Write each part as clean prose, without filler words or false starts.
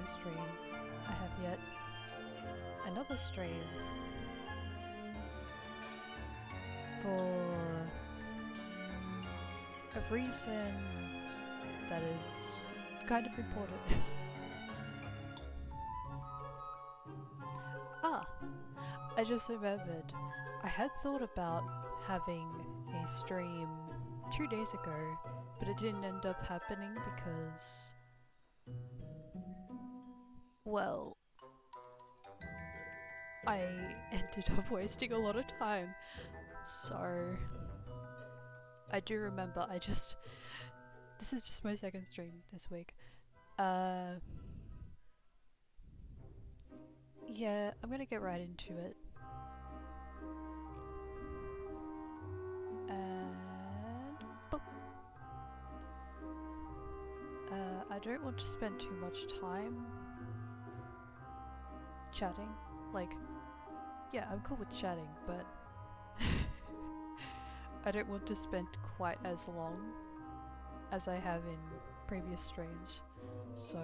no stream. I have yet another stream for a reason that is kind of important. I just remembered, I had thought about having a stream 2 days ago, but it didn't end up happening because, well, I ended up wasting a lot of time. So, I do remember, this is just my second stream this week. Yeah, I'm gonna get right into it. And boop. I don't want to spend too much time chatting. Like, yeah, I'm cool with chatting, but I don't want to spend quite as long as I have in previous streams. So,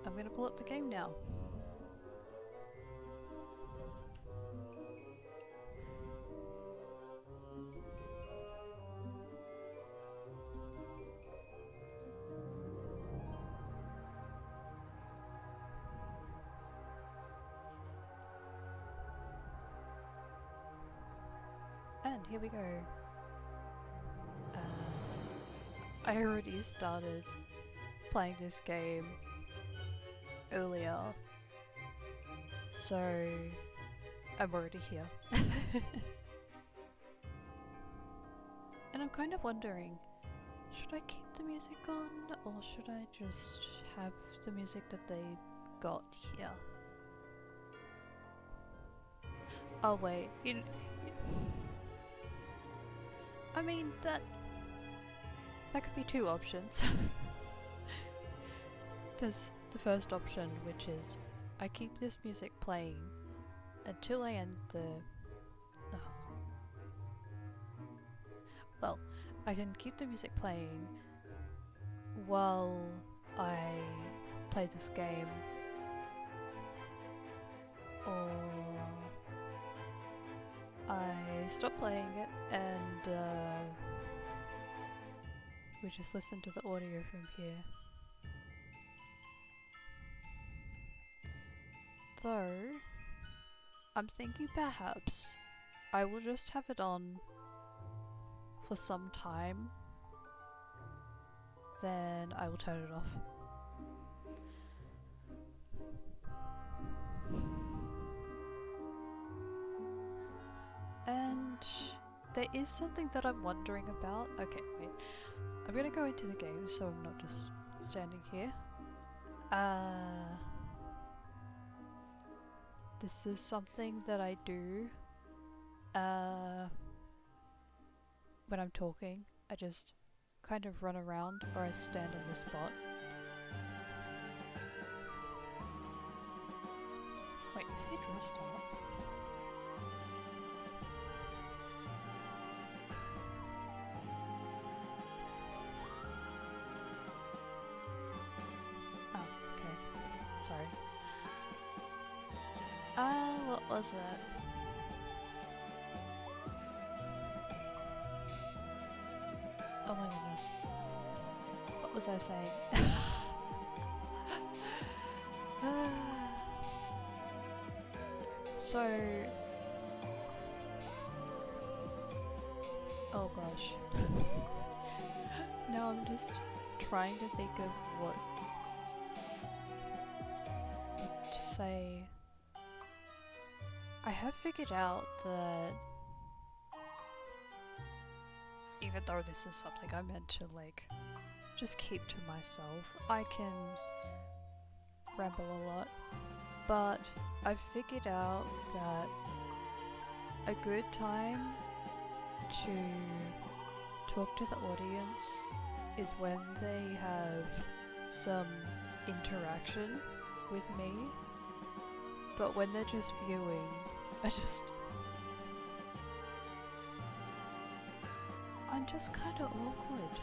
I'm gonna pull up the game now. And here we go. I already started playing this game earlier, so I'm already here. And I'm kind of wondering, should I keep the music on or should I just have the music that they got here? Oh wait, I mean, that could be two options. There's the first option, which is I keep this music playing until I end the... Oh. Well, I can keep the music playing while I play this game, or I stop playing it and we just listen to the audio from here. Though, I'm thinking perhaps I will just have it on for some time, then I will turn it off. And there is something that I'm wondering about. Okay, wait. I'm gonna go into the game so I'm not just standing here. This is something that I do when I'm talking. I just kind of run around or I stand on the spot. Wait, is he dressed up? Oh, okay. Sorry. What was it? Oh my goodness. What was I saying? So... Oh gosh. Now I'm just trying to think of what to say. I have figured out that even though this is something I'm meant to like just keep to myself, I can ramble a lot, but I've figured out that a good time to talk to the audience is when they have some interaction with me, but when they're just viewing, I'm just kinda awkward.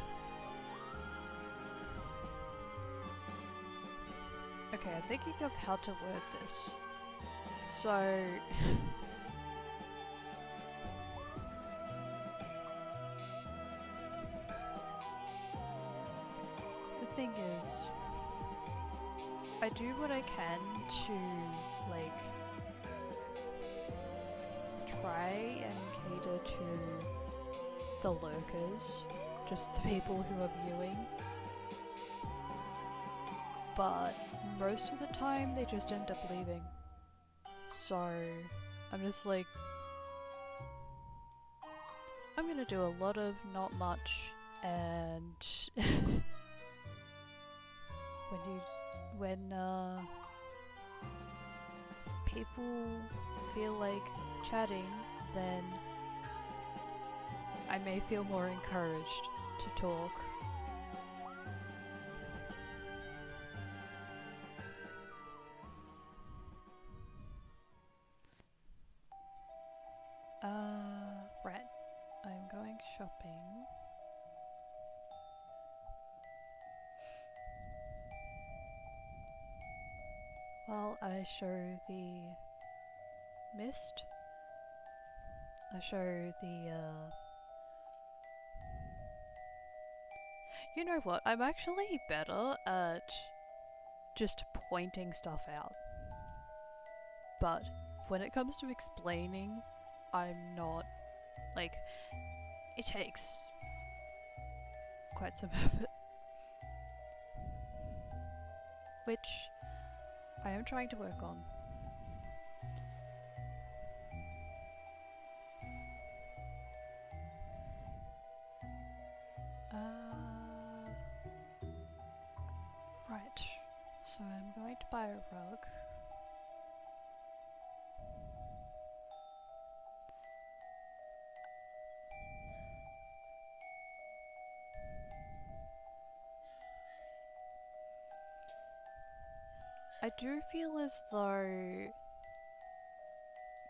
Okay, I'm thinking of how to word this. So... the thing is, I do what I can to, like, try and cater to the lurkers, just the people who are viewing. But most of the time they just end up leaving. So I'm just like, I'm gonna do a lot of not much, and when people feel like chatting, then I may feel more encouraged to talk. Right. I'm going shopping. Well, I show the mist. I show the, You know what? I'm actually better at just pointing stuff out. But when it comes to explaining, I'm not, like, it takes quite some effort. Which I am trying to work on. Right. So I'm going to buy a rug. I do feel as though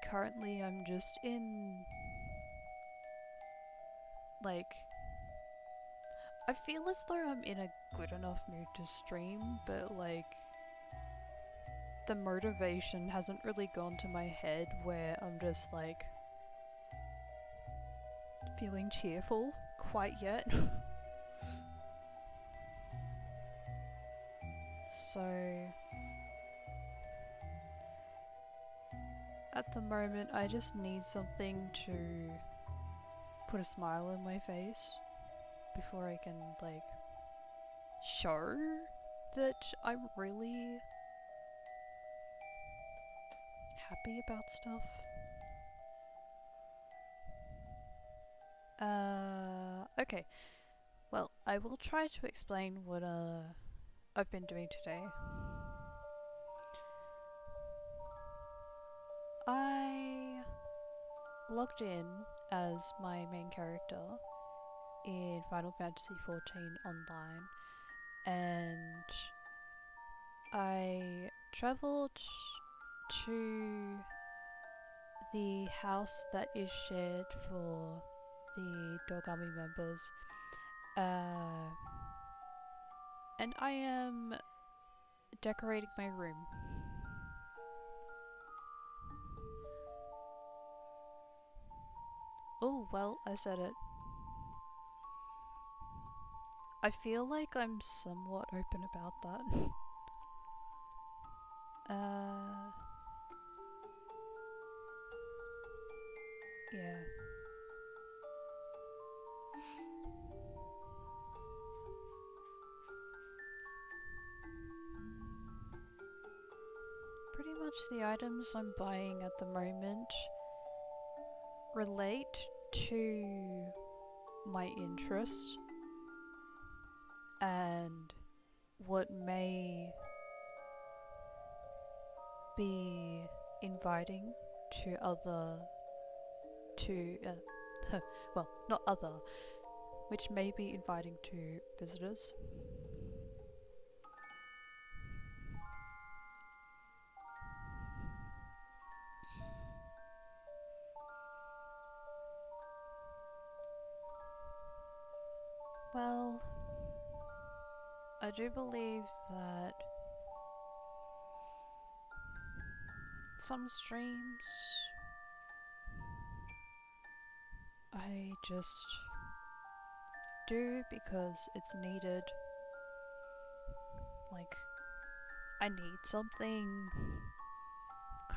currently I'm just in, like, I feel as though I'm in a good enough mood to stream, but like, the motivation hasn't really gone to my head where I'm just like feeling cheerful quite yet. So at the moment I just need something to put a smile on my face before I can like show that I'm really happy about stuff. Okay. Well, I will try to explain what I've been doing today. I logged in as my main character in Final Fantasy XIV Online, and I travelled to the house that is shared for the Dogami members, and I am decorating my room. Oh, well, I said it. I feel like I'm somewhat open about that. Yeah. Pretty much the items I'm buying at the moment relate to my interests and what may be inviting to well, not other, which may be inviting to visitors. Well, I do believe that some streams I just do because it's needed. Like, I need something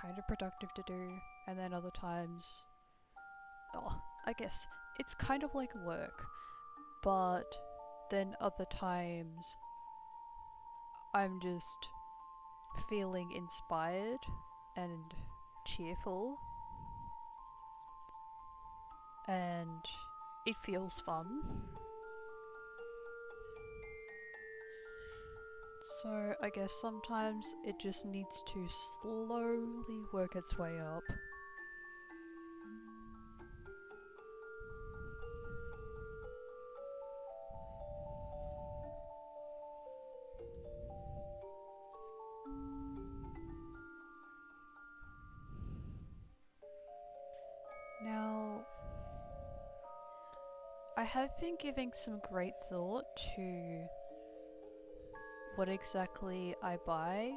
kind of productive to do, and then other times, I guess it's kind of like work, but then other times I'm just feeling inspired and cheerful, and it feels fun. So I guess sometimes it just needs to slowly work its way up. Now, I have been giving some great thought to what exactly I buy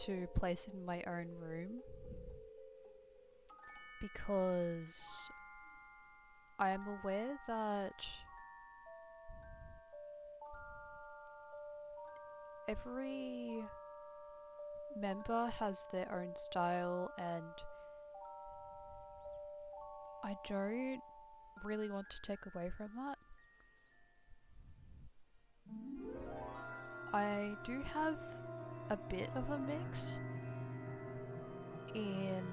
to place in my own room, because I am aware that every member has their own style, and I don't really want to take away from that. I do have a bit of a mix in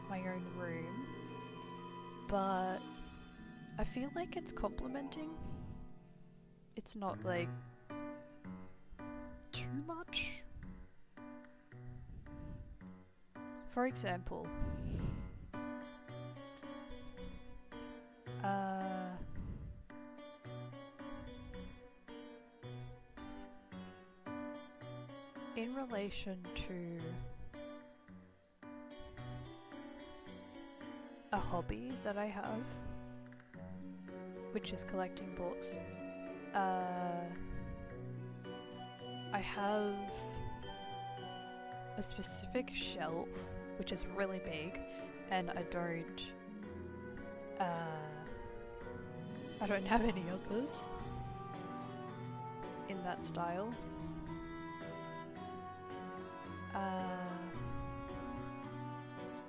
my own room, but I feel like it's complementing. It's not like too much. For example, in relation to a hobby that I have, which is collecting books, I have a specific shelf which is really big, and I don't have any others in that style.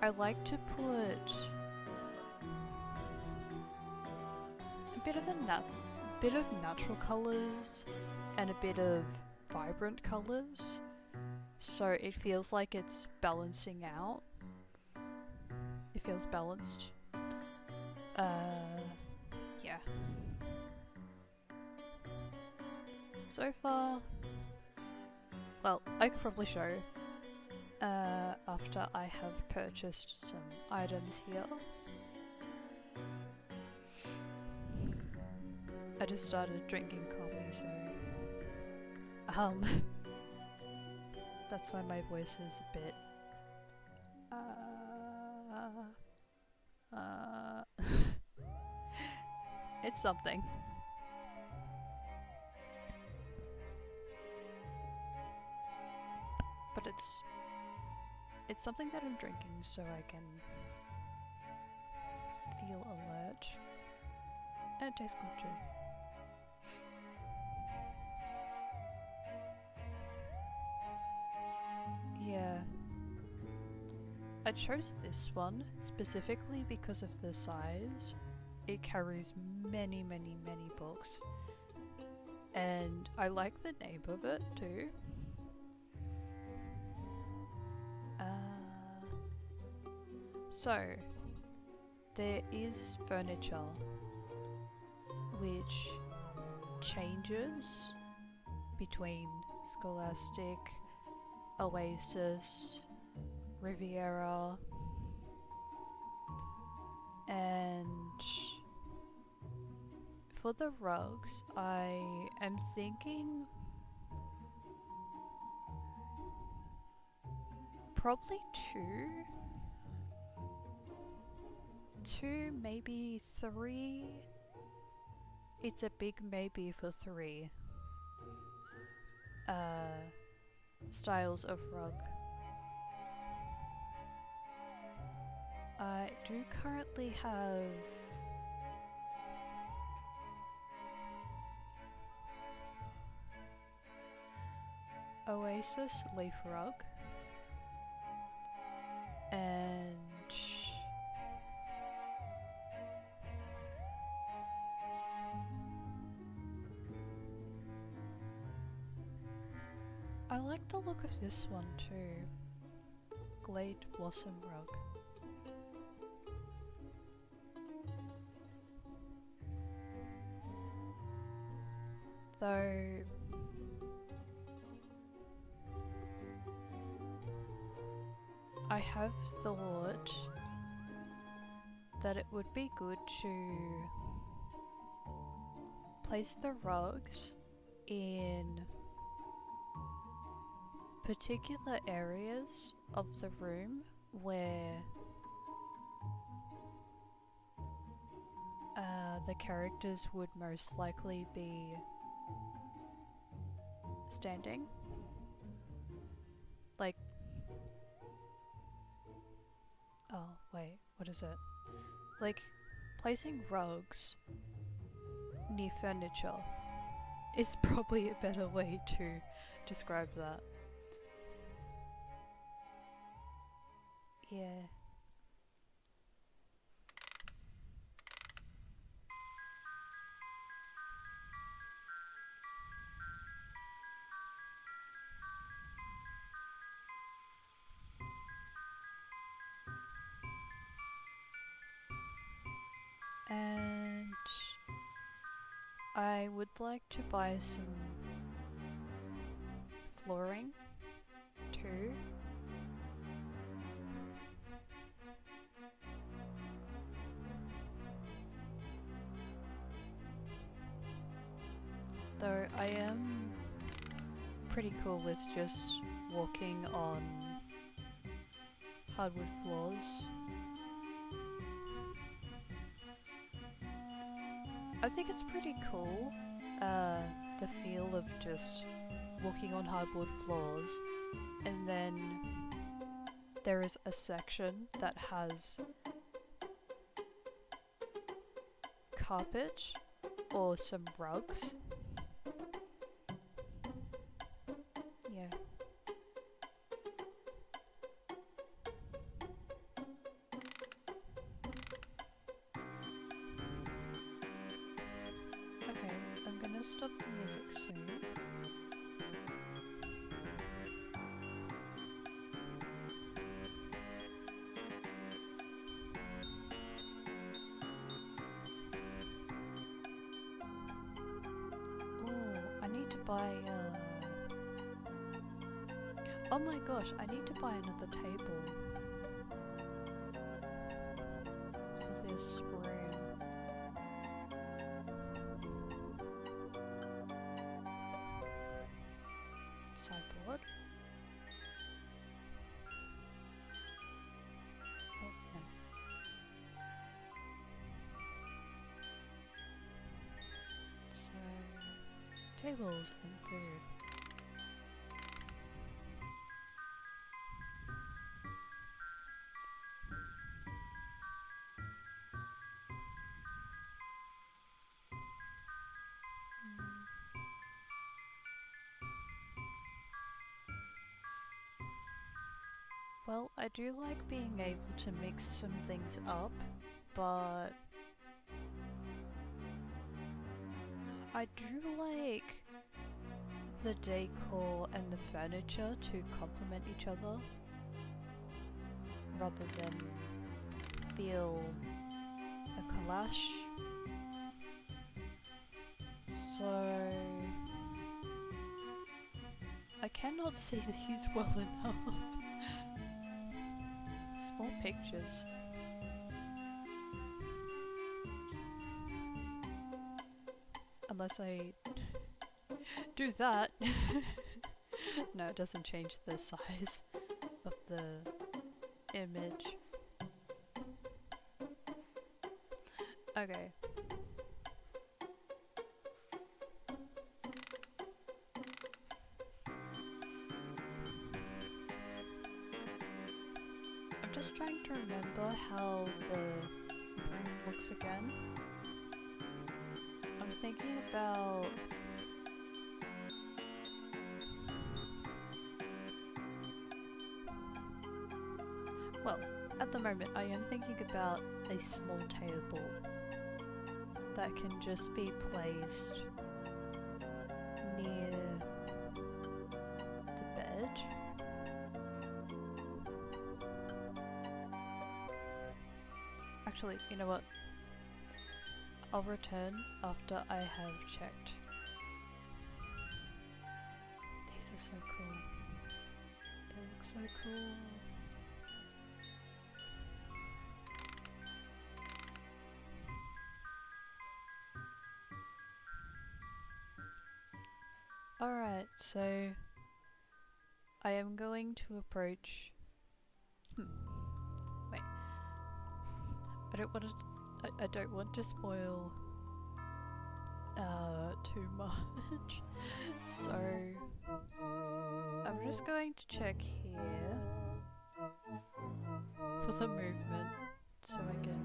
I like to put a bit of natural colours and a bit of vibrant colours, so it feels like it's balancing out. It feels balanced. Yeah. So far, well, I could probably show after I have purchased some items here. I just started drinking coffee, so that's why my voice is a bit it's something. But it's something that I'm drinking so I can feel alert. And it tastes good too. Yeah. I chose this one specifically because of the size. It carries many, many, many books. And I like the name of it too. So, there is furniture which changes between Scholastic, Oasis, Riviera, and for the rugs, I am thinking probably two, maybe three. It's a big maybe for three styles of rug. do currently have Oasis Leaf Rug and I like the look of this one too. Glade Blossom Rug. Though I have thought that it would be good to place the rugs in particular areas of the room where the characters would most likely be standing. Like, oh wait, what is it? Like, placing rugs near furniture is probably a better way to describe that. Yeah. And I would like to buy some flooring too. Though I am pretty cool with just walking on hardwood floors. I think it's pretty cool, the feel of just walking on hardwood floors, and then there is a section that has carpet or some rugs. Yeah. Okay, I'm gonna stop the music soon. Oh, I need to buy oh my gosh, I need to buy another table for this room. Sideboard. Oh, no. So, tables and food. Well, I do like being able to mix some things up, but I do like the decor and the furniture to complement each other rather than feel a clash. So I cannot see these well enough. Small pictures. Unless I do that. No, it doesn't change the size of the image. Okay. I'm just trying to remember how the room looks again. I'm thinking about... Well, at the moment I am thinking about a small table that can just be placed near the bed. Actually, you know what? I'll return after I have checked. These are so cool. They look so cool. Alright, so I am going to approach... Wait. I don't want to spoil too much. So I'm just going to check here for the movement so I can...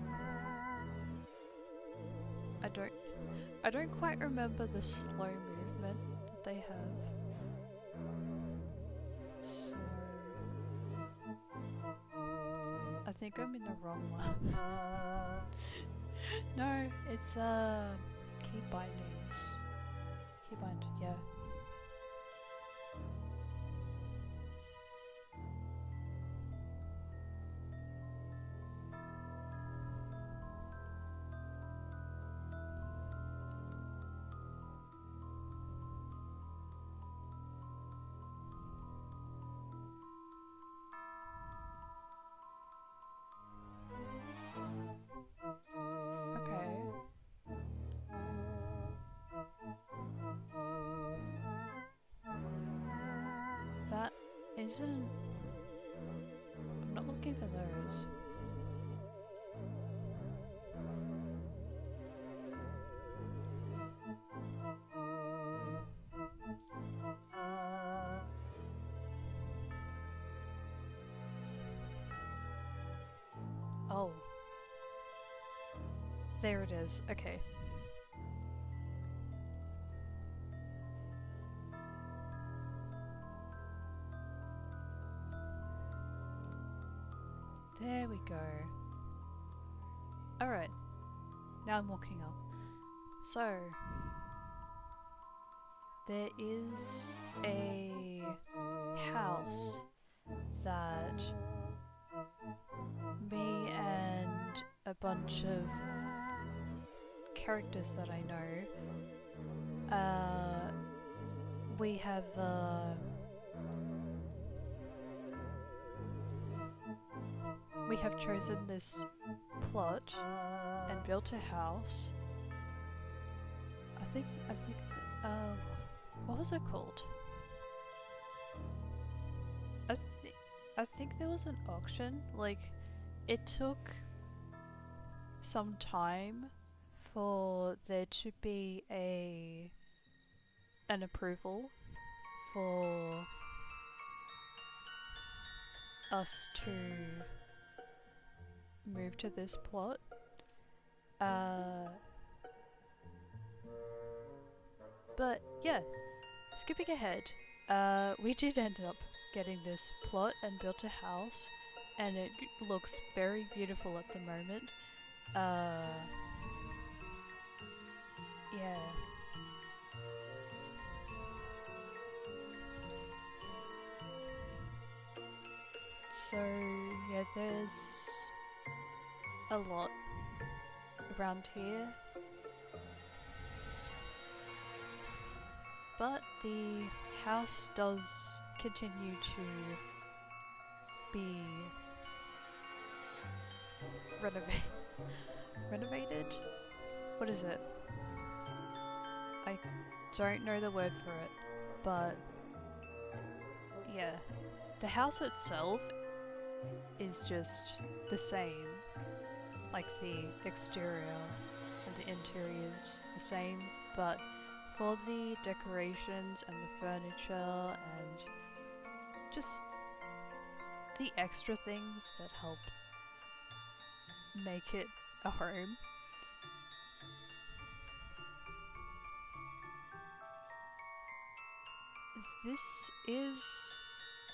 I don't quite remember the slow movement that they have. So I think I'm in the wrong one. No, it's key bindings. Keybind, yeah. That isn't... I'm not looking for those. Oh. There it is, okay. There we go. Alright. Now I'm walking up. So, there is a house that me and a bunch of characters that I know, we have chosen this plot and built a house. I think, what was it called? I think there was an auction. Like, it took some time for there to be an approval for us to move to this plot. But yeah, skipping ahead, we did end up getting this plot and built a house, and it looks very beautiful at the moment. Yeah. So yeah, there's a lot around here, but the house does continue to be renovated? What is it? I don't know the word for it, but yeah, the house itself is just the same. Like the exterior and the interior's the same, but for the decorations and the furniture and just the extra things that help make it a home. This is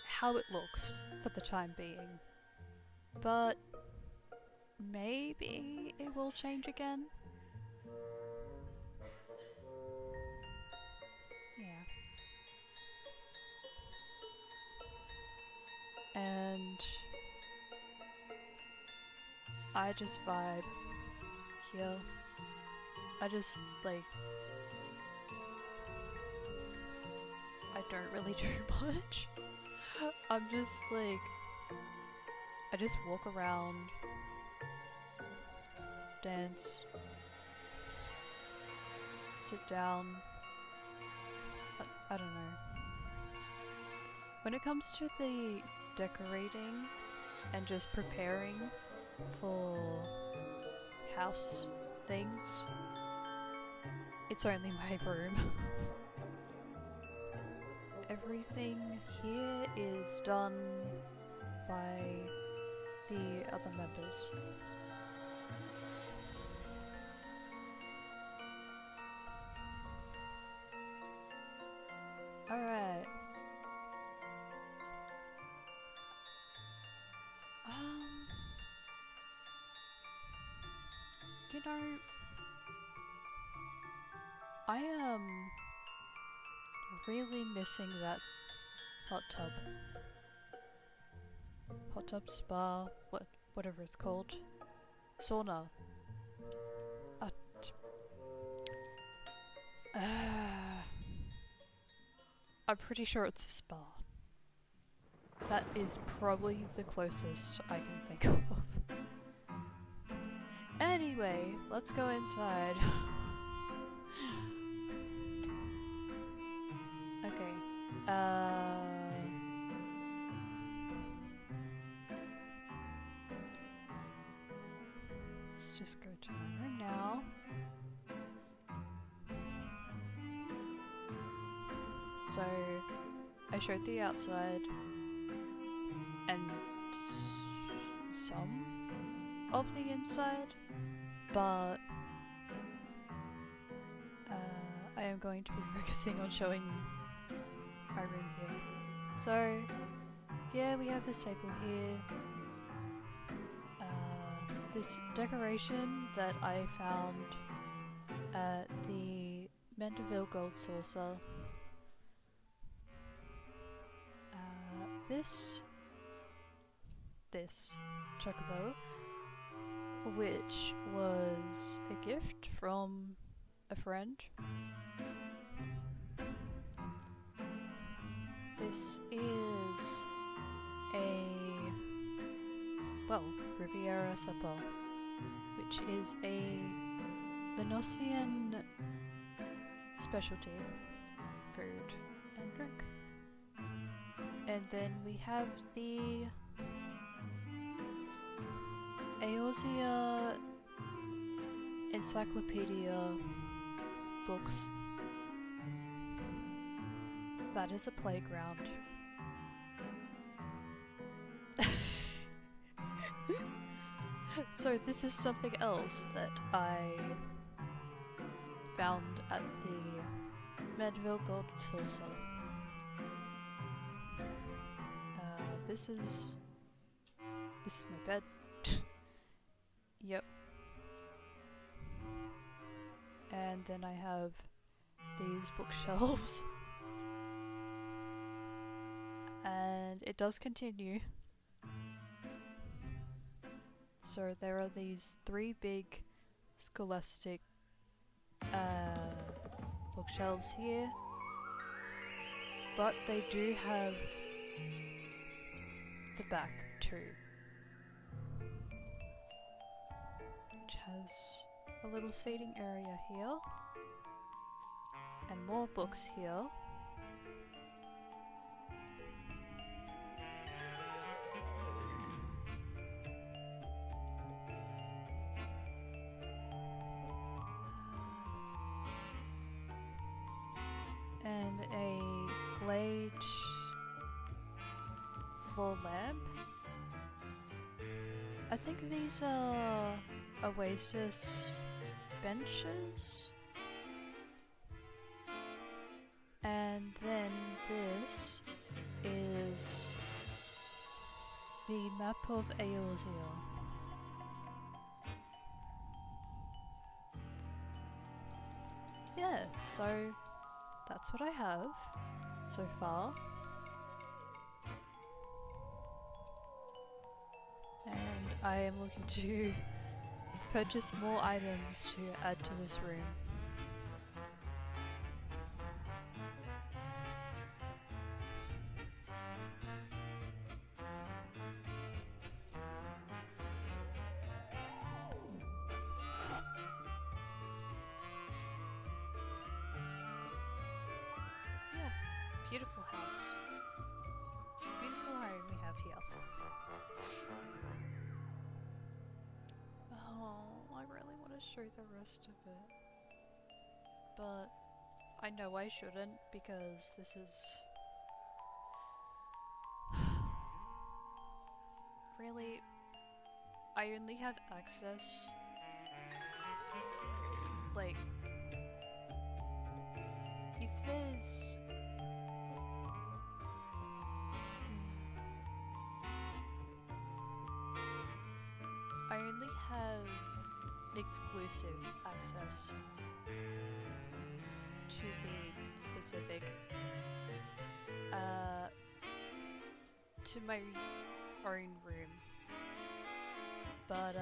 how it looks for the time being, but maybe it will change again. Yeah. And I just vibe here. I just like, I don't really do much. I'm just like, I just walk around, dance, sit down. I don't know. When it comes to the decorating and just preparing for house things, it's only my room. Everything here is done by the other members. Alright. You know, I am really missing that hot tub. Hot tub spa, whatever it's called. Sauna. I'm pretty sure it's a spa. That is probably the closest I can think of. Anyway, let's go inside. Okay. Let's just go to my room now. So, I showed the outside and some of the inside, but I am going to be focusing on showing my room here. So, yeah, we have this table here. This decoration that I found at the Mandeville Gold Saucer. This chocobo, which was a gift from a friend. This is Riviera Supper, which is a Lenosian specialty food and drink. And then we have the Eosia Encyclopedia books. That is a playground. So this is something else that I found at the Mandeville Gold Saucer. This is my bed. Yep. And then I have these bookshelves. And it does continue. So there are these 3 big scholastic bookshelves here. But they do have the back too, which has a little seating area here and more books here. And a Glade floor lamp I think these are Oasis benches. And then this is the map of Eorzea. Yeah, so that's what I have so far. And I am looking to purchase more items to add to this room. Yeah, beautiful house. Beautiful home we have here. Oh, I really want to show the rest of it. But I know I shouldn't because this is really, I only have access, like, if there's I only have exclusive access to be specific to my own room, but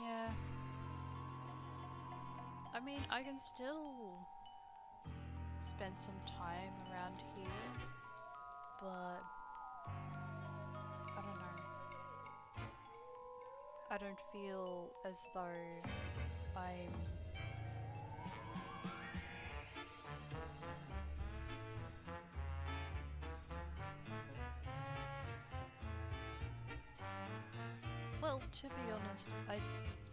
yeah, I mean I can still spend some time around here, but I don't know, I don't feel as though I'm well, to be honest, I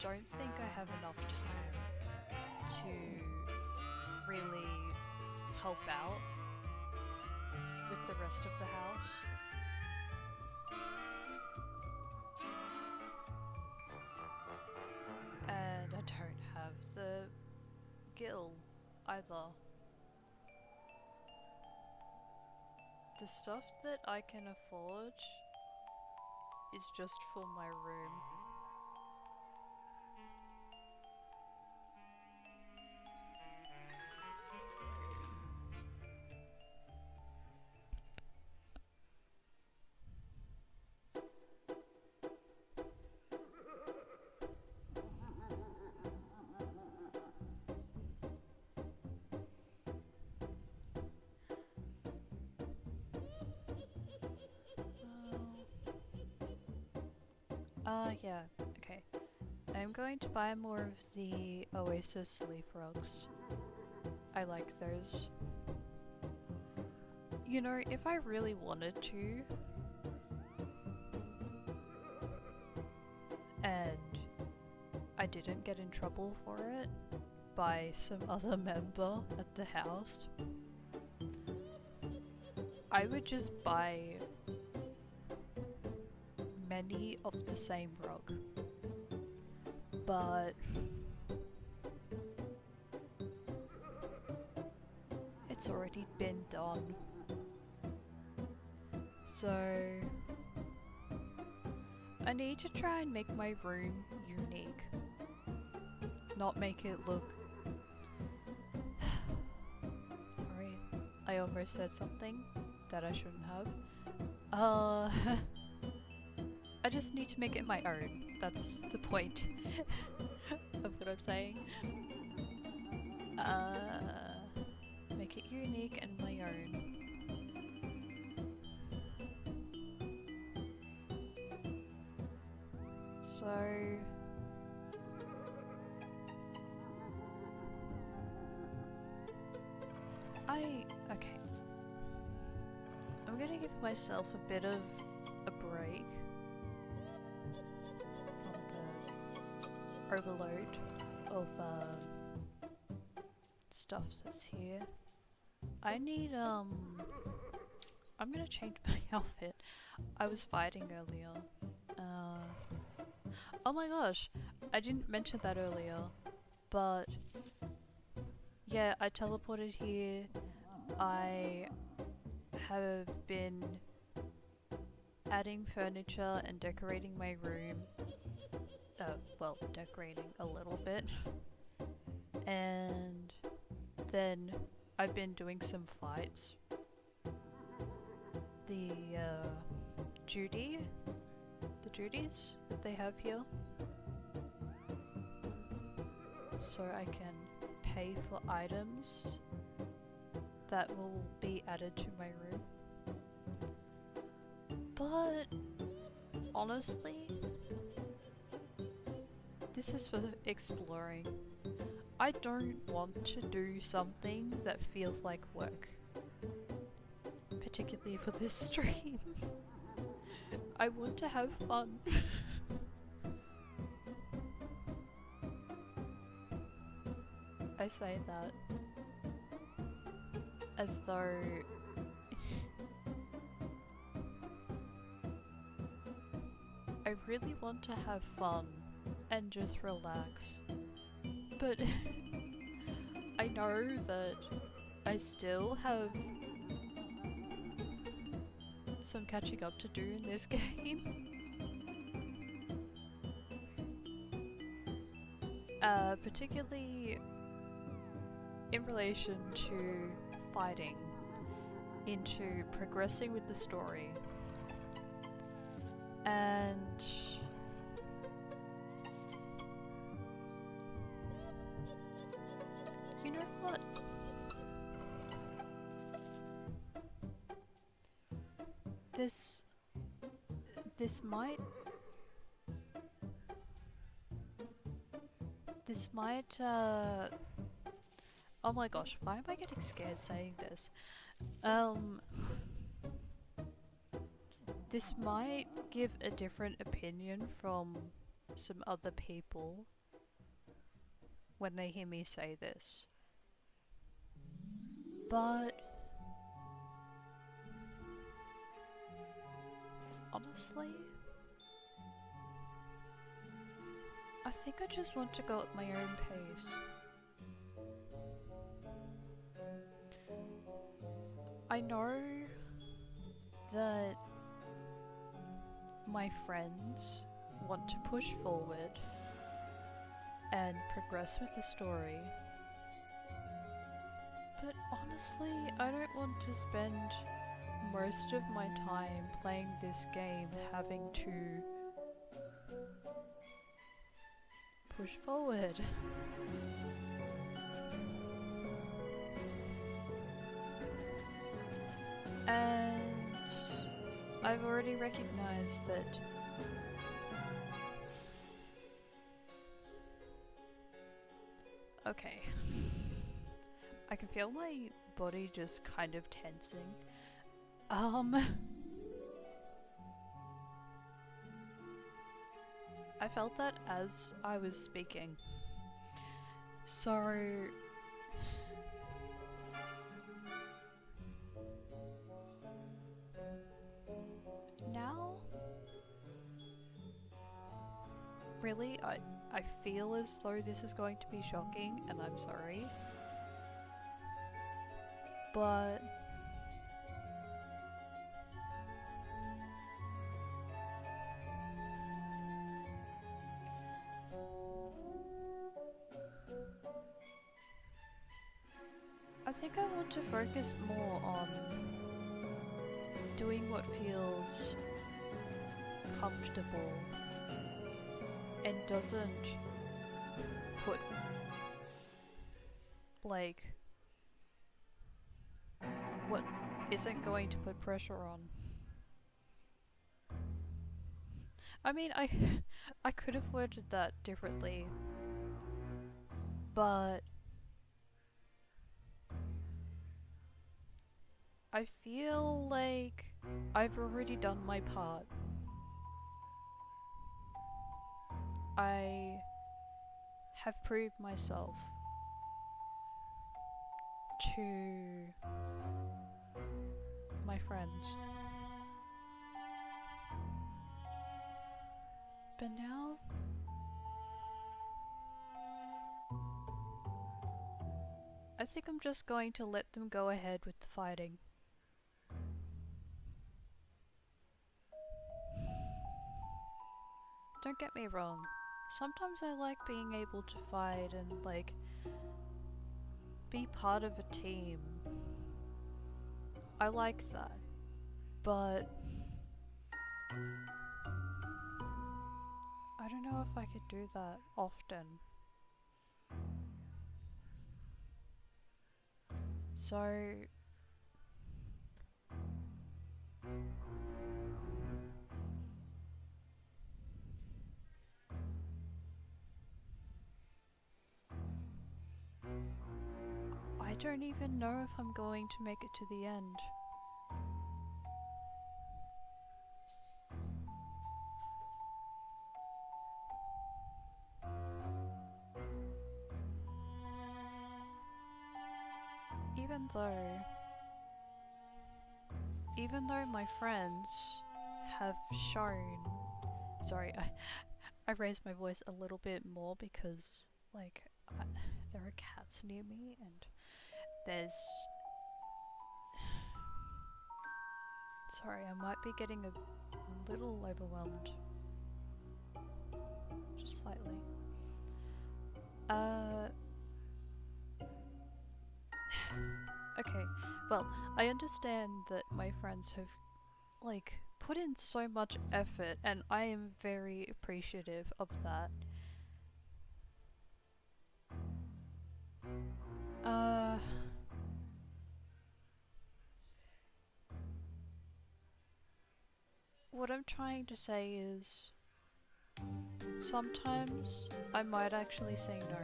don't think I have enough time to really help out with the rest of the house. And I don't have the gil either. The stuff that I can afford is just for my room. Yeah, okay. I'm going to buy more of the Oasis leaf rugs. I like those. You know, if I really wanted to, and I didn't get in trouble for it by some other member at the house, I would just buy many of the same rug. But it's already been done. So I need to try and make my room unique. Not make it look... Sorry, I almost said something that I shouldn't have. I just need to make it my own. That's the point of what I'm saying. Make it unique and my own. So... okay. I'm gonna give myself a bit of a break from the overload of stuff that's here. I need I'm gonna change my outfit. I was fighting earlier. Oh my gosh, I didn't mention that earlier, but yeah, I teleported here. I have been adding furniture and decorating my room. Well, decorating a little bit. And then I've been doing some fights. The duties that they have here. So I can pay for items that will be added to my room. But honestly, this is for exploring. I don't want to do something that feels like work. Particularly for this stream. I want to have fun. I say that as though I really want to have fun and just relax. But I know that I still have some catching up to do in this game. Particularly in relation to fighting, into progressing with the story. And you know what? This might oh my gosh, why am I getting scared saying this? This might give a different opinion from some other people when they hear me say this. But honestly, I think I just want to go at my own pace. I know that my friends want to push forward and progress with the story, but honestly, I don't want to spend most of my time playing this game having to push forward. And I've already recognized that okay. I can feel my body just kind of tensing. I felt that as I was speaking. So now really I feel as though this is going to be shocking, and I'm sorry. But I think I want to focus more on doing what feels comfortable and doesn't put like what isn't going to put pressure on. I mean, I could have worded that differently, but I feel like I've already done my part. I have proved myself to my friends. But now, I think I'm just going to let them go ahead with the fighting. Don't get me wrong, sometimes I like being able to fight and, like, be part of a team. I like that. But I don't know if I could do that often. So I don't even know if I'm going to make it to the end. Even though my friends have shown, sorry, I raised my voice a little bit more because, like, there are cats near me and there's, sorry, I might be getting a little overwhelmed, just slightly. Okay, well, I understand that my friends have, like, put in so much effort, and I am very appreciative of that. What I'm trying to say is, sometimes I might actually say no.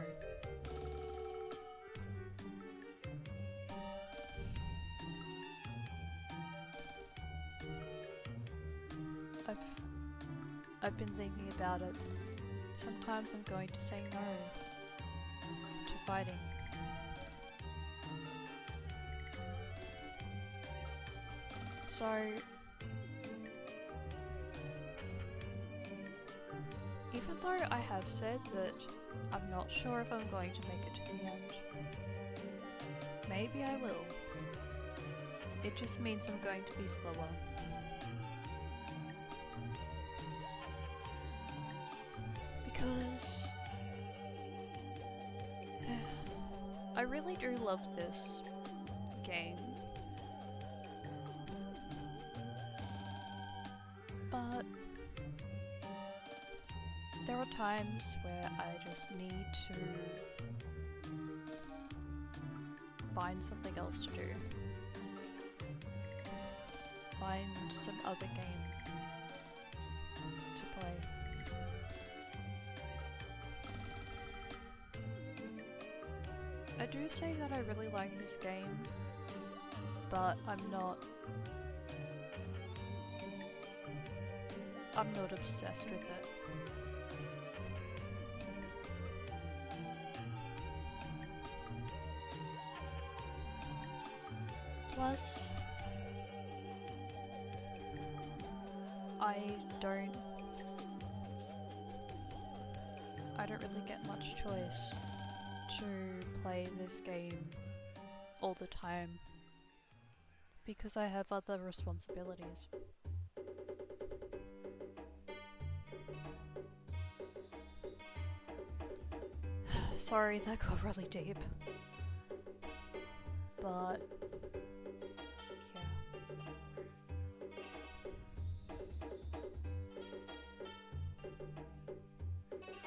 I've been thinking about it. Sometimes I'm going to say no to fighting. So even though I have said that I'm not sure if I'm going to make it to the end, maybe I will. It just means I'm going to be slower. Because I really do love this game, but there are times where I just need to find something else to do. Find some other game to play. I do say that I really like this game, but I'm not obsessed with it. Plus, I don't really get much choice to play this game all the time because I have other responsibilities. Sorry, that got really deep. But yeah.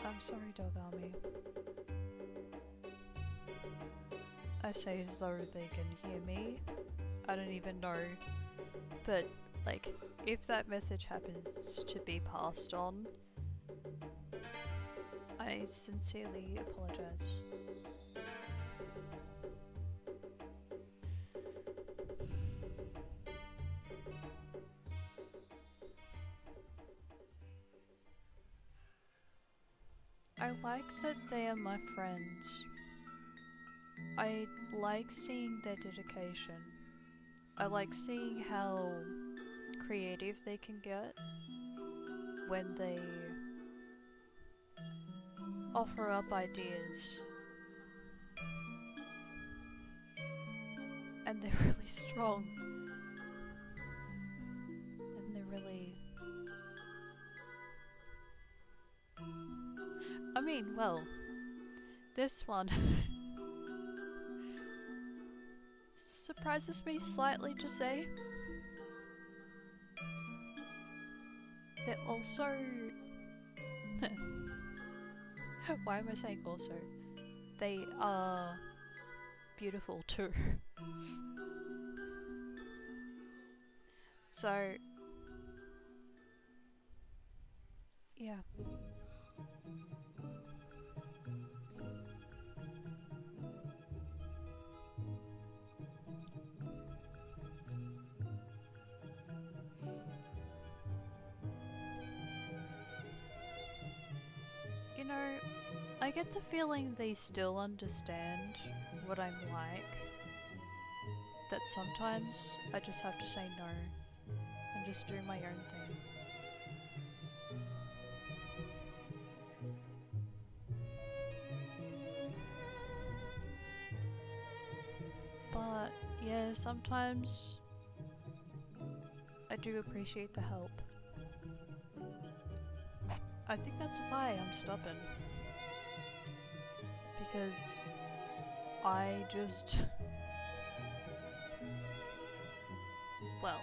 I'm sorry, Dog Army. I say as though they can hear me. I don't even know. But, like, if that message happens to be passed on, I sincerely apologize. I like that they are my friends. I like seeing their dedication. I like seeing how creative they can get when they offer up ideas. And they're really strong. And they're really... I mean, well, this one surprises me slightly to say. They're also... Why am I saying also? They are beautiful too. So... yeah. You know, I get the feeling they still understand what I'm like. That sometimes I just have to say no and just do my own thing. But yeah, sometimes I do appreciate the help. I think that's why I'm stubborn. Because I just... well...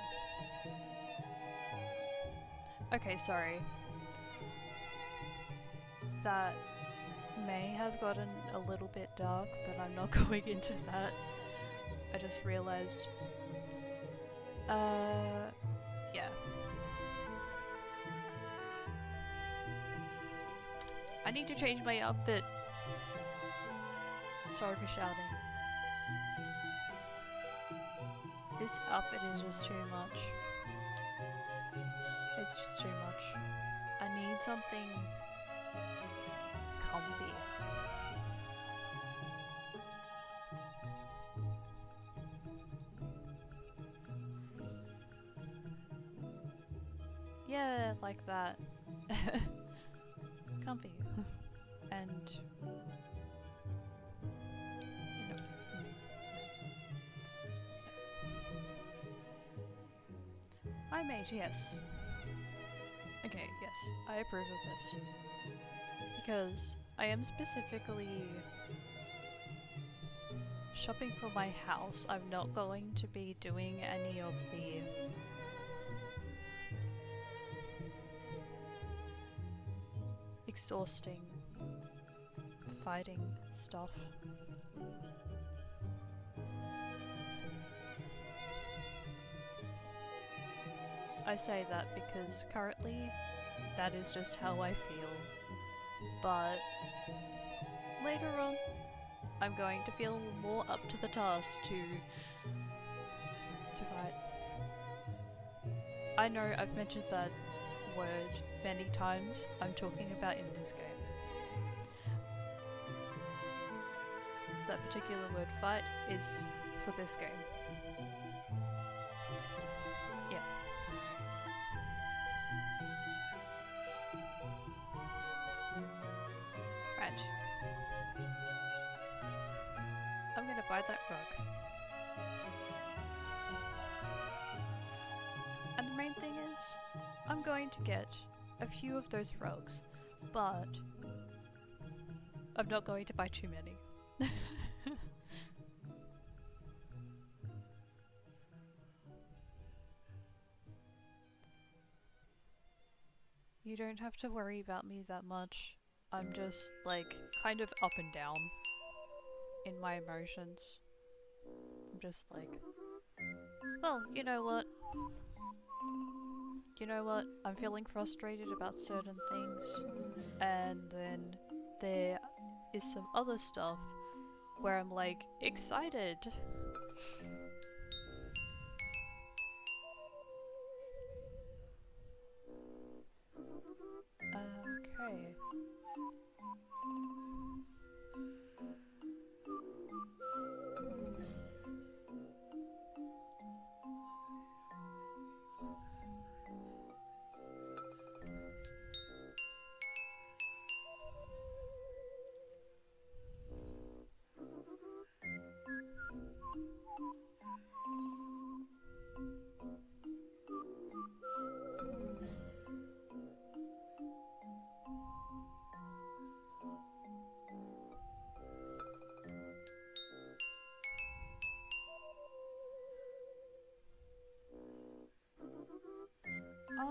okay, sorry. That may have gotten a little bit dark, but I'm not going into that. I just realized... yeah. I need to change my outfit. Sorry for shouting. This outfit is just too much. It's just too much. I need something comfy. Yeah, like that. Comfy. And you know. I made, yes. Okay, yes, I approve of this. Because I am specifically shopping for my house. I'm not going to be doing any of the exhausting fighting stuff. I say that because currently that is just how I feel, but later on I'm going to feel more up to the task to fight. I know I've mentioned that word many times. I'm talking about in this game. That particular word, fight, is for this game. Yeah. Right. I'm gonna buy that rug. And the main thing is, I'm going to get a few of those rugs, but I'm not going to buy too many. You don't have to worry about me that much. I'm just, like, kind of up and down in my emotions. I'm just like, well, you know what? You know what? I'm feeling frustrated about certain things, and then there is some other stuff where I'm like, excited! Okay.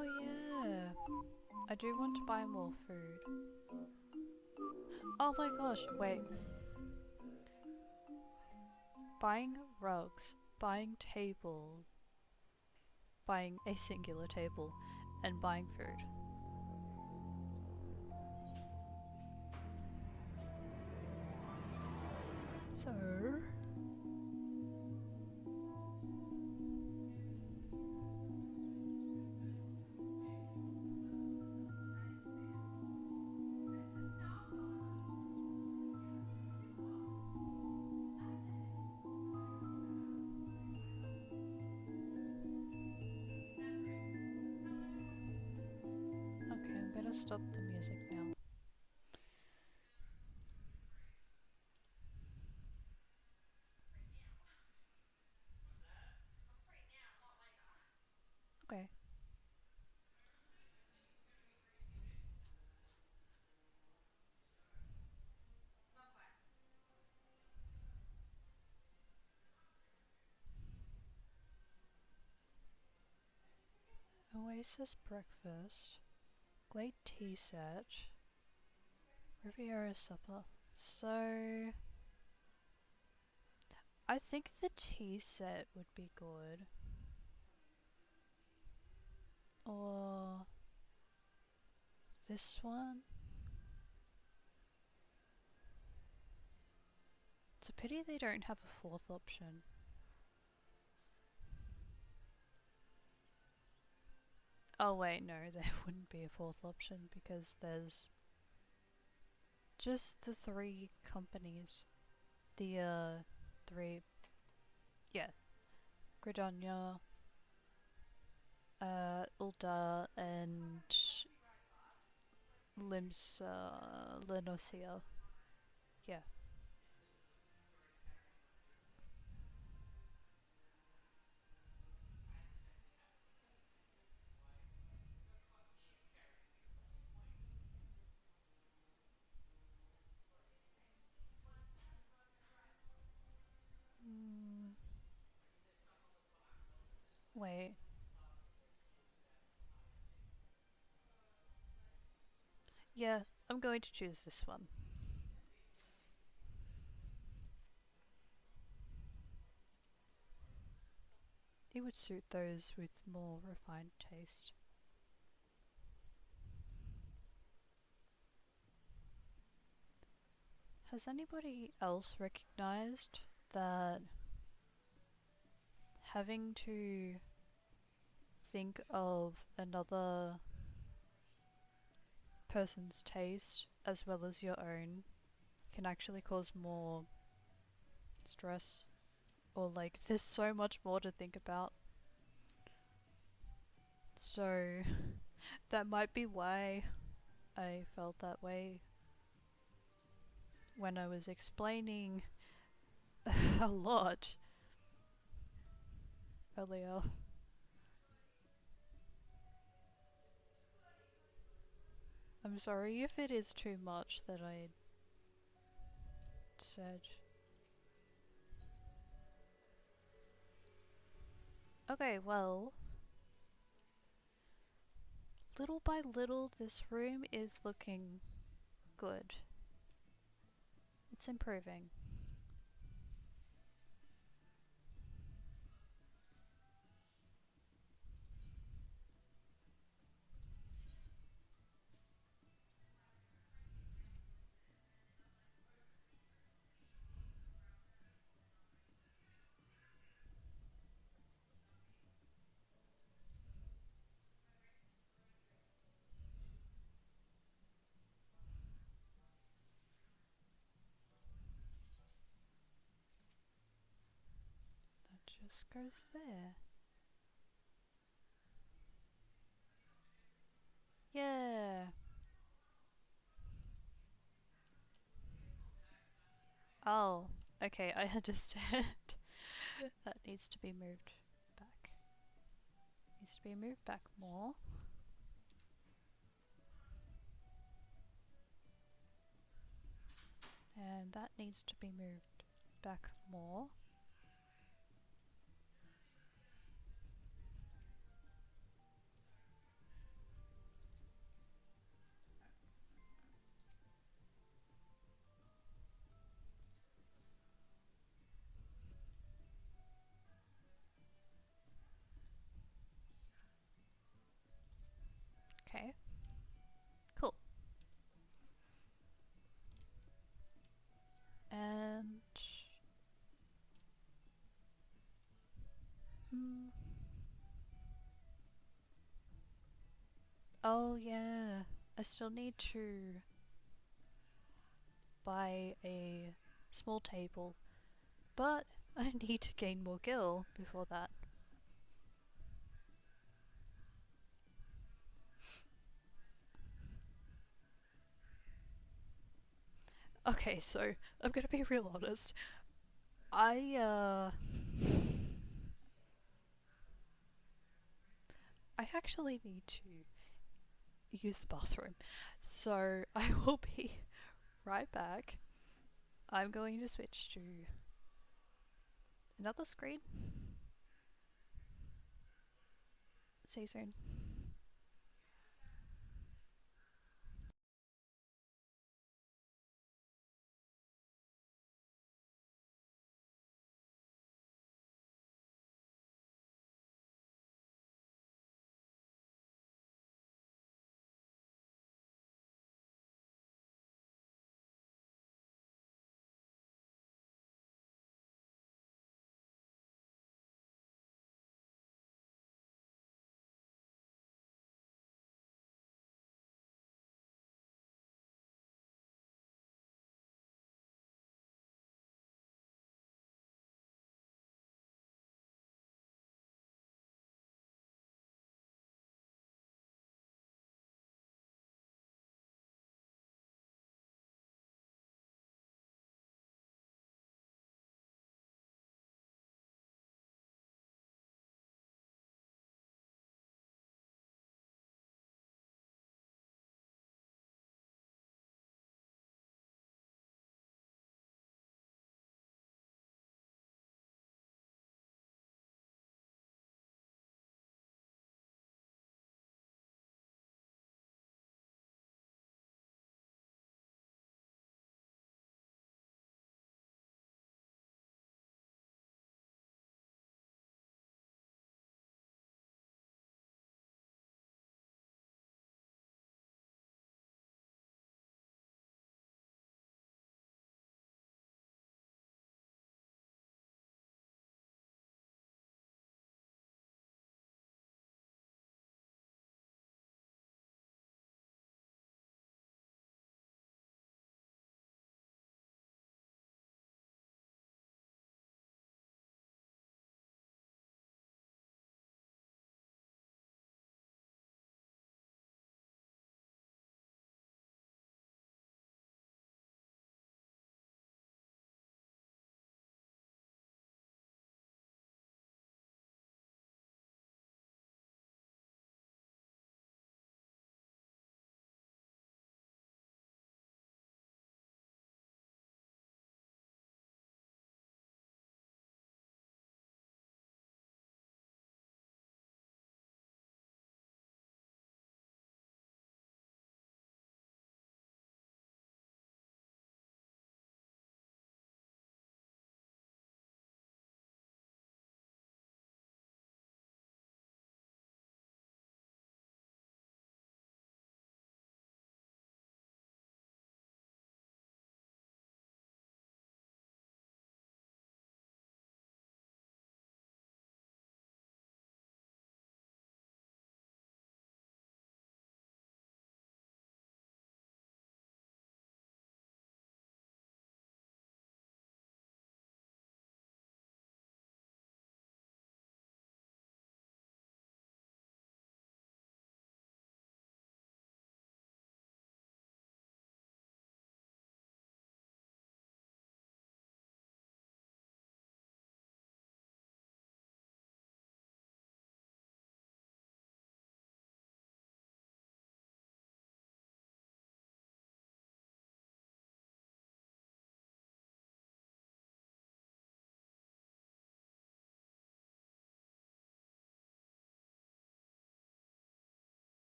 Oh yeah, I do want to buy more food. Oh my gosh, wait. Buying rugs, buying tables, buying a singular table, and buying food. So... Okay, I'm gonna stop the music now. Okay. Oasis breakfast, Glade tea set, Riviera supper. So... I think the tea set would be good. Or... this one? It's a pity they don't have a fourth option. Oh wait, no, there wouldn't be a fourth option because there's just the three companies. The three, yeah, Gridania, Ulda, and Lenosia. Yeah. Mm, wait. Yeah, I'm going to choose this one. It would suit those with more refined taste. Has anybody else recognized that having to think of another person's taste as well as your own can actually cause more stress? Or like, there's so much more to think about. So, that might be why I felt that way when I was explaining a lot earlier. I'm sorry if it is too much that I said. Okay, well, little by little, this room is looking good. It's improving. That just goes there. Yeah. Oh, okay, I understand. That needs to be moved back. Needs to be moved back more. And that needs to be moved back more. Oh yeah, I still need to buy a small table, but I need to gain more gil before that. Okay, so I'm gonna be real honest. I I actually need to use the bathroom. So I will be right back. I'm going to switch to another screen. See you soon.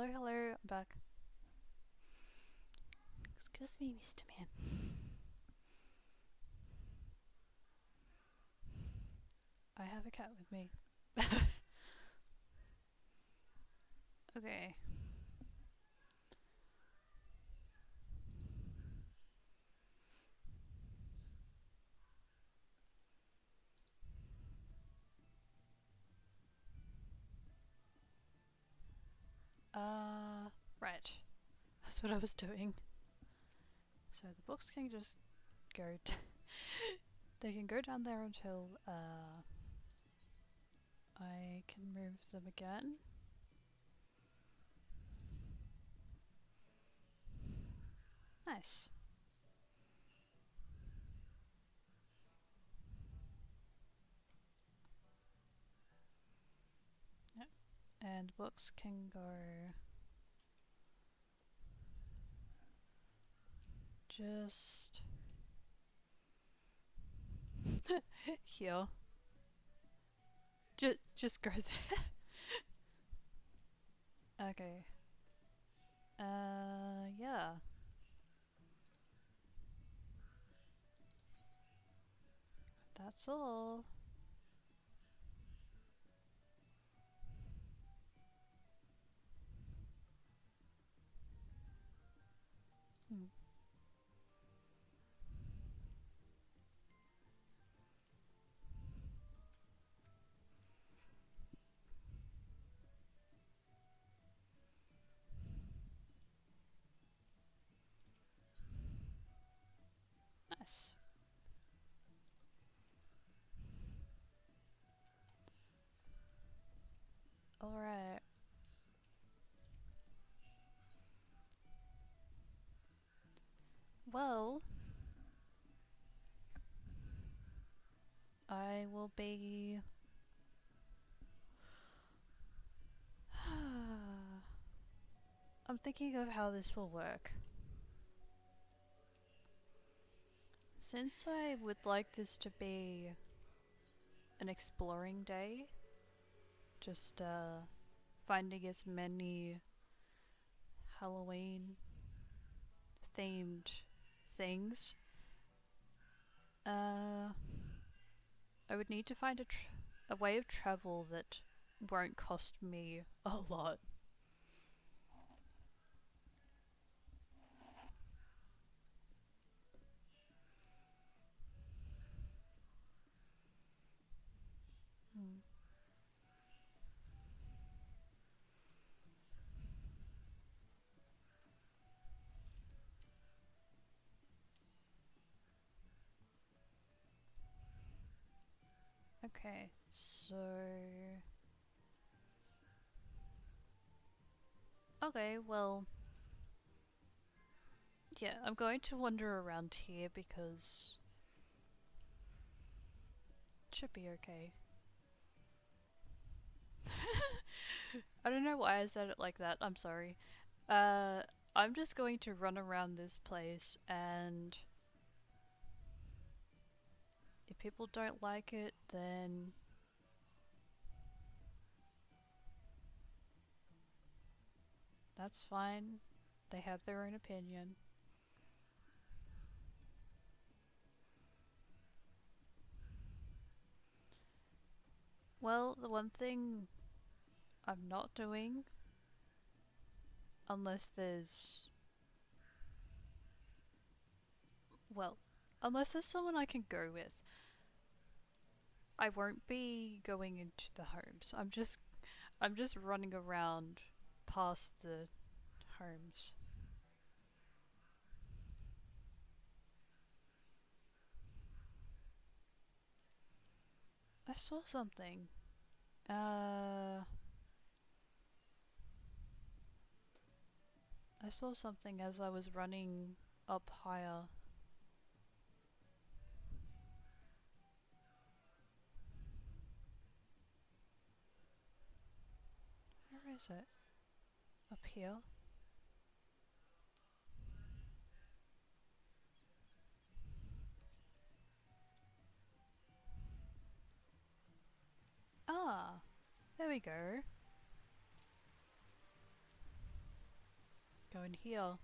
Hello, hello, I'm back. Excuse me, Mr. Man. I have a cat with me. Okay. Right. That's what I was doing. So the books can just go. They can go down there until I can move them again. Nice. Yep. And books can go just here. Just go there. Okay. Yeah. That's all. Hmm. Nice. Alright. Well, I will be. I'm thinking of how this will work. Since I would like this to be an exploring day, just finding as many Halloween themed things, I would need to find a way of travel that won't cost me a lot. Hmm. Okay, so. Okay, well. Yeah, I'm going to wander around here because. It should be okay. I don't know why I said it like that, I'm sorry. Uh, I'm just going to run around this place, and if people don't like it, then that's fine. They have their own opinion. Well, the one thing I'm not doing, unless there's. Well, unless there's someone I can go with, I won't be going into the homes. I'm just running around past the homes. I saw something. Uh, I saw something as I was running up higher. Where is it? Up here? Ah, there we go. Go in here.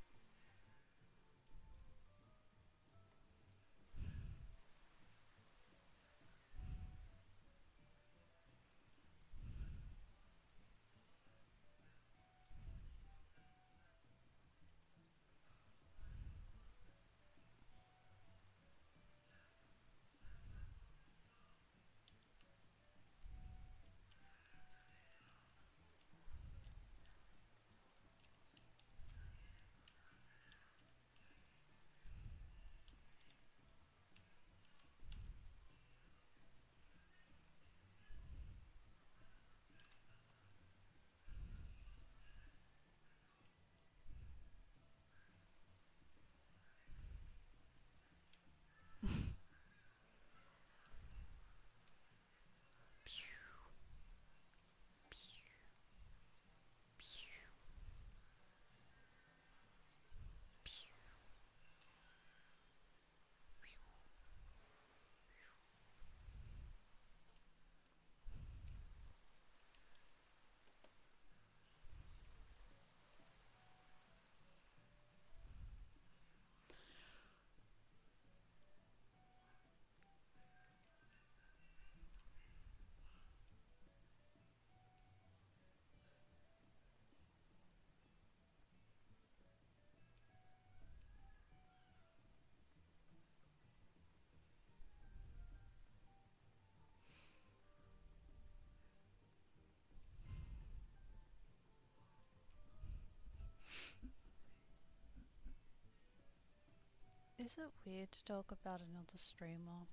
Is it weird to talk about another streamer?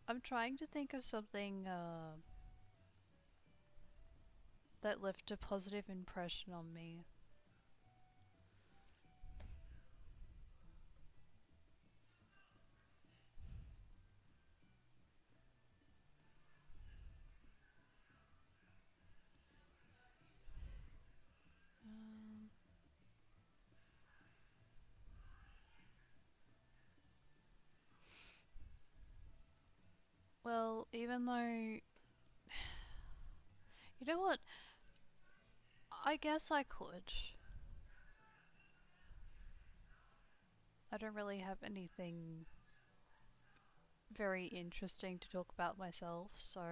I'm trying to think of something that left a positive impression on me. Um, well, even though... You know what? I guess I could. I don't really have anything very interesting to talk about myself, so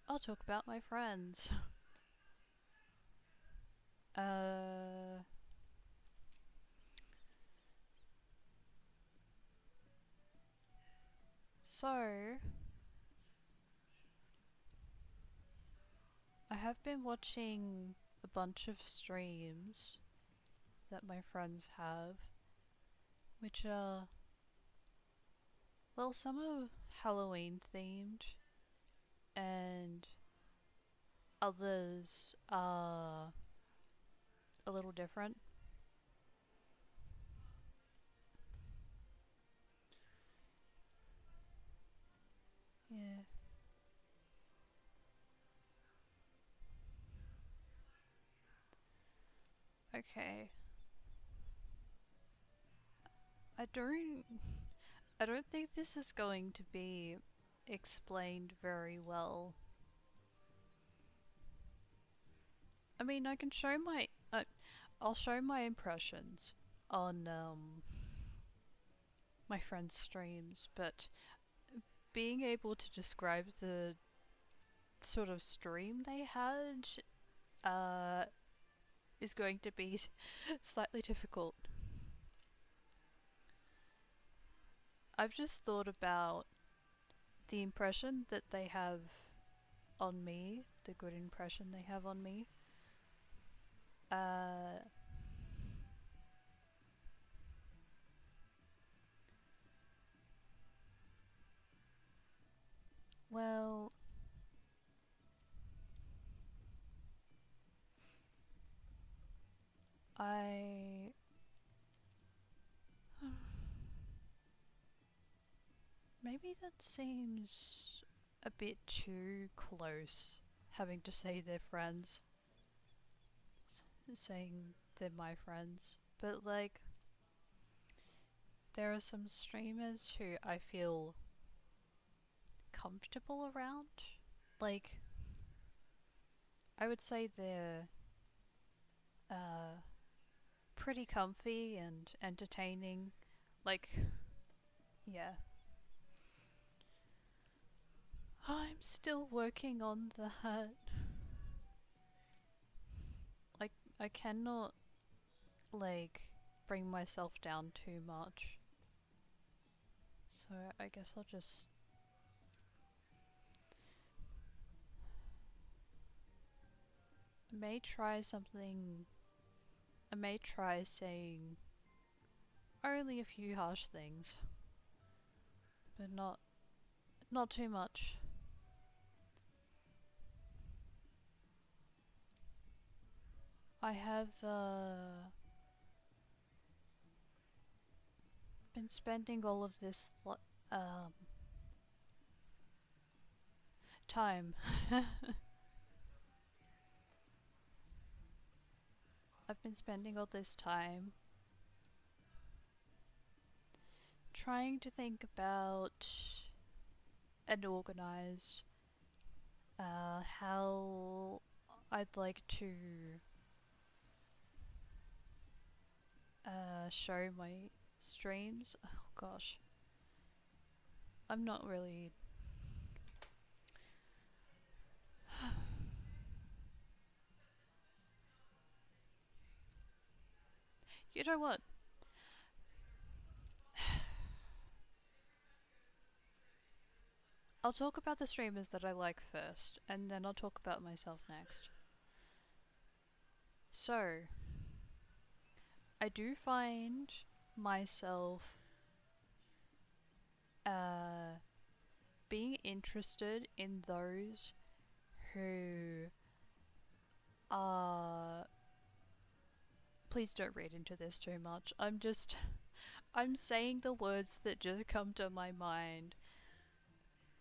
I'll talk about my friends. uh... So... I have been watching a bunch of streams that my friends have, which are, well, some are Halloween themed, and others are a little different. Yeah. Okay. I don't I don't think this is going to be explained very well. I mean, I can show my I'll show my impressions on my friends' streams, but being able to describe the sort of stream they had uh is going to be slightly difficult. I've just thought about the impression that they have on me, the good impression they have on me. Uh, well, I. Maybe that seems a bit too close, having to say they're friends, saying they're my friends. But, like, there are some streamers who I feel comfortable around. Like, I would say they're uh, pretty comfy and entertaining. Like, yeah. I'm still working on that. Like, I cannot, like, bring myself down too much. So I guess I'll just. I may try something. I may try saying only a few harsh things, but not too much. I have been spending all of this time. I've been spending all this time trying to think about and organize how I'd like to show my streams. Oh gosh, I'm not really. You know what? I'll talk about the streamers that I like first, and then I'll talk about myself next. So, I do find myself uh, being interested in those who are. Please don't read into this too much. I'm saying the words that just come to my mind,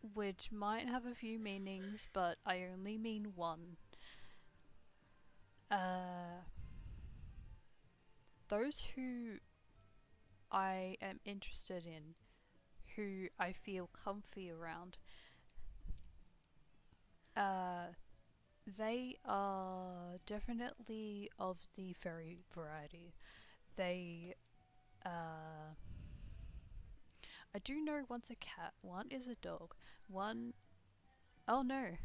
which might have a few meanings, but I only mean one. Uh, those who I am interested in, who I feel comfy around, uh, they are definitely of the furry variety. They, I do know one's a cat, one is a dog, one, oh no,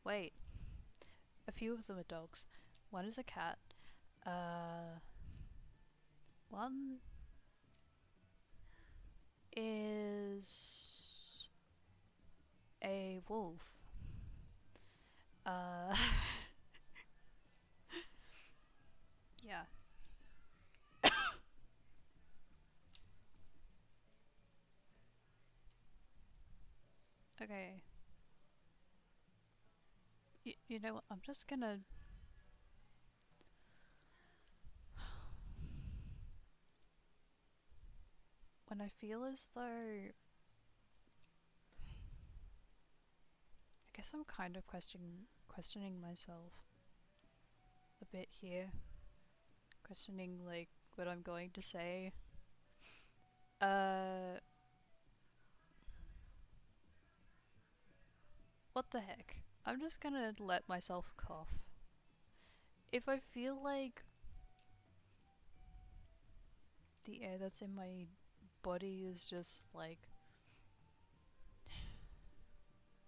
wait, a few of them are dogs. One is a cat, uh, one is a wolf. Uh, yeah. Okay. You know what? I'm just gonna. When I feel as though. I guess I'm kind of questioning myself a bit here. Questioning, like, what I'm going to say. Uh. What the heck? I'm just gonna let myself cough. If I feel like the air that's in my body is just, like,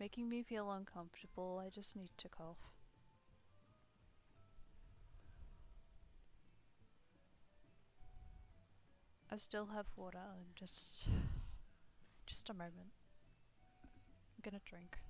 making me feel uncomfortable, I just need to cough. I still have water, and just a moment. I'm gonna drink.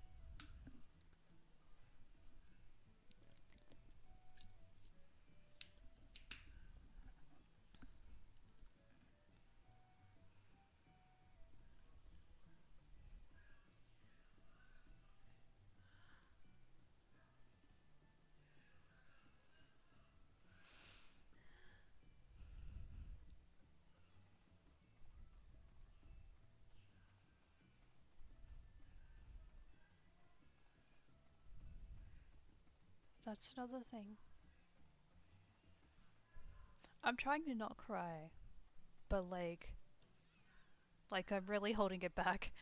That's another thing. I'm trying to not cry, but like I'm really holding it back.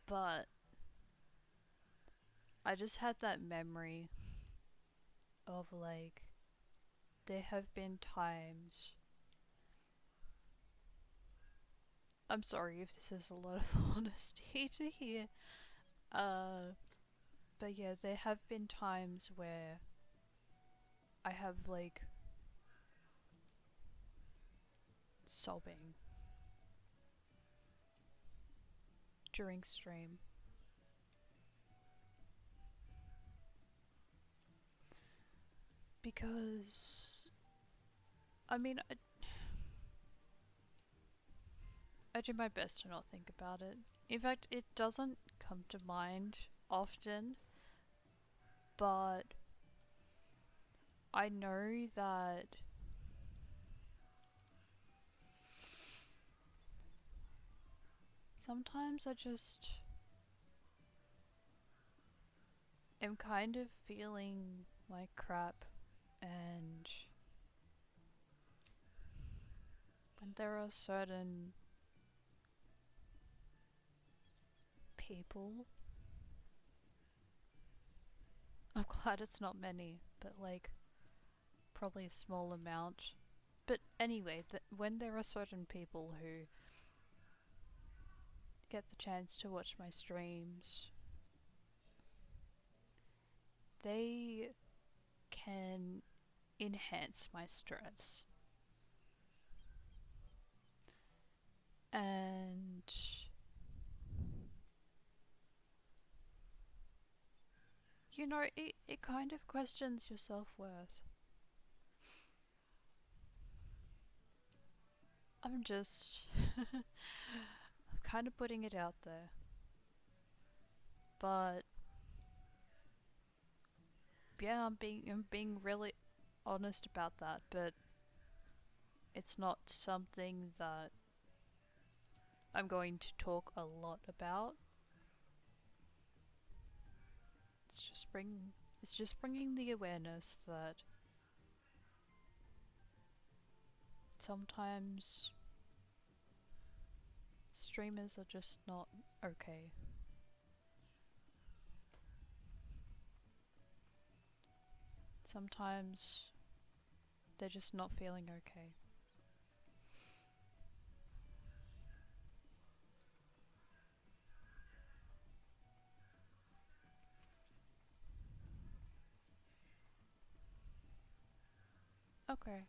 But I just had that memory of like, there have been times. I'm sorry if this is a lot of honesty to hear. But yeah, there have been times where I have like sobbing during stream. Because, I mean, I do my best to not think about it. In fact, it doesn't come to mind often, but I know that sometimes I just am kind of feeling like crap, and when there are certain people, I'm glad it's not many, but like probably a small amount. But anyway, when there are certain people who get the chance to watch my streams, they can enhance my stress. And you know, it kind of questions your self-worth. I'm just kind of putting it out there. But yeah, I'm being really honest about that, but it's not something that I'm going to talk a lot about. It's just bringing the awareness that sometimes streamers are just not okay. Sometimes they're just not feeling okay. Okay.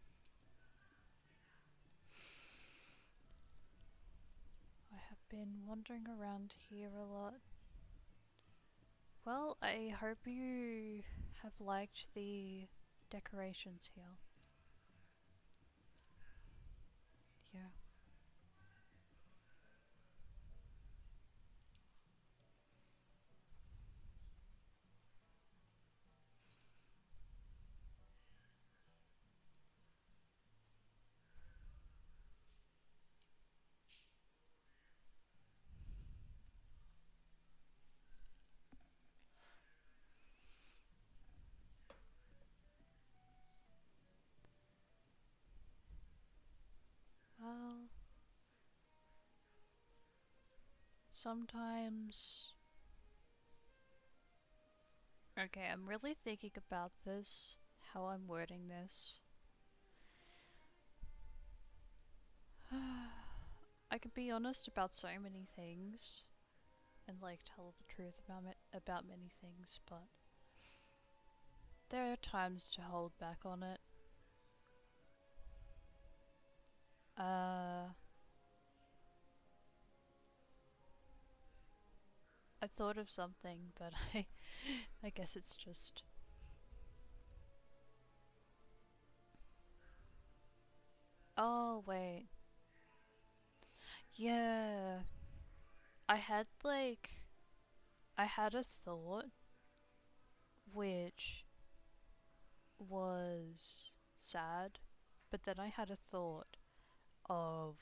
I have been wandering around here a lot. Well, I hope you have liked the decorations here. Yeah. Well, sometimes. Okay, I'm really thinking about this, how I'm wording this. I can be honest about so many things and like tell the truth about many things, but there are times to hold back on it. Uh, I thought of something, but I guess it's just. Oh wait, yeah. I had like I had a thought which was sad, but then I had a thought of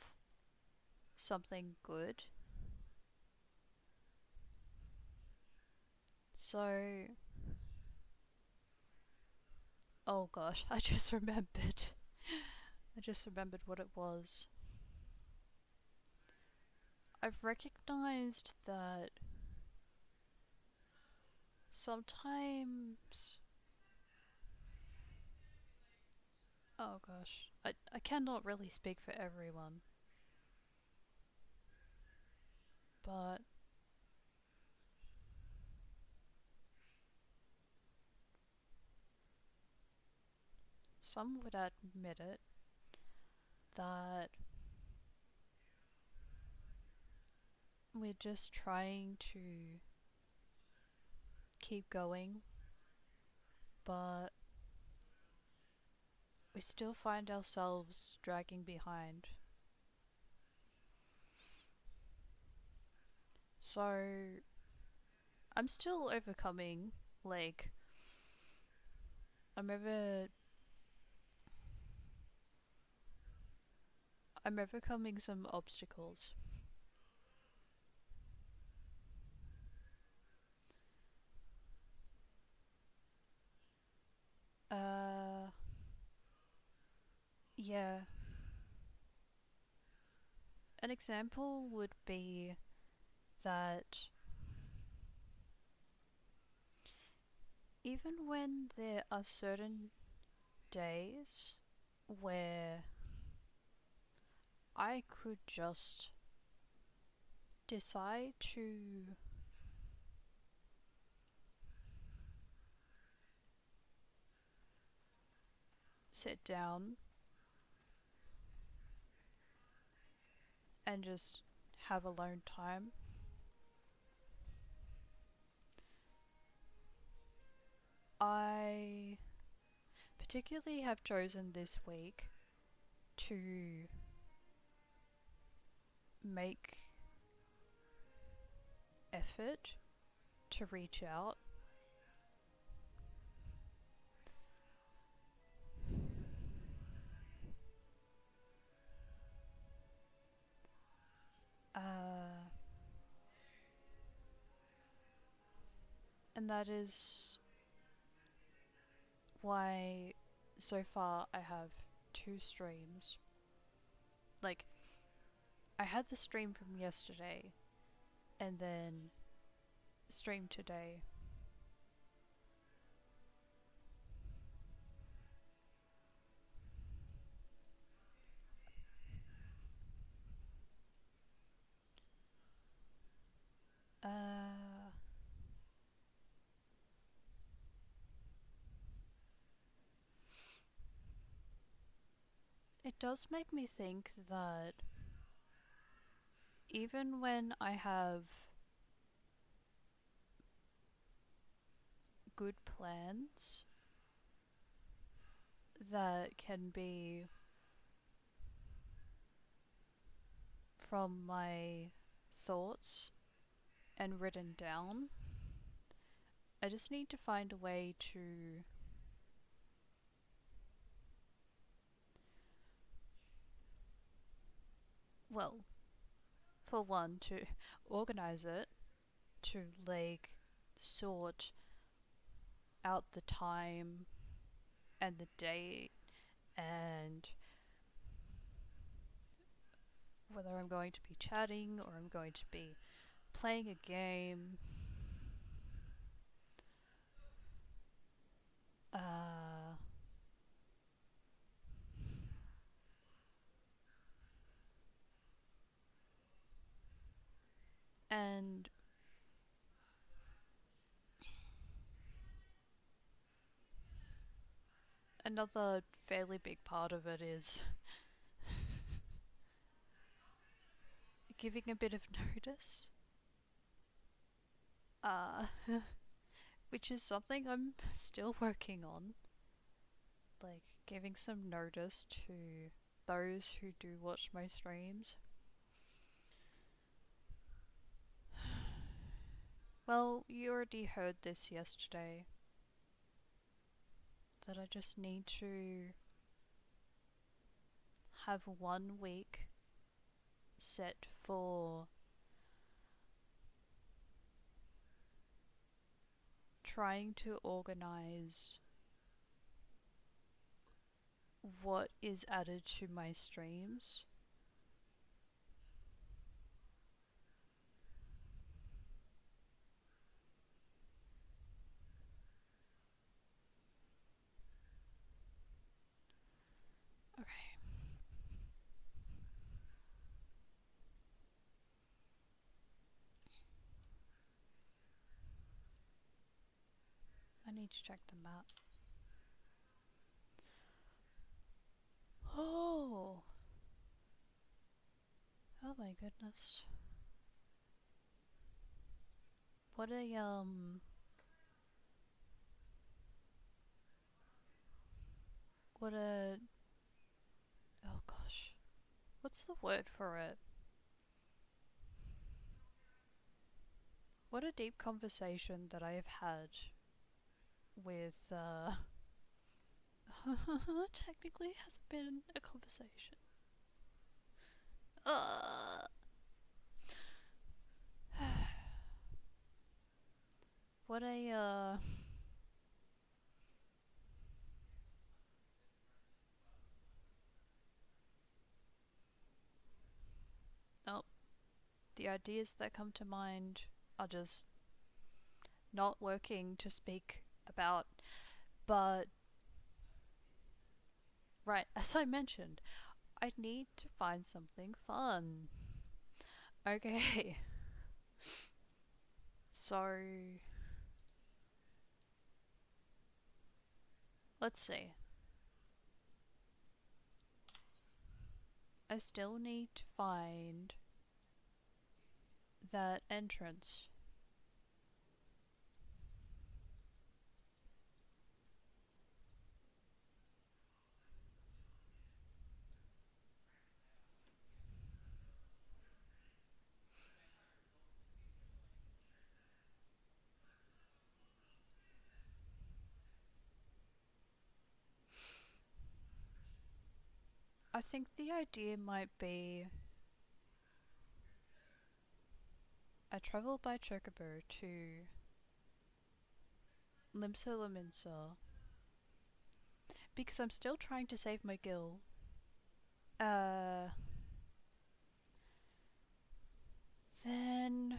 something good. So, oh gosh, I just remembered. I just remembered what it was. I've recognized that sometimes. Oh gosh. I cannot really speak for everyone, but some would admit it that we're just trying to keep going, but we still find ourselves dragging behind. So I'm still overcoming, like, I'm over I'm overcoming some obstacles. Uh yeah. An example would be that even when there are certain days where I could just decide to sit down and just have alone time, I particularly have chosen this week to make effort to reach out. Uh, and that is why so far I have two streams. Like, I had the stream from yesterday and then stream today. Uh, it does make me think that even when I have good plans that can be from my thoughts and written down, I just need to find a way to, well, for one, to organize it, to like sort out the time and the date and whether I'm going to be chatting or I'm going to be playing a game. Uh, and another fairly big part of it is giving a bit of notice. Uh, which is something I'm still working on. Like, giving some notice to those who do watch my streams. Well, you already heard this yesterday. That I just need to have 1 week set for trying to organize what is added to my streams. need to check the map. Oh! Oh my goodness. What a, What a... Oh gosh. What's the word for it? What a deep conversation that I have had with, technically it hasn't been a conversation. What a, Oh, the ideas that come to mind are just not working to speak about, but right, as I mentioned, I need to find something fun. Okay. So let's see. I still need to find that entrance. I think the idea might be I travel by Chocobo to Limsa Laminsa because I'm still trying to save my gil. Then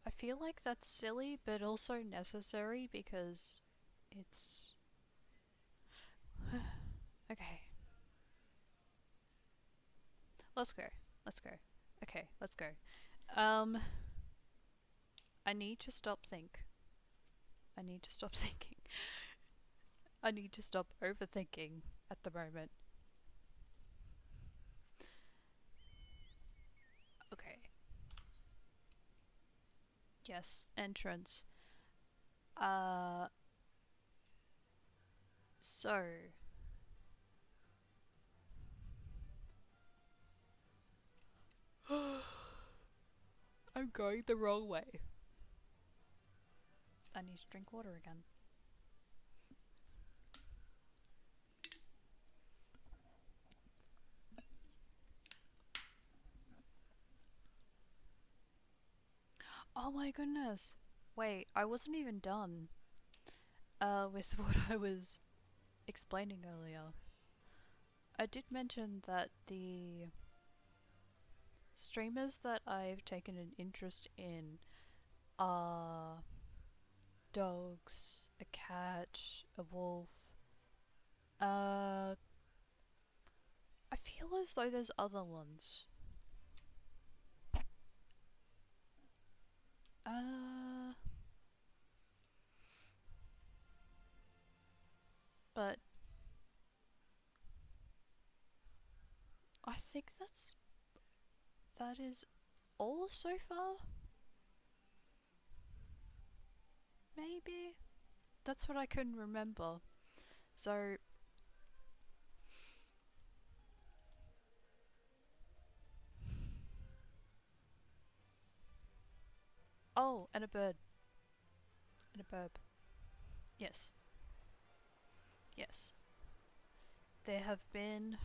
I feel like that's silly but also necessary because it's okay. Let's go. Let's go. Okay, let's go. I need to stop think. I need to stop thinking. I need to stop overthinking at the moment. Okay. Yes, entrance. So I'm going the wrong way. I need to drink water again. Oh my goodness. Wait, I wasn't even done with what I was explaining earlier. I did mention that the streamers that I've taken an interest in are dogs, a cat, a wolf. I feel as though there's other ones. But I think that is all so far? Maybe? That's what I couldn't remember. So oh, and a bird. And a burb. Yes. Yes. There have been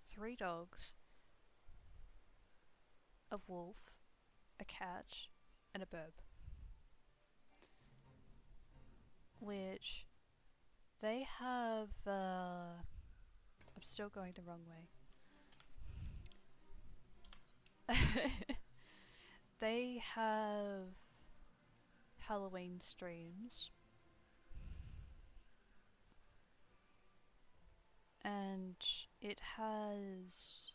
3 dogs, a wolf, a cat, and a burb. Which they have I'm still going the wrong way. They have Halloween streams. And It has...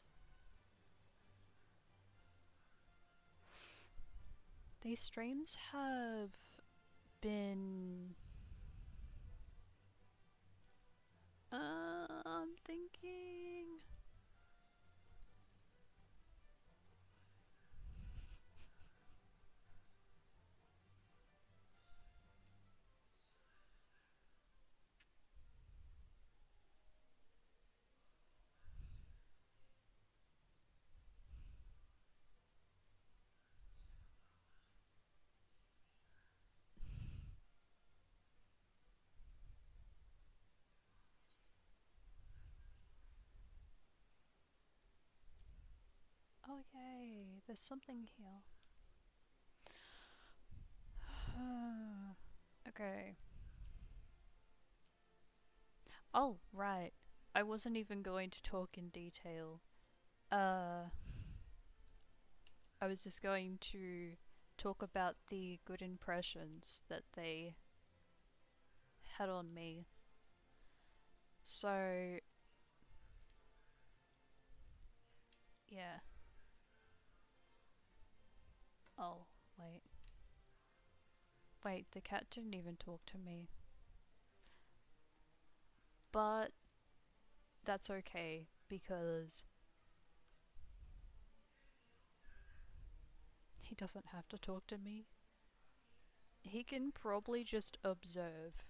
These streams have been... I'm thinking... Oh yay, there's something here. Okay. Oh, right. I wasn't even going to talk in detail. I was just going to talk about the good impressions that they had on me. So, yeah. Oh, wait. Wait, the cat didn't even talk to me. But that's okay because he doesn't have to talk to me. He can probably just observe.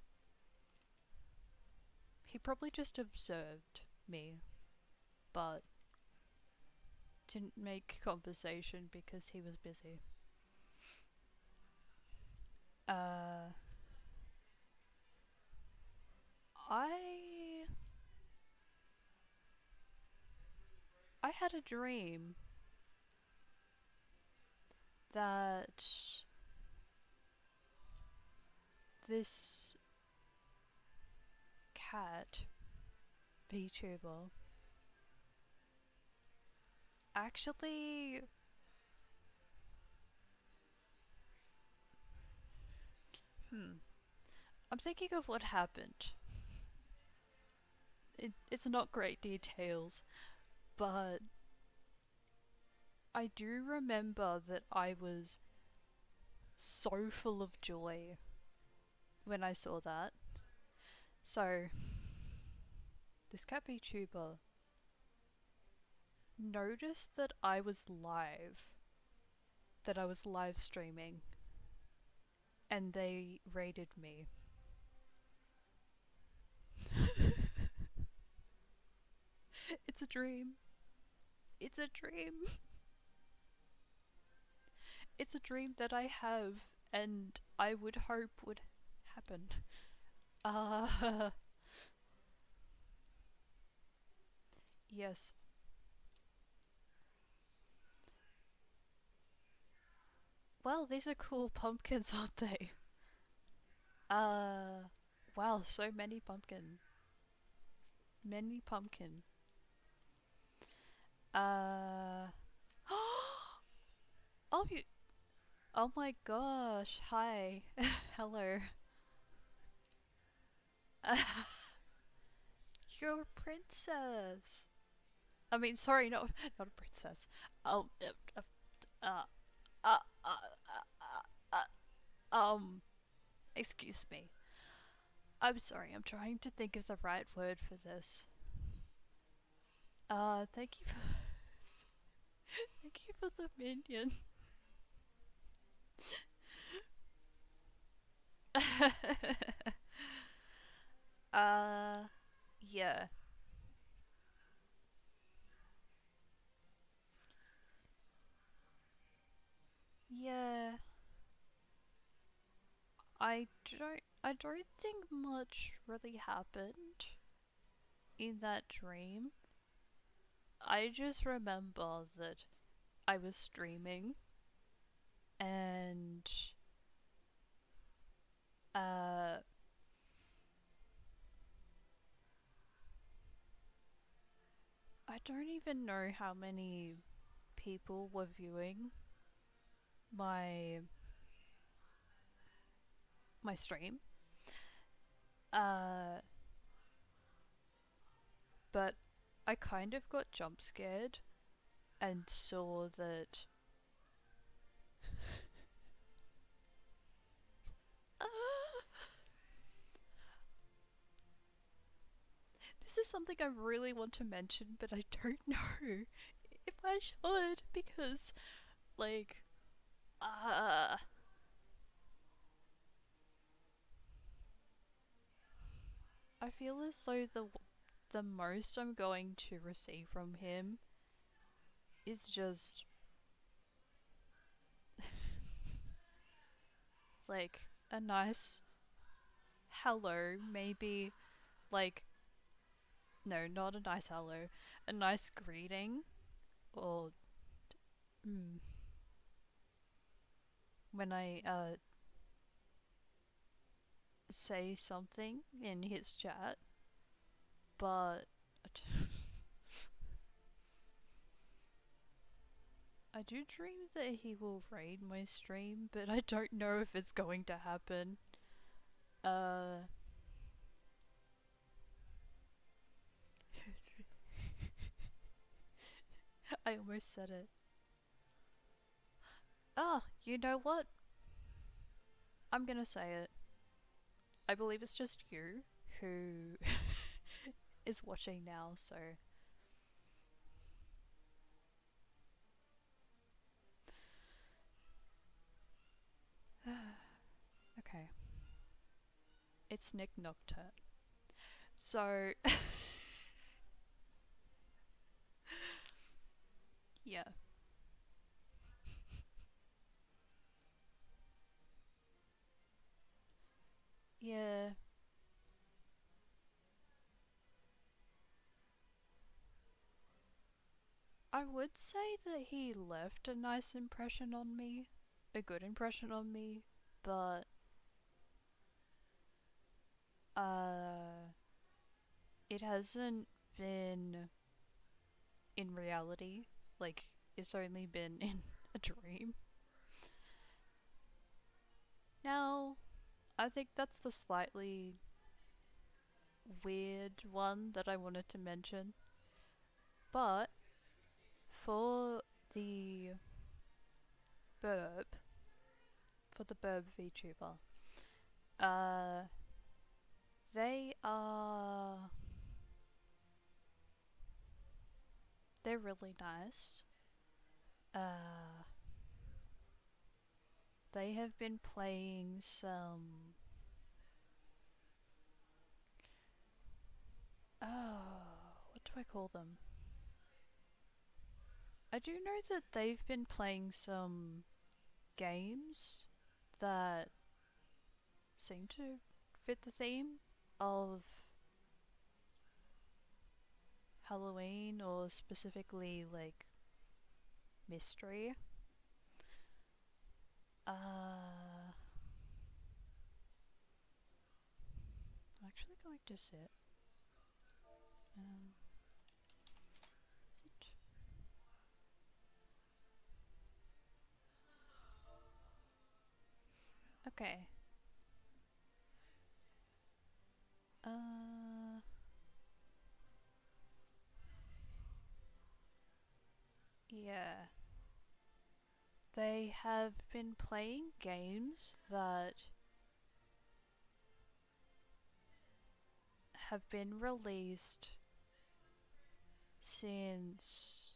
He probably just observed me, but didn't make conversation because he was busy. Uh, I I had a dream that this cat VTuber actually I'm thinking of what happened. It's not great details, but I do remember that I was so full of joy when I saw that. So, this cat VTuber noticed that I was live streaming, and they raided me. It's a dream. It's a dream. It's a dream that I have, and I would hope would happen. Uh, yes. Well, these are cool pumpkins, aren't they? Uh, wow, so many pumpkin. Many pumpkin. Uh, oh, you, oh my gosh, hi. Hello. You're a princess. I mean, sorry, not a princess. Um, uh, uh, uh, uh, excuse me. I'm sorry, I'm trying to think of the right word for this. Thank you for, thank you for the minion. uh, yeah. Yeah. I don't think much really happened in that dream. I just remember that I was streaming and uh I don't even know how many people were viewing my my stream. Uh but I kind of got jump scared and saw that. This is something I really want to mention, but I don't know if I should because, like, uh, I feel as though the most I'm going to receive from him is just like a nice hello, maybe like no, not a nice hello, a nice greeting, or mm, when I say something in his chat, but I do dream that he will raid my stream, but I don't know if it's going to happen. Uh, I almost said it. Ah, you know what? I'm gonna say it. I believe it's just you who is watching now, so. Okay. It's Nick Nocturne. So. Yeah. Yeah. I would say that he left a nice impression on me, a good impression on me, but uh it hasn't been in reality. Like it's only been in a dream. Now, I think that's the slightly weird one that I wanted to mention. But for the burb, for the burb VTuber, uh they are they're really nice. Uh they have been playing some what do I call them? I do know that they've been playing some games that seem to fit the theme of Halloween or specifically like mystery. I'm actually going to sit. Um, sit. Okay. Uh, yeah. They have been playing games that have been released since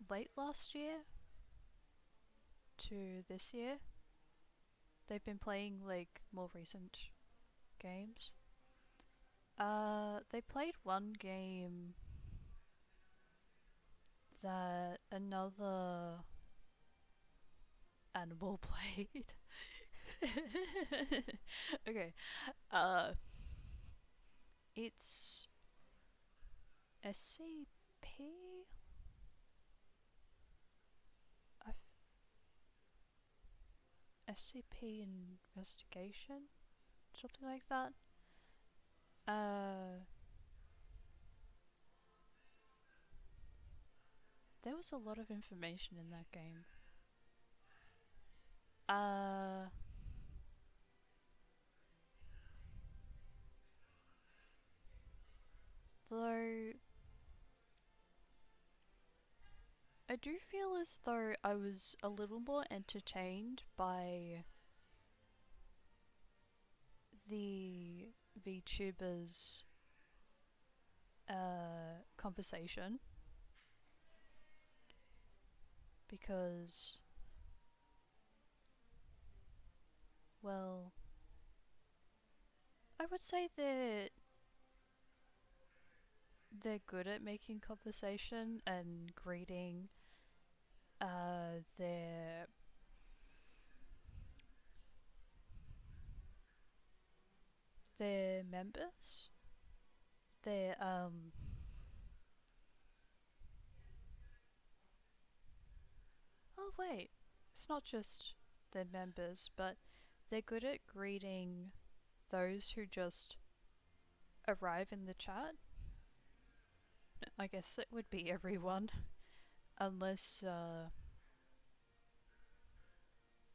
late last year to this year. They've been playing like more recent games. They played one game that another animal played. Okay. Uh, it's SCP. SCP investigation, something like that. Uh, there was a lot of information in that game. Uh, Though I do feel as though I was a little more entertained by the VTubers' conversation, because, well, I would say that they're good at making conversation and greeting their members. Their oh wait, it's not just their members, but they're good at greeting those who just arrive in the chat. I guess it would be everyone, unless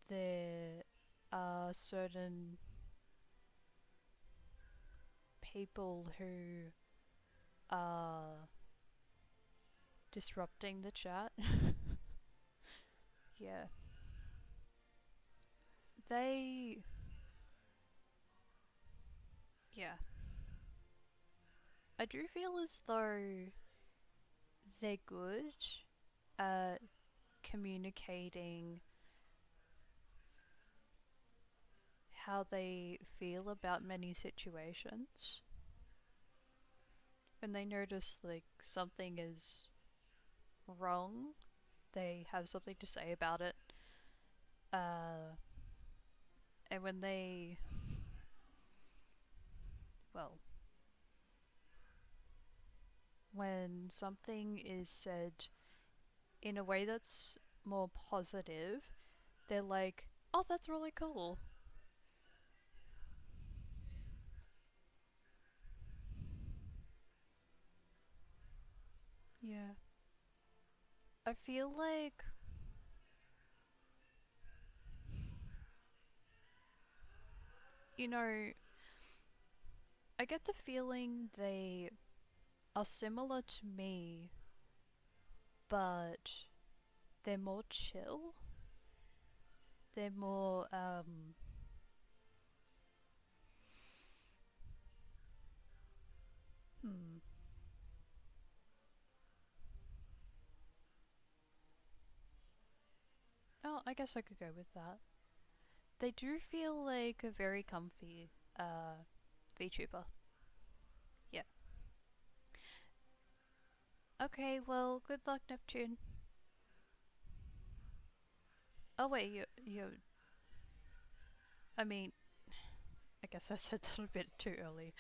there are certain people who are disrupting the chat. Yeah. They. Yeah. I do feel as though they're good at communicating how they feel about many situations. When they notice like something is wrong, they have something to say about it. Uh, and when they, well, when something is said in a way that's more positive, they're like, oh, that's really cool. Yeah. I feel like you know, I get the feeling they are similar to me, but they're more chill. They're more, hmm. Oh, I guess I could go with that. They do feel like a very comfy, VTuber. Yeah. Okay, well, good luck, Neptune. Oh wait, I mean, I guess I said that a bit too early.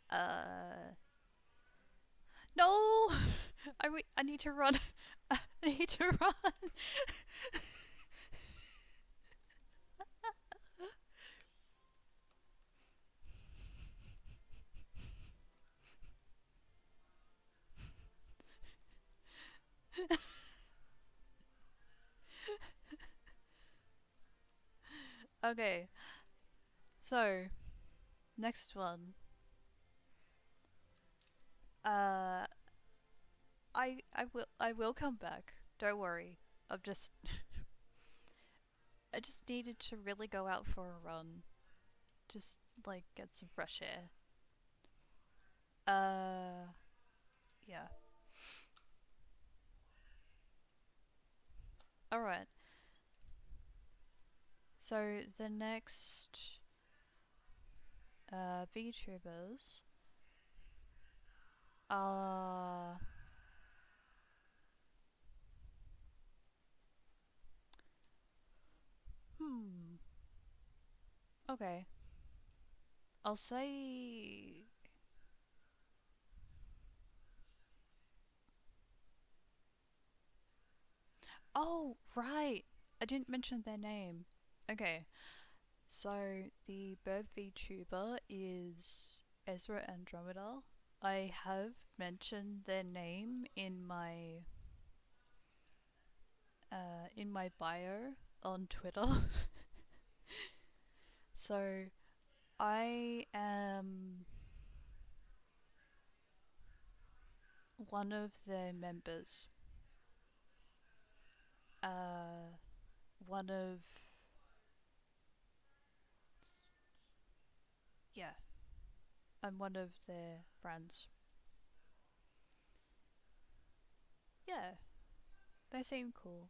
Uh, no! I need to run. I need to run. Okay, so next one. Uh, I will come back. Don't worry. I'm just I just needed to really go out for a run. Just like get some fresh air. Uh, yeah. All right. So the next VTubers are hmm. Okay. I'll say. Oh, right. I didn't mention their name. Okay. So the bird VTuber is Ezra Andromeda. I have mentioned their name in my bio on Twitter. So I am one of the members. Uh, one of. Yeah, I'm one of their friends. Yeah, they seem cool.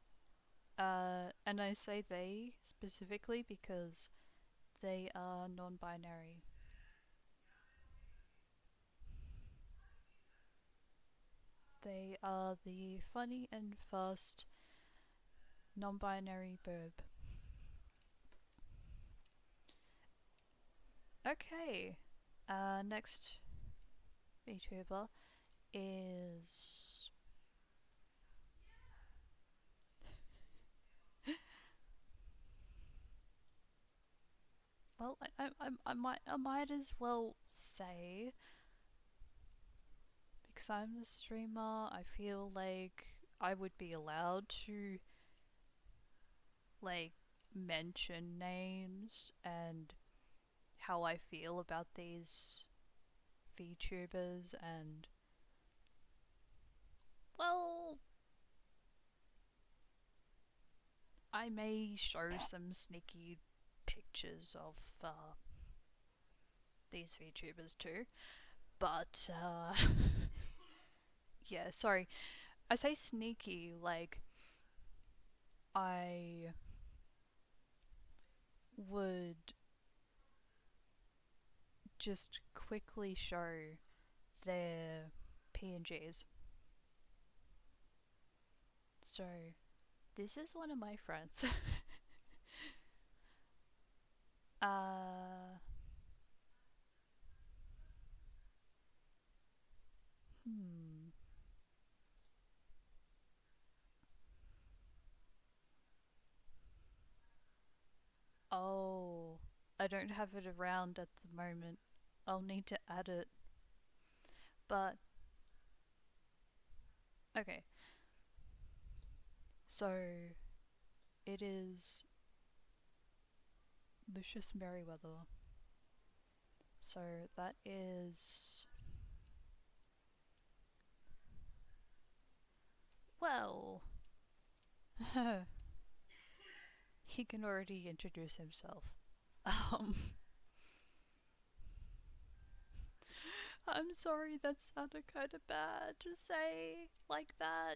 And I say they specifically because they are non binary. They are the funny and fast non binary burb. Okay, next VTuber is. Well, I might as well say, because I'm the streamer, I feel like I would be allowed to, like, mention names and how I feel about these VTubers, and, well, I may show some sneaky pictures of these VTubers too, but yeah, sorry. I say sneaky, like, I would just quickly show their PNGs. So, this is one of my friends. uh, hmm. Oh, I don't have it around at the moment. I'll need to add it. But, okay. So, it is Lucius Merriweather. So, that is. Well, he can already introduce himself. Um, I'm sorry, that sounded kind of bad to say like that.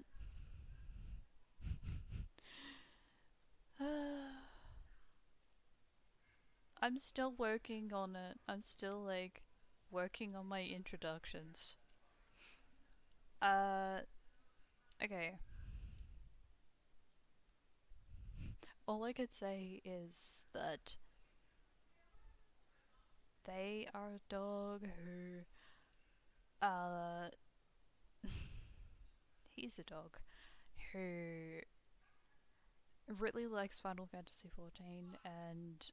I'm still working on it. I'm still, like, working on my introductions. Uh, okay. All I could say is that they are a dog who, uh, he's a dog who really likes Final Fantasy XIV, and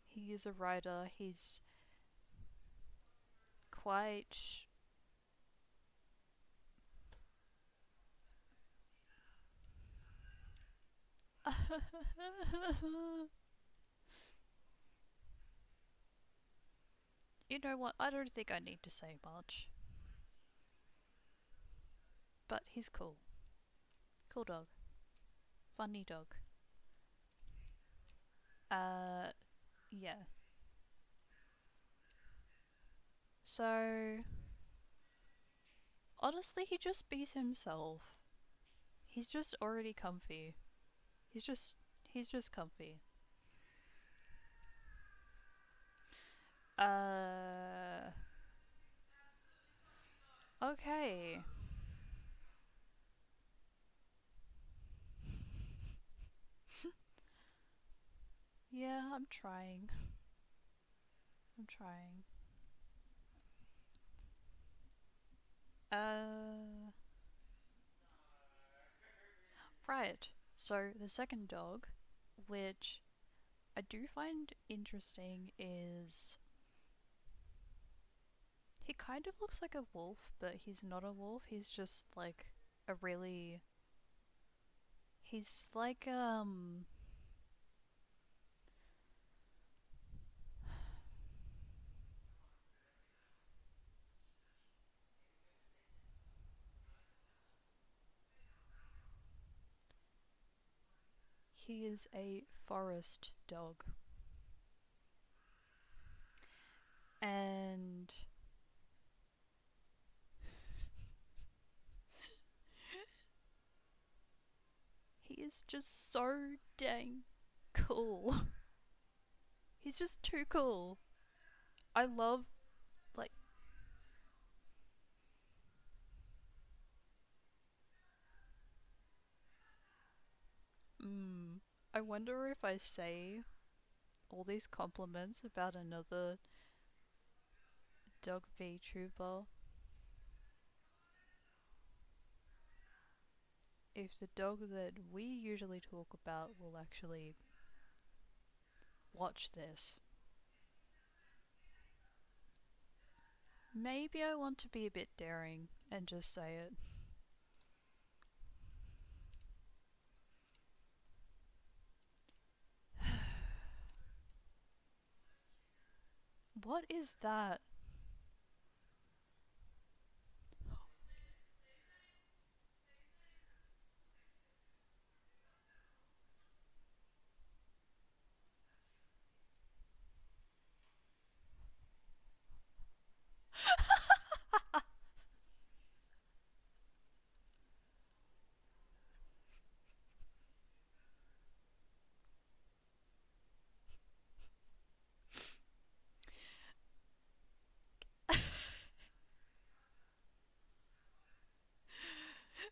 he is a writer. He's quite. You know what? I don't think I need to say much, but he's cool. Cool dog. Funny dog. Uh, yeah. So, honestly, he just beats himself. He's just already comfy. He's just, he's just comfy. Uh, okay. Yeah, I'm trying. I'm trying. Uh, right. So, the second dog, which I do find interesting, is he kind of looks like a wolf, but he's not a wolf. He's just like a really. He's like. He is a forest dog. And he is just so dang cool. He's just too cool. I love, like, I wonder if I say all these compliments about another dog VTuber, if the dog that we usually talk about will actually watch this. Maybe I want to be a bit daring and just say it. What is that?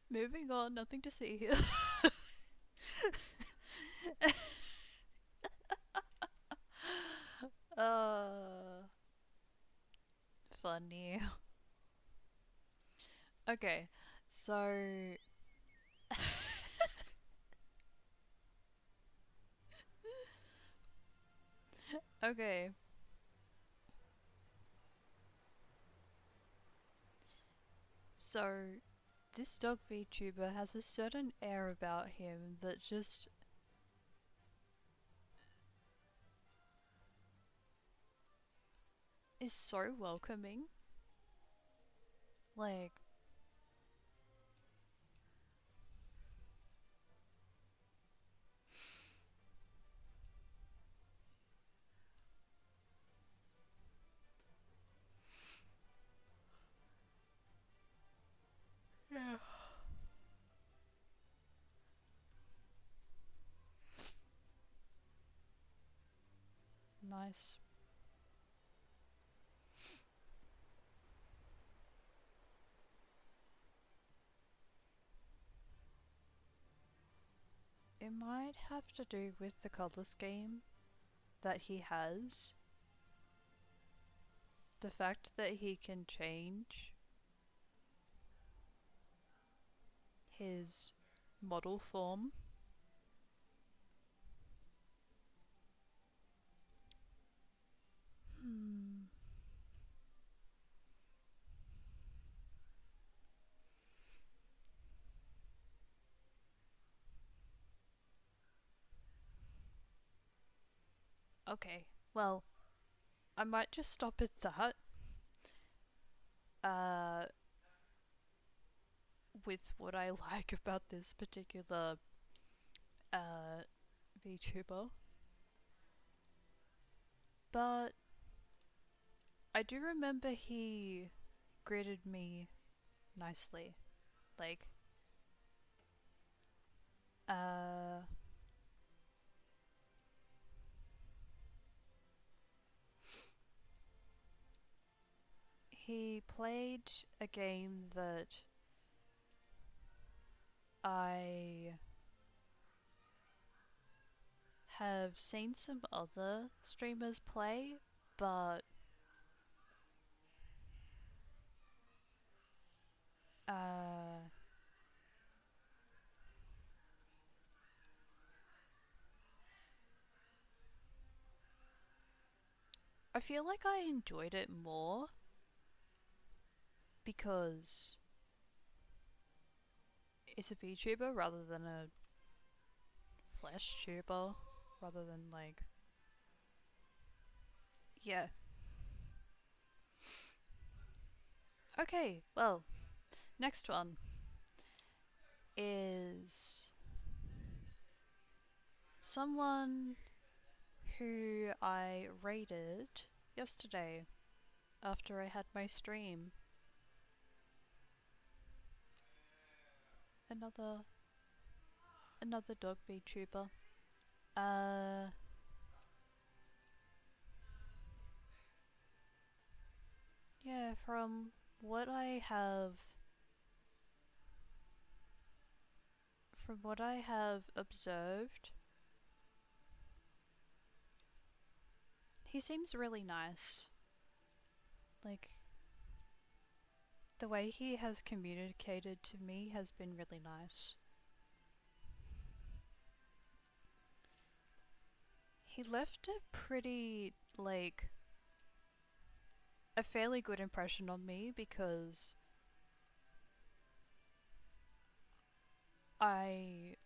Moving on, nothing to see here. uh, Funny. Okay, so okay, so this dog VTuber has a certain air about him that just is so welcoming. Like, yeah. Nice. It might have to do with the color scheme that he has. The fact that he can change his model form. Hmm. Okay, well, I might just stop at that. Uh, with what I like about this particular uh VTuber. But I do remember he greeted me nicely. Like, uh, he played a game that I have seen some other streamers play, but uh, I feel like I enjoyed it more because it's a VTuber rather than a flesh tuber, rather than like, yeah. Okay, well, next one is someone who I raided yesterday after I had my stream. Another dog VTuber. Yeah, from what I have observed, he seems really nice. Like, the way he has communicated to me has been really nice. He left a pretty, a fairly good impression on me because I,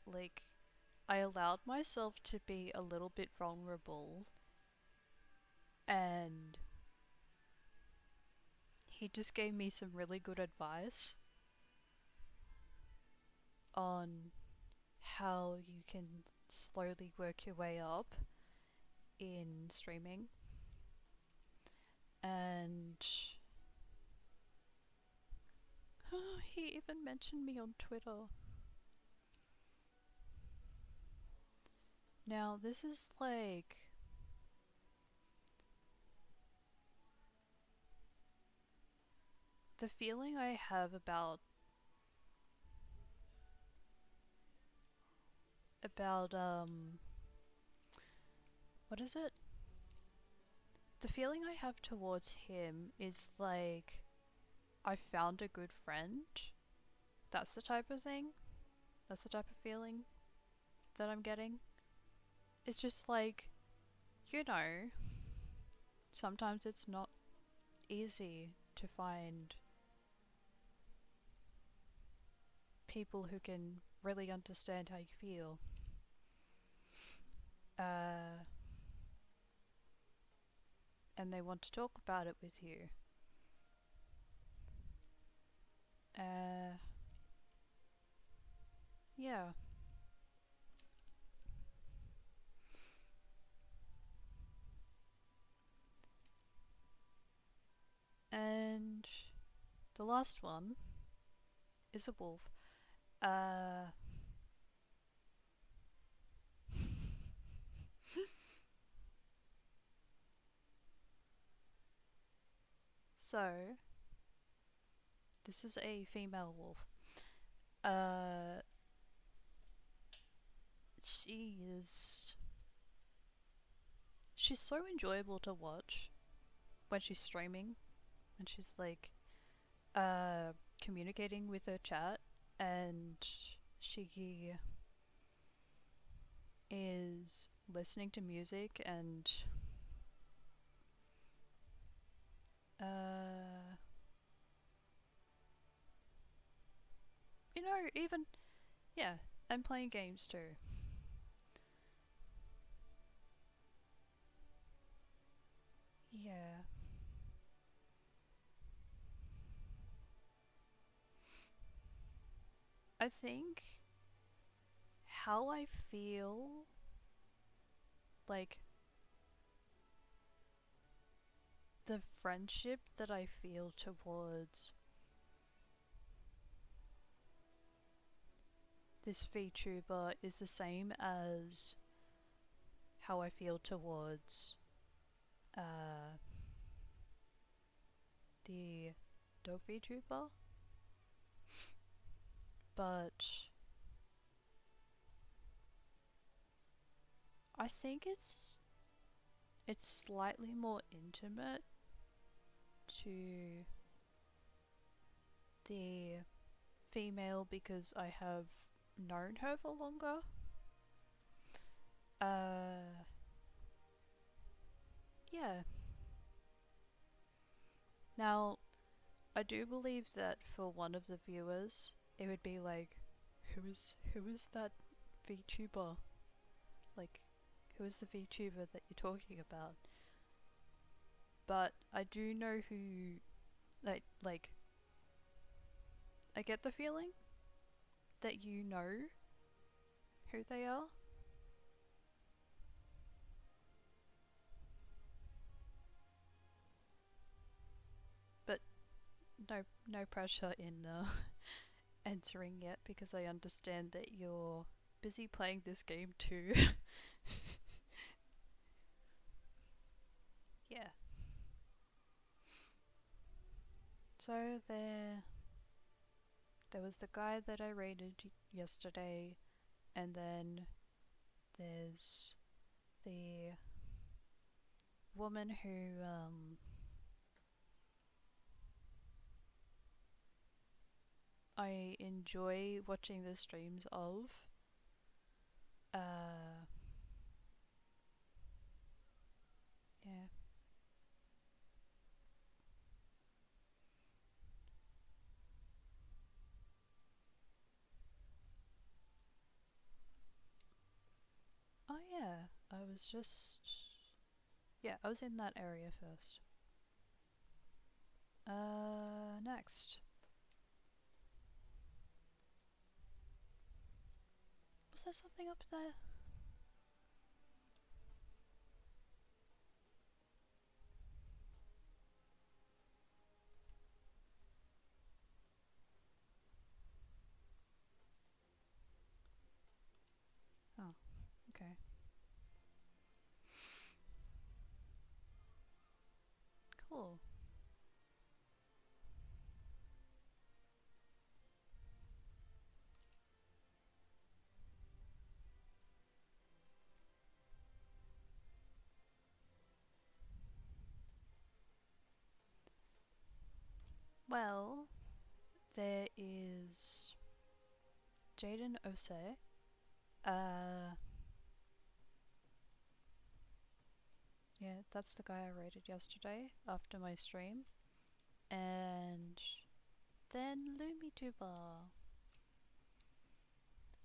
I allowed myself to be a little bit vulnerable, and he just gave me some really good advice on how you can slowly work your way up in streaming. And he even mentioned me on Twitter. Now, this is the feeling I have about what is it? The feeling I have towards him is like I found a good friend. That's the type of thing. That's the type of feeling that I'm getting. It's just sometimes it's not easy to find people who can really understand how you feel. And they want to talk about it with you. Yeah. And the last one is a wolf. So, this is a female wolf. She's so enjoyable to watch when she's streaming, when she's communicating with her chat, and she is listening to music and even and playing games too. Yeah. I think how I feel the friendship that I feel towards this VTuber is the same as how I feel towards the dog VTuber, but I think it's slightly more intimate to the female because I have known her for longer. Yeah. Now, I do believe that for one of the viewers, it would be who is that VTuber? Who is the VTuber that you're talking about? But I do know who, I get the feeling that you know who they are. no pressure in entering yet because I understand that you're busy playing this game too. Yeah. So there was the guy that I raided yesterday, and then there's the woman who I enjoy watching the streams of. Yeah. Oh yeah, I was just I was in that area first. Next. Was there something up there? Oh, okay. Cool. Well, there is Jaden Ose. Yeah, that's the guy I rated yesterday after my stream. And then LumiTuber.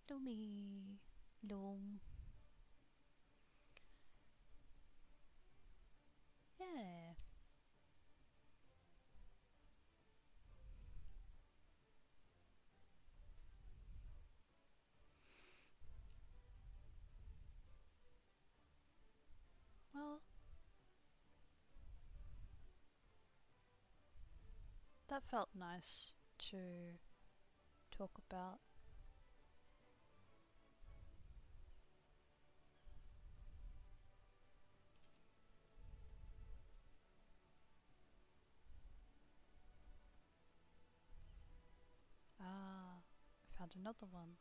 Lumi. Loom. Yeah. Well, that felt nice to talk about. Ah, I found another one.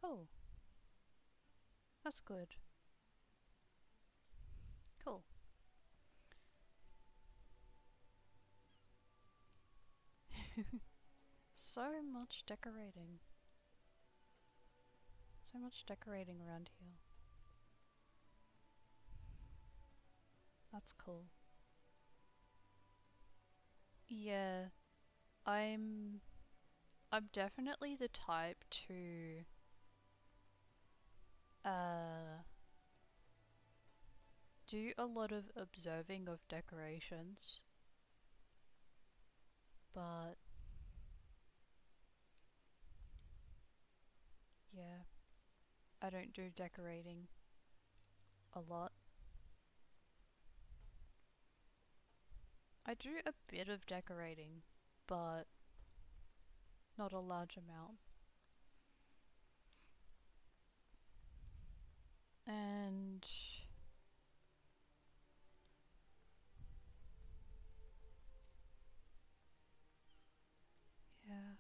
Oh, that's good. Cool. So much decorating. So much decorating around here. That's cool. Yeah, I'm I'm definitely the type to uh do a lot of observing of decorations, but yeah, I don't do decorating a lot. I do a bit of decorating, but not a large amount. And yeah,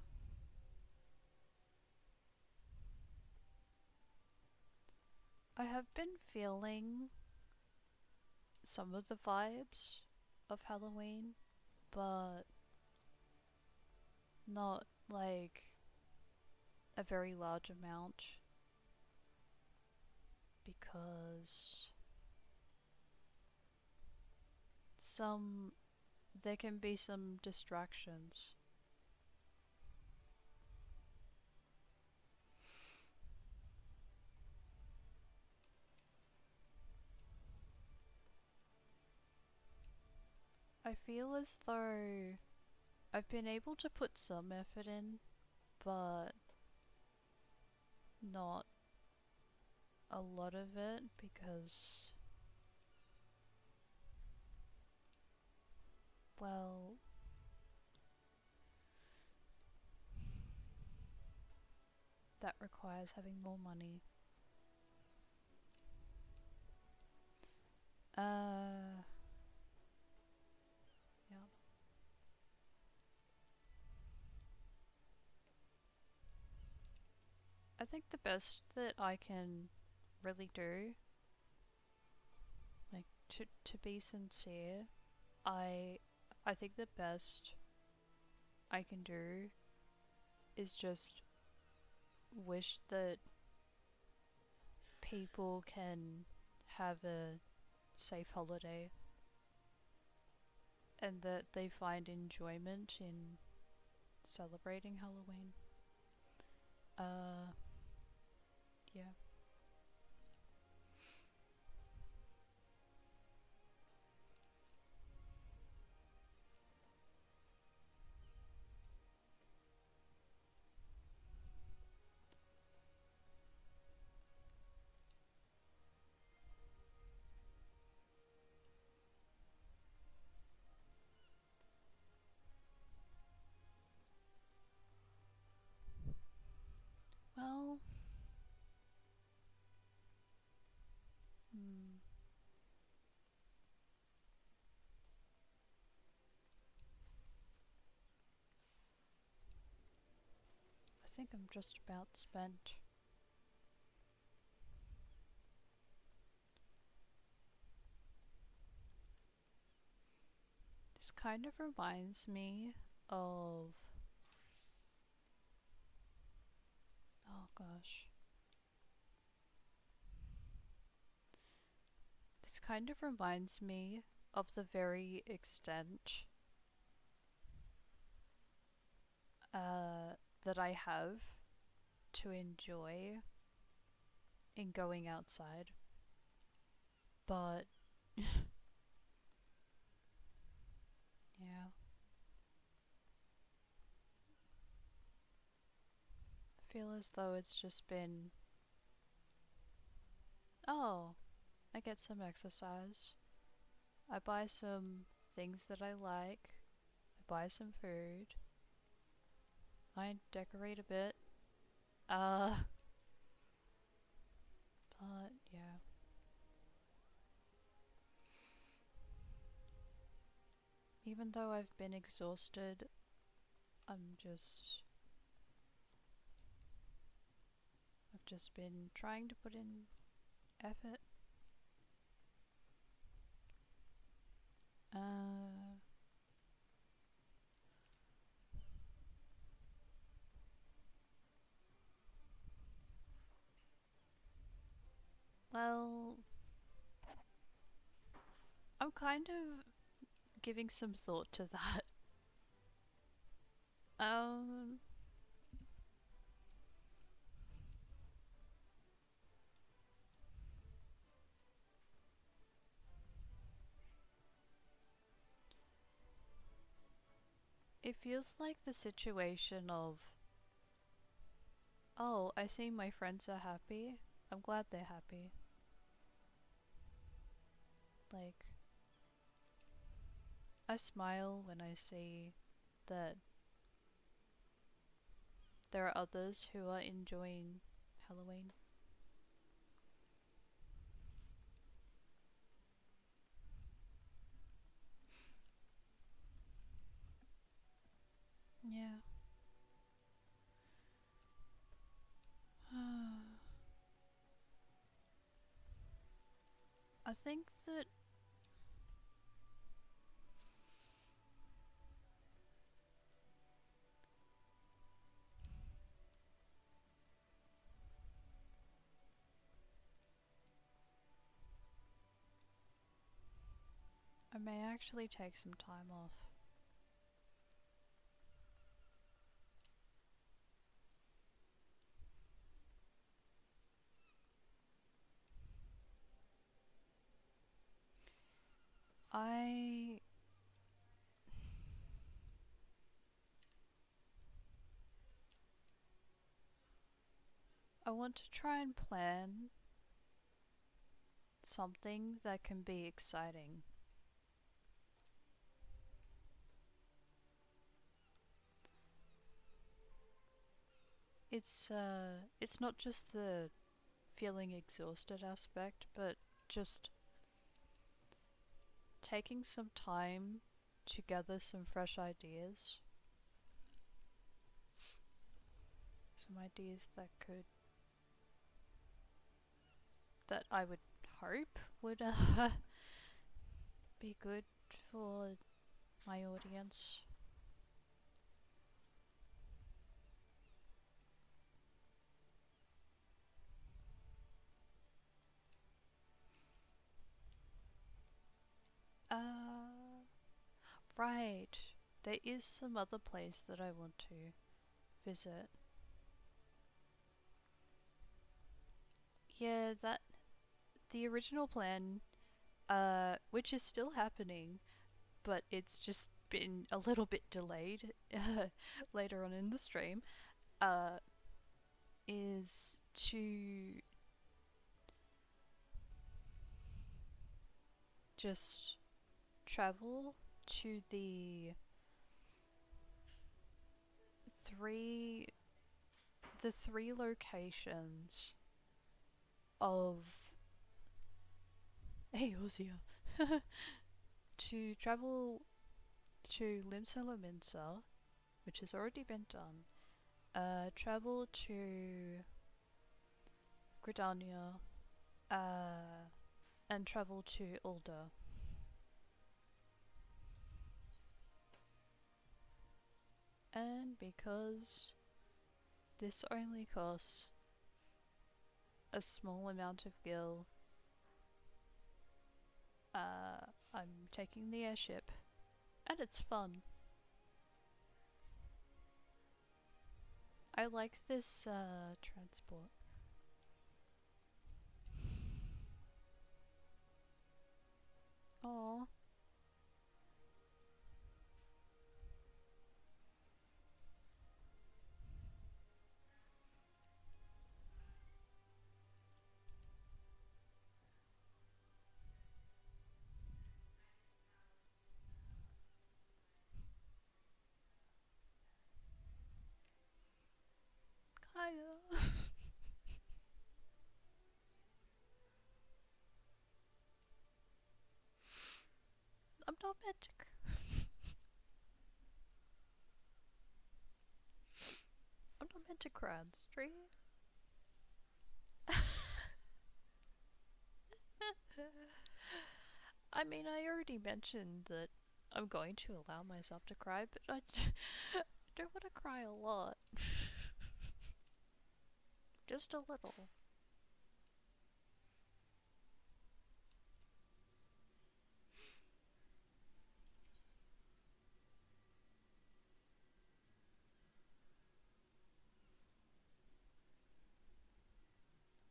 I have been feeling some of the vibes of Halloween, but not like a very large amount because some there can be some distractions. I feel as though I've been able to put some effort in, but not a lot of it because, well, that requires having more money. Yeah. I think the best that I can really do, like to be sincere, I I think the best I can do is just wish that people can have a safe holiday and that they find enjoyment in celebrating Halloween. Uh, yeah. Well, hmm, I think I'm just about spent. This kind of reminds me of. Oh gosh. This kind of reminds me of the very extent that I have to enjoy in going outside. But, yeah. I feel as though it's just been, oh, I get some exercise. I buy some things that I like. I buy some food. I decorate a bit. Uh, but yeah. Even though I've been exhausted, I've just been trying to put in effort. Uh, well, I'm kind of giving some thought to that. Um, it feels like the situation of, oh, I see my friends are happy. I'm glad they're happy. Like, I smile when I see that there are others who are enjoying Halloween. Yeah. I think that I may actually take some time off. I I want to try and plan something that can be exciting. It's not just the feeling exhausted aspect, but just taking some time to gather some fresh ideas. Some ideas that I would hope would be good for my audience. Right. There is some other place that I want to visit. Yeah, that the original plan, which is still happening, but it's just been a little bit delayed later on in the stream, uh, is to just travel to three the three locations of Hey Ozia to travel to Limsa Lominsa, which has already been done, travel to Gridania, and travel to Ulda. And because this only costs a small amount of gil, I'm taking the airship, and it's fun. I like this transport. Oh, Kaya. I'm not meant to. I'm not meant to cry on stream. I mean, I already mentioned that I'm going to allow myself to cry, but I don't want to cry a lot. Just a little.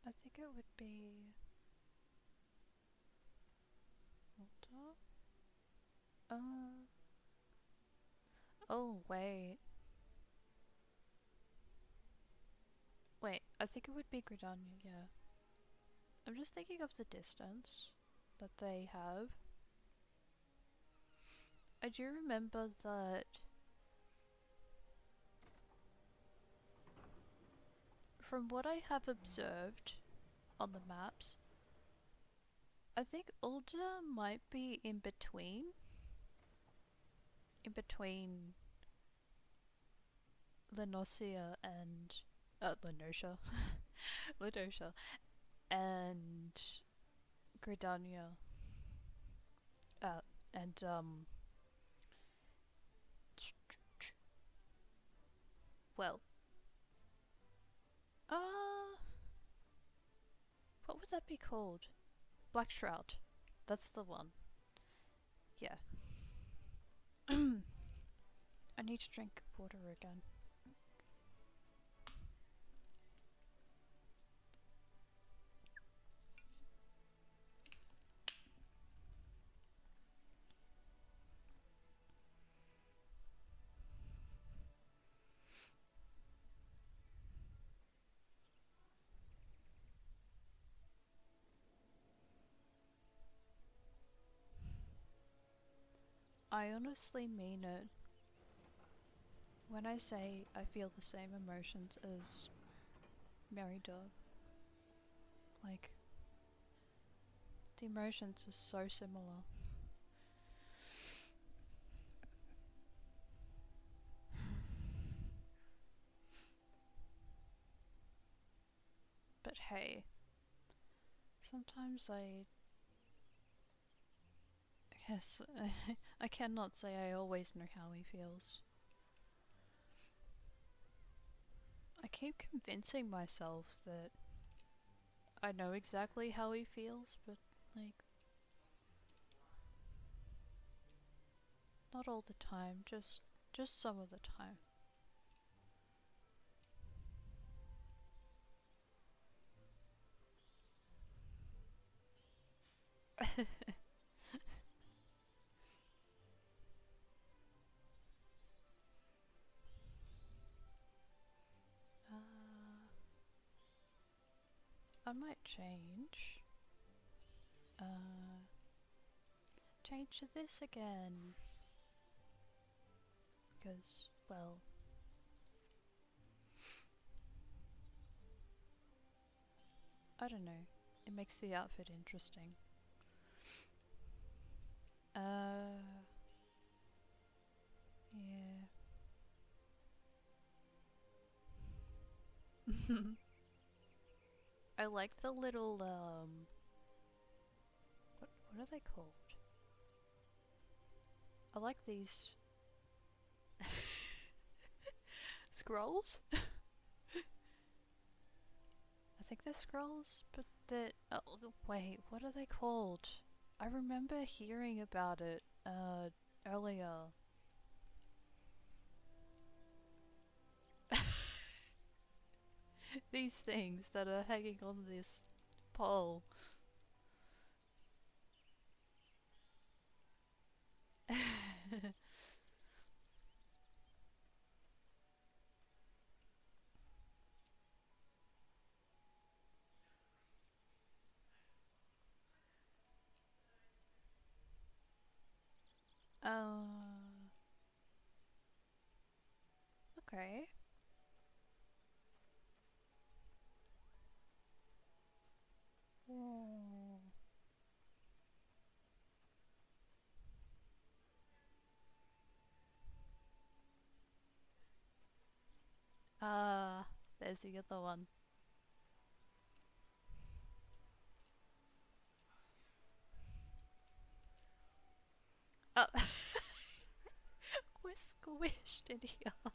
I think it would be. Water? Oh, wait. Wait, I think it would be Gridania, yeah. I'm just thinking of the distance that they have. I do remember that from what I have observed on the maps, I think Ulda might be in between Lenosia and Lenosha, Lenosha, and Gridania, uh, and well, what would that be called? Black Shroud. That's the one. Yeah. I need to drink water again. I honestly mean it when I say I feel the same emotions as Mary Dog. Like, the emotions are so similar. But hey, sometimes I guess I cannot say I always know how he feels. I keep convincing myself that I know exactly how he feels, but like, not all the time, just some of the time. I might change. Change to this again. Because, well, I don't know. It makes the outfit interesting. Yeah. I like the little, what are they called? I like these scrolls? I think they're scrolls, but they're, oh, wait, what are they called? I remember hearing about it, earlier. These things that are hanging on this pole. Okay. Oh. Ah, there's the other one. Oh, we're squished in here.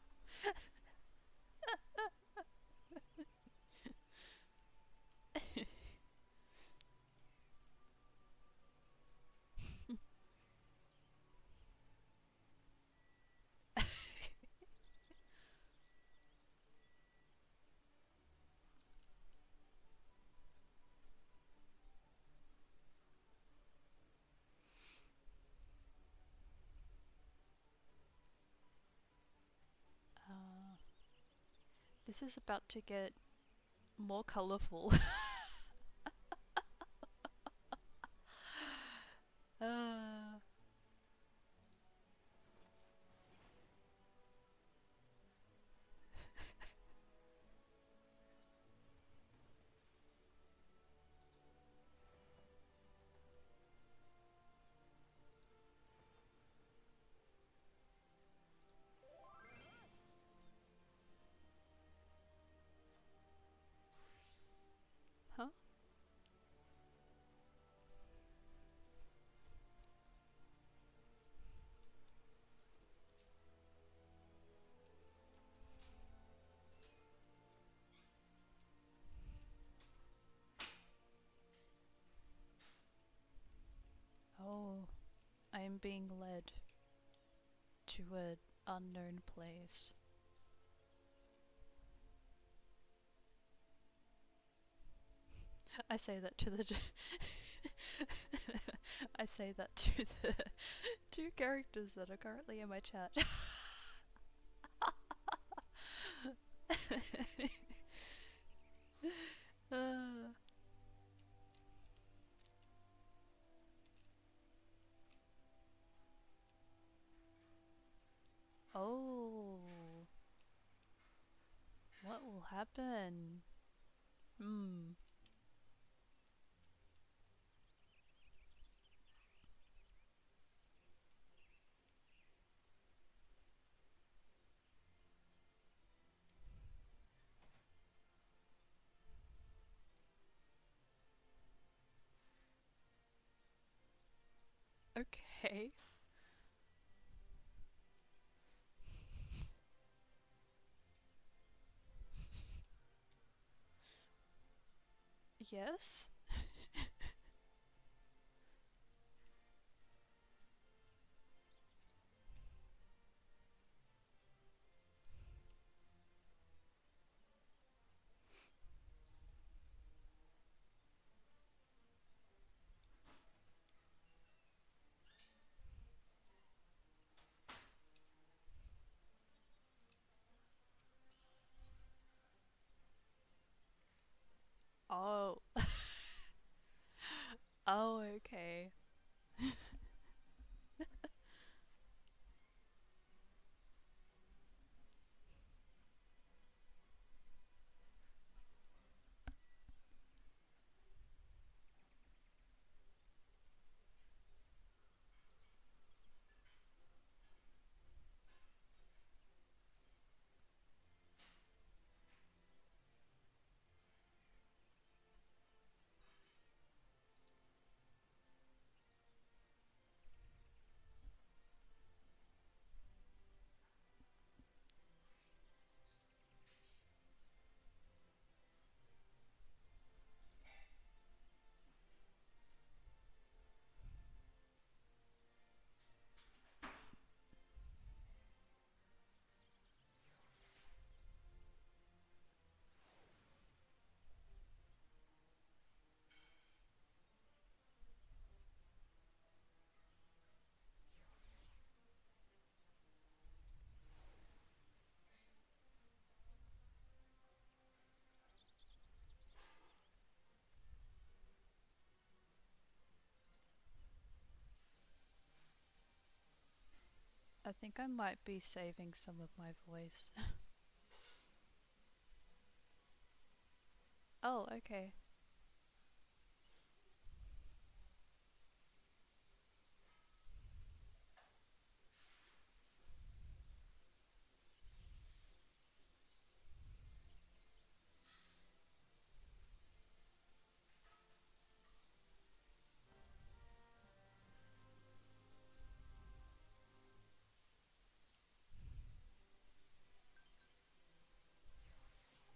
Uh, this is about to get more colourful. uh, huh? Oh, I am being led to an unknown place. I say that to the I say that to the two characters that are currently in my chat. uh, Oh, what will happen? Hmm. Okay. Yes. Oh. Oh, okay. I think I might be saving some of my voice. Oh, okay.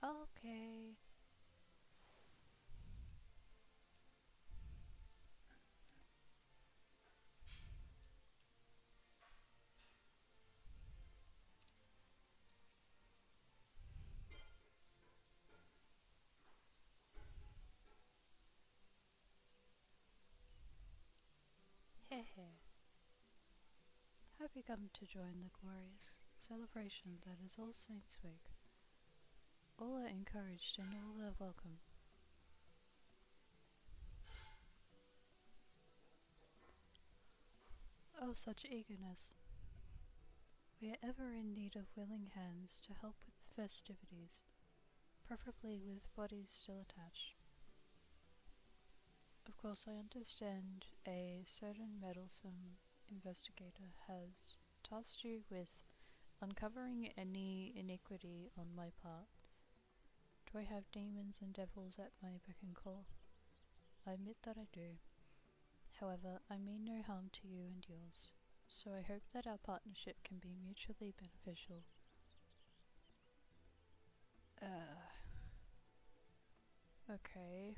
Okay. Hehe. Have you come to join the glorious celebration that is All Saints' Week? All are encouraged and all are welcome. Oh, such eagerness. We are ever in need of willing hands to help with the festivities, preferably with bodies still attached. Of course, I understand a certain meddlesome investigator has tasked you with uncovering any iniquity on my part. Do I have demons and devils at my beck and call? I admit that I do. However, I mean no harm to you and yours, so I hope that our partnership can be mutually beneficial. Okay.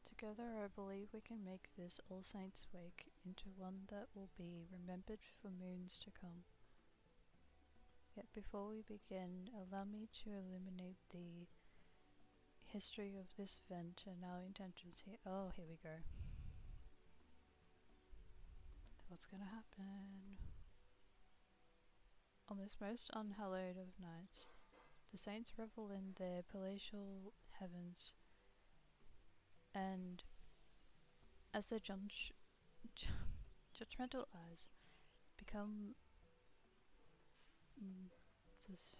Together, I believe we can make this All Saints' Wake into one that will be remembered for moons to come. Yet before we begin, allow me to illuminate the history of this event and our intentions here. Oh, here we go. What's gonna happen? On this most unhallowed of nights, the saints revel in their palatial heavens and As their judgmental eyes become this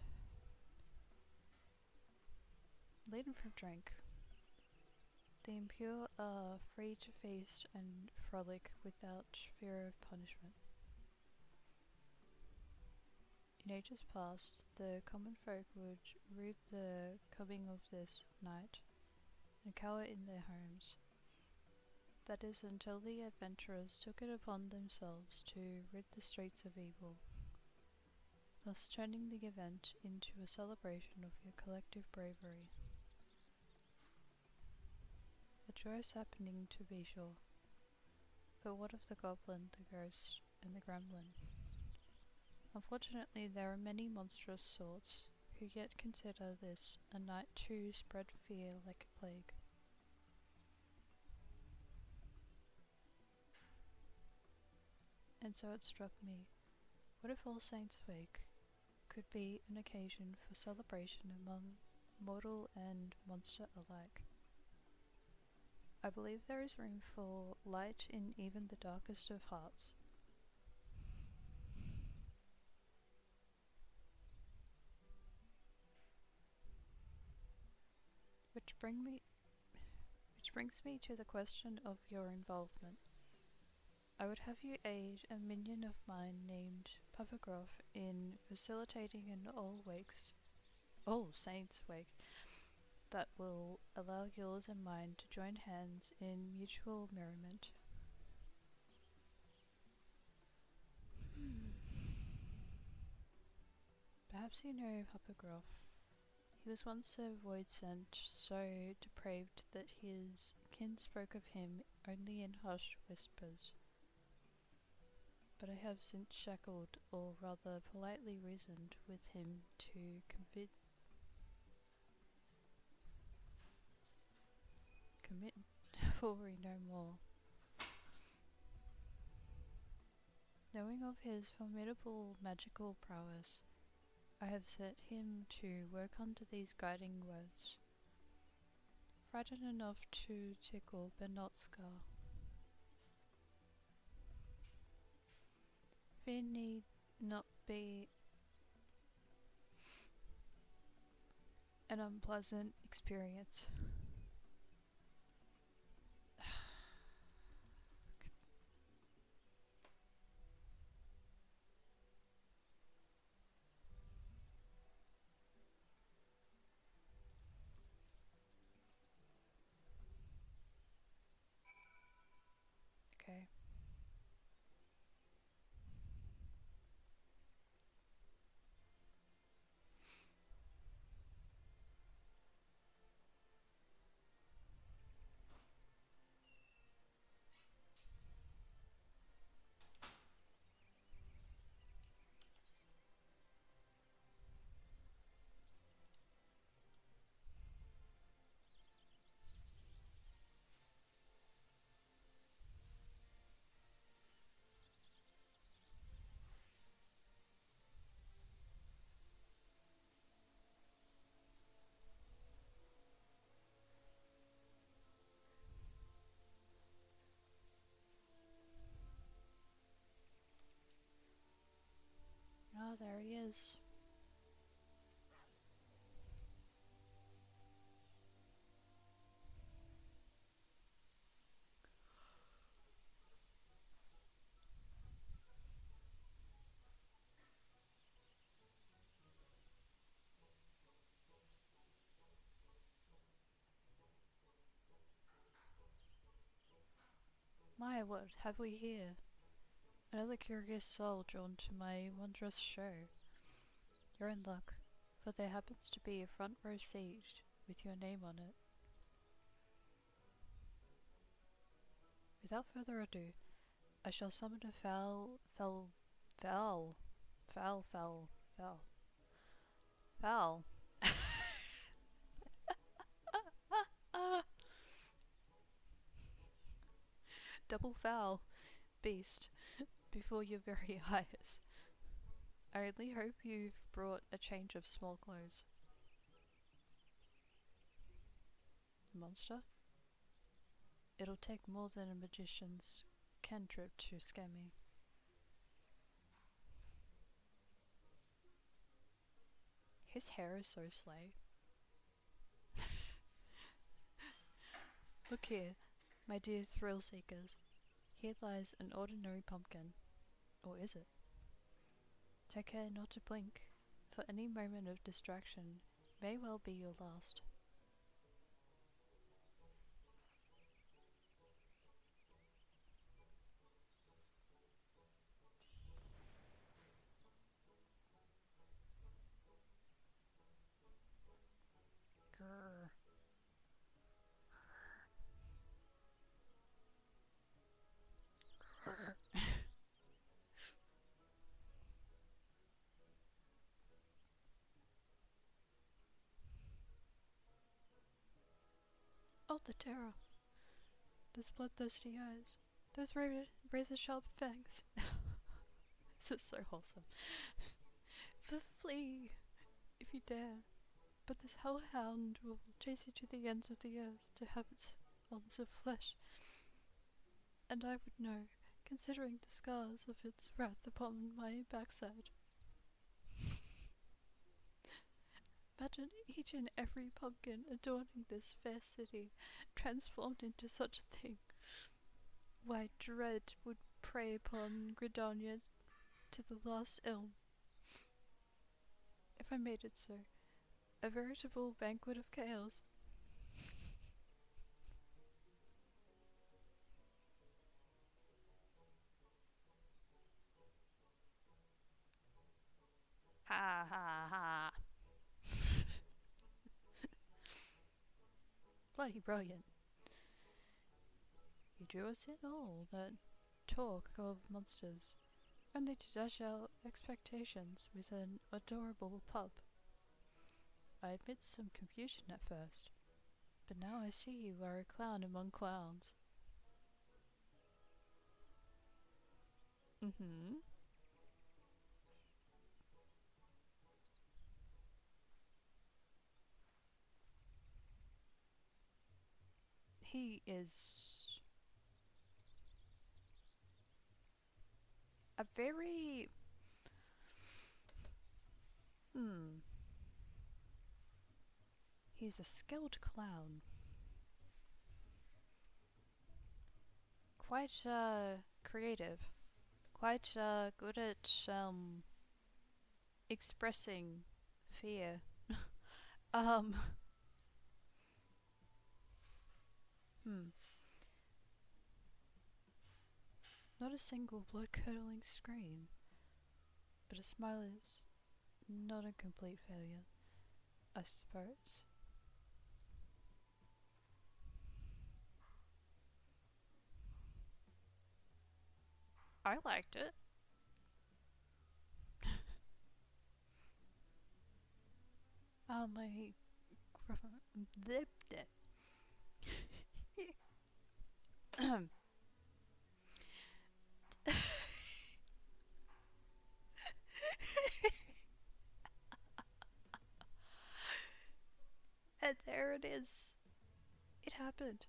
laden from drink, the impure are free to feast and frolic without fear of punishment. In ages past, the common folk would rue the coming of this night and cower in their homes. That is until the adventurers took it upon themselves to rid the streets of evil, thus turning the event into a celebration of your collective bravery. A joyous happening, to be sure. But what of the goblin, the ghost, and the gremlin? Unfortunately, there are many monstrous sorts who yet consider this a night to spread fear like a plague. And so it struck me, what if All Saints' Wake could be an occasion for celebration among mortal and monster alike? I believe there is room for light in even the darkest of hearts. Which brings me to the question of your involvement. I would have you aid a minion of mine named Papa Groff in facilitating an All Saints Wake that will allow yours and mine to join hands in mutual merriment. Perhaps you know Papa Groff. He was once a void-sent, so depraved that his kin spoke of him only in hushed whispers. But I have since shackled, or rather politely reasoned with him to commit devilry no more. Knowing of his formidable magical prowess, I have set him to work under these guiding words. Frightened enough to tickle but not scar. Fear need not be an unpleasant experience. Okay. Oh, there he is. My, what have we here? Another curious soul drawn to my wondrous show. You're in luck, for there happens to be a front row seat with your name on it. Without further ado, I shall summon a foul, double foul beast before your very eyes. I only hope you've brought a change of small clothes. Monster? It'll take more than a magician's cantrip to scare me. His hair is so slay. Look here, my dear thrill seekers. Here lies an ordinary pumpkin. Or is it? Take care not to blink, for any moment of distraction may well be your last. Grrr. Oh, the terror. Those bloodthirsty eyes. Those razor-sharp fangs. This is so wholesome. Flee, if you dare. But this hellhound will chase you to the ends of the earth to have its ounce of flesh. And I would know, considering the scars of its wrath upon my backside. Imagine each and every pumpkin adorning this fair city transformed into such a thing. Why, dread would prey upon Gridania to the last elm. If I made it so, a veritable banquet of chaos. Ha ha ha. Bloody brilliant. You drew us in all that talk of monsters, only to dash out expectations with an adorable pup. I admit some confusion at first, but now I see you are a clown among clowns. Mm-hmm. He is a very... He's a skilled clown. Quite, creative. Quite, good at, expressing fear. um... Not a single blood-curdling scream, but a smile is not a complete failure, I suppose. I liked it. My and there it is. It happened.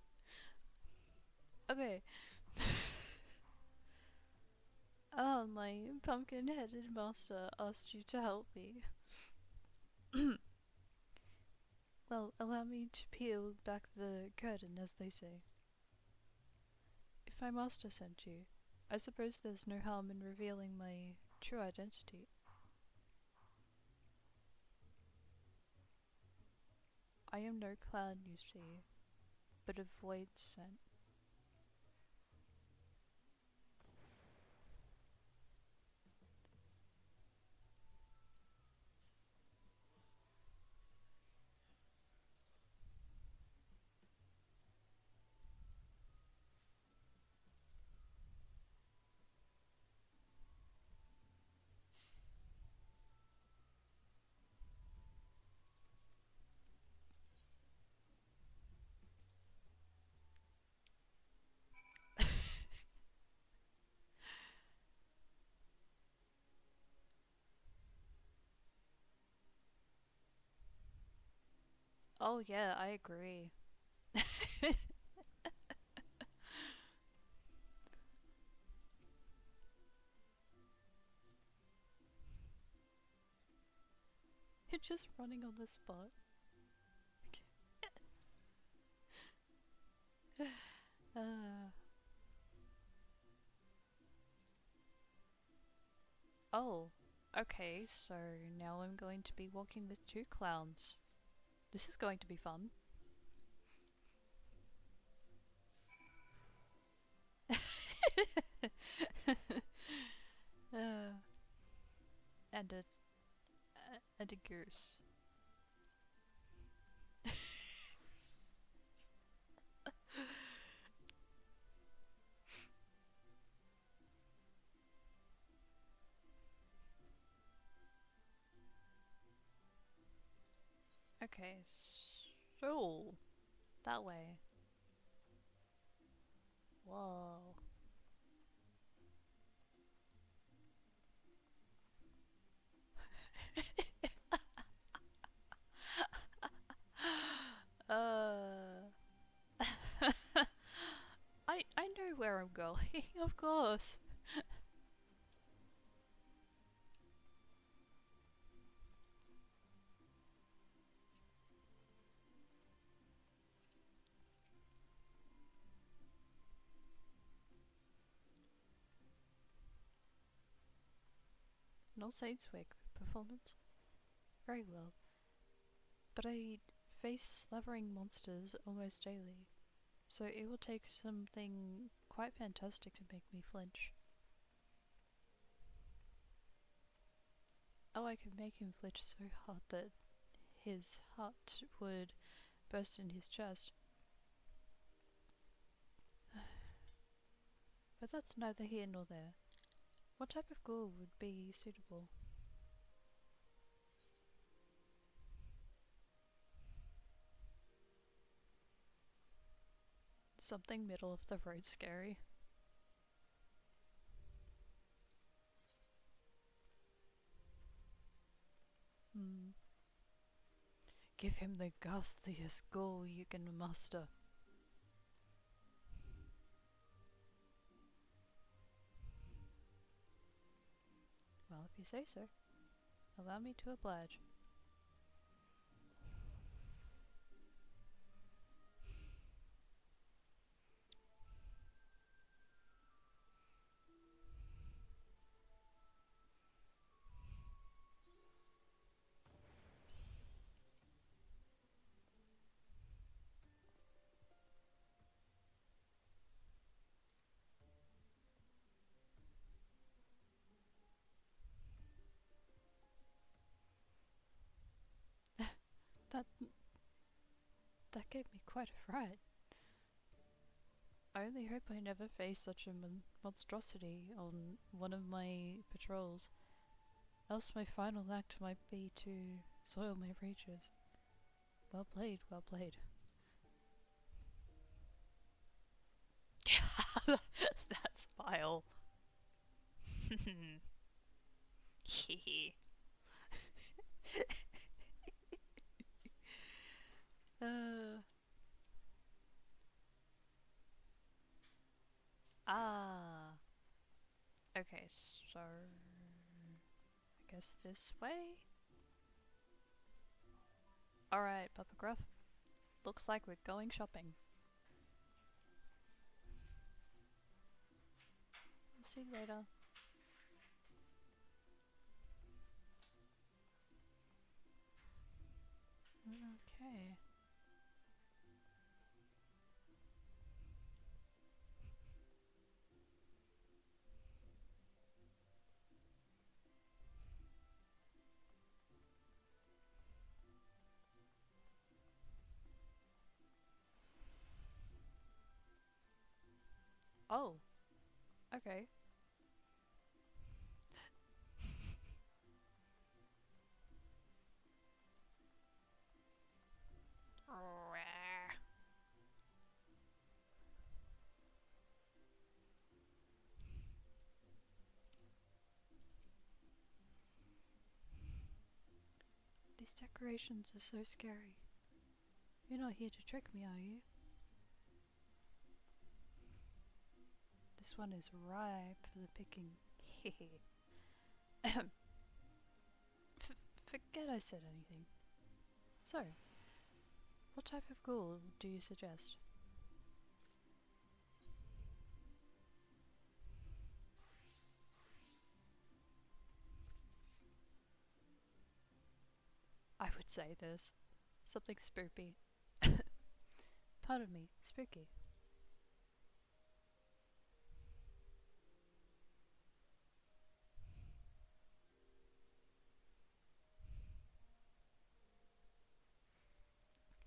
Okay. My pumpkin-headed master asked you to help me. Well, allow me to peel back the curtain, as they say. If my master sent you, I suppose there's no harm in revealing my true identity. I am no clown, you see, but a void scent. Oh yeah, I agree. You're just running on the spot. Oh, okay, so now I'm going to be walking with two clowns. This is going to be fun. uh, and a goose. Okay, so that way. Whoa. uh I know where I'm going, of course. No Saints Wake performance. Very well. But I face slavering monsters almost daily, so it will take something quite fantastic to make me flinch. Oh, I could make him flinch so hard that his heart would burst in his chest. But that's neither here nor there. What type of ghoul would be suitable? Something middle of the road scary. Hmm. Give him the ghastliest ghoul you can muster. Well, if you say so. Allow me to oblige. That that gave me quite a fright. I only hope I never face such a monstrosity on one of my patrols, else my final act might be to soil my breeches. Well played, well played. That's vile. Hehe. uh, ah. Okay, so I guess this way? Alright, Papa Gruff. Looks like we're going shopping. See you later. Okay. Oh. Okay. These decorations are so scary. You're not here to trick me, are you? This one is ripe for the picking. Hehe. Forget I said anything. So, what type of ghoul do you suggest? I would say this. Something spooky. Pardon me, spooky.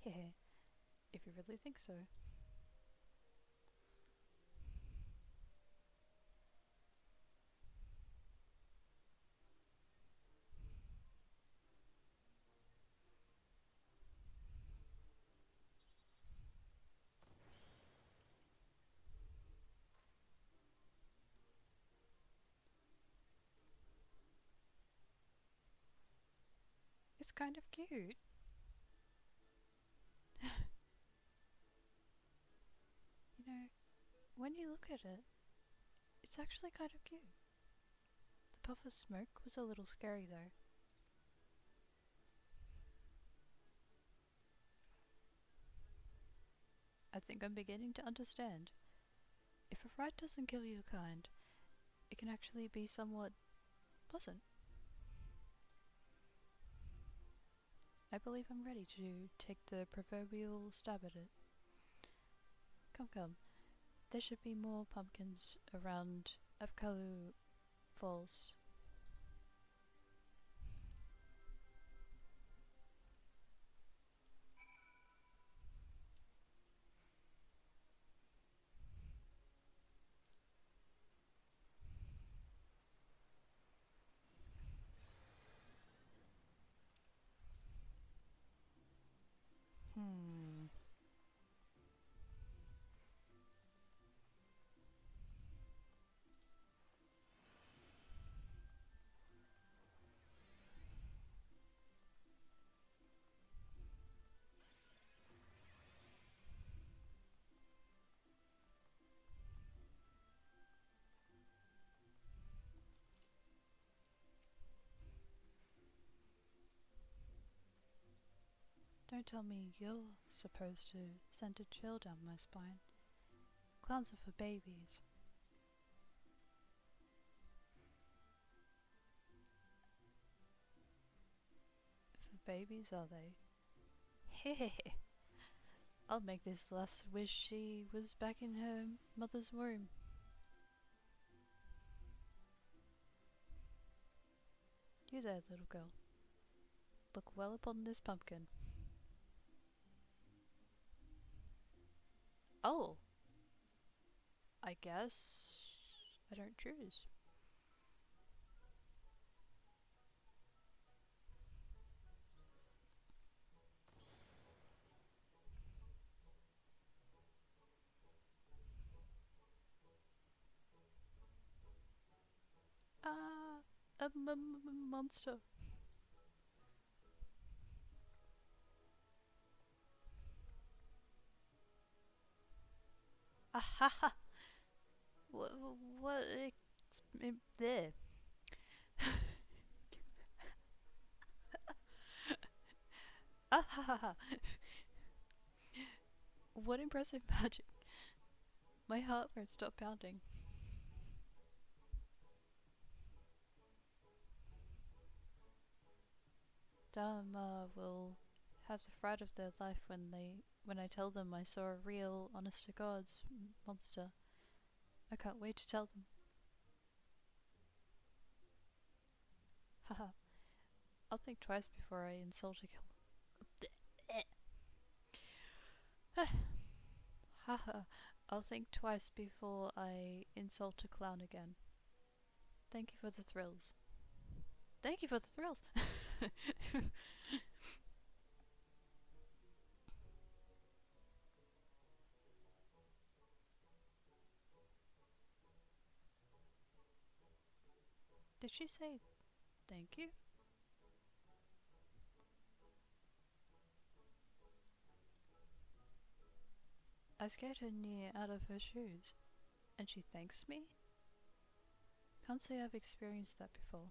Hehe, if you really think so. It's kind of cute. You know, when you look at it, it's actually kind of cute. The puff of smoke was a little scary though. I think I'm beginning to understand. If a fright doesn't kill your kind, it can actually be somewhat pleasant. I believe I'm ready to take the proverbial stab at it. Come, come. There should be more pumpkins around Apkalu Falls. Hmm. Don't tell me you're supposed to send a chill down my spine. Clowns are for babies. For babies, are they? Hehehe. I'll make this lass wish she was back in her mother's womb. You there, little girl. Look well upon this pumpkin. Oh! I guess I don't choose. Ah, a monster. Ahaha! What? There. Ahaha! What impressive magic. My heart won't stop pounding. Dharma will have the fright of their life when I tell them I saw a real, honest to God's monster. I can't wait to tell them. Haha. I'll think twice before I insult a kill. Haha. I'll think twice before I insult a clown again. Thank you for the thrills. Thank you for the thrills. Did she say thank you? I scared her near out of her shoes. And she thanks me? Can't say I've experienced that before.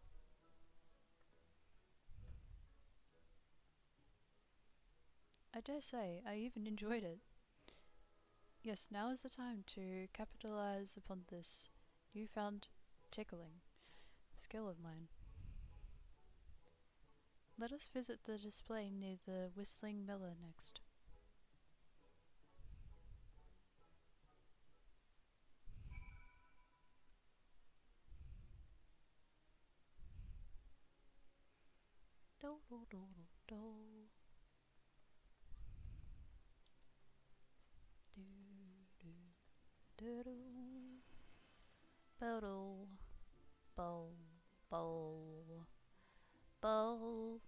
I dare say I even enjoyed it. Yes, now is the time to capitalize upon this newfound tickling skill of mine. Let us visit the display near the Whistling Miller next. Do do do do do. Do do do do. Bow bow bow bow.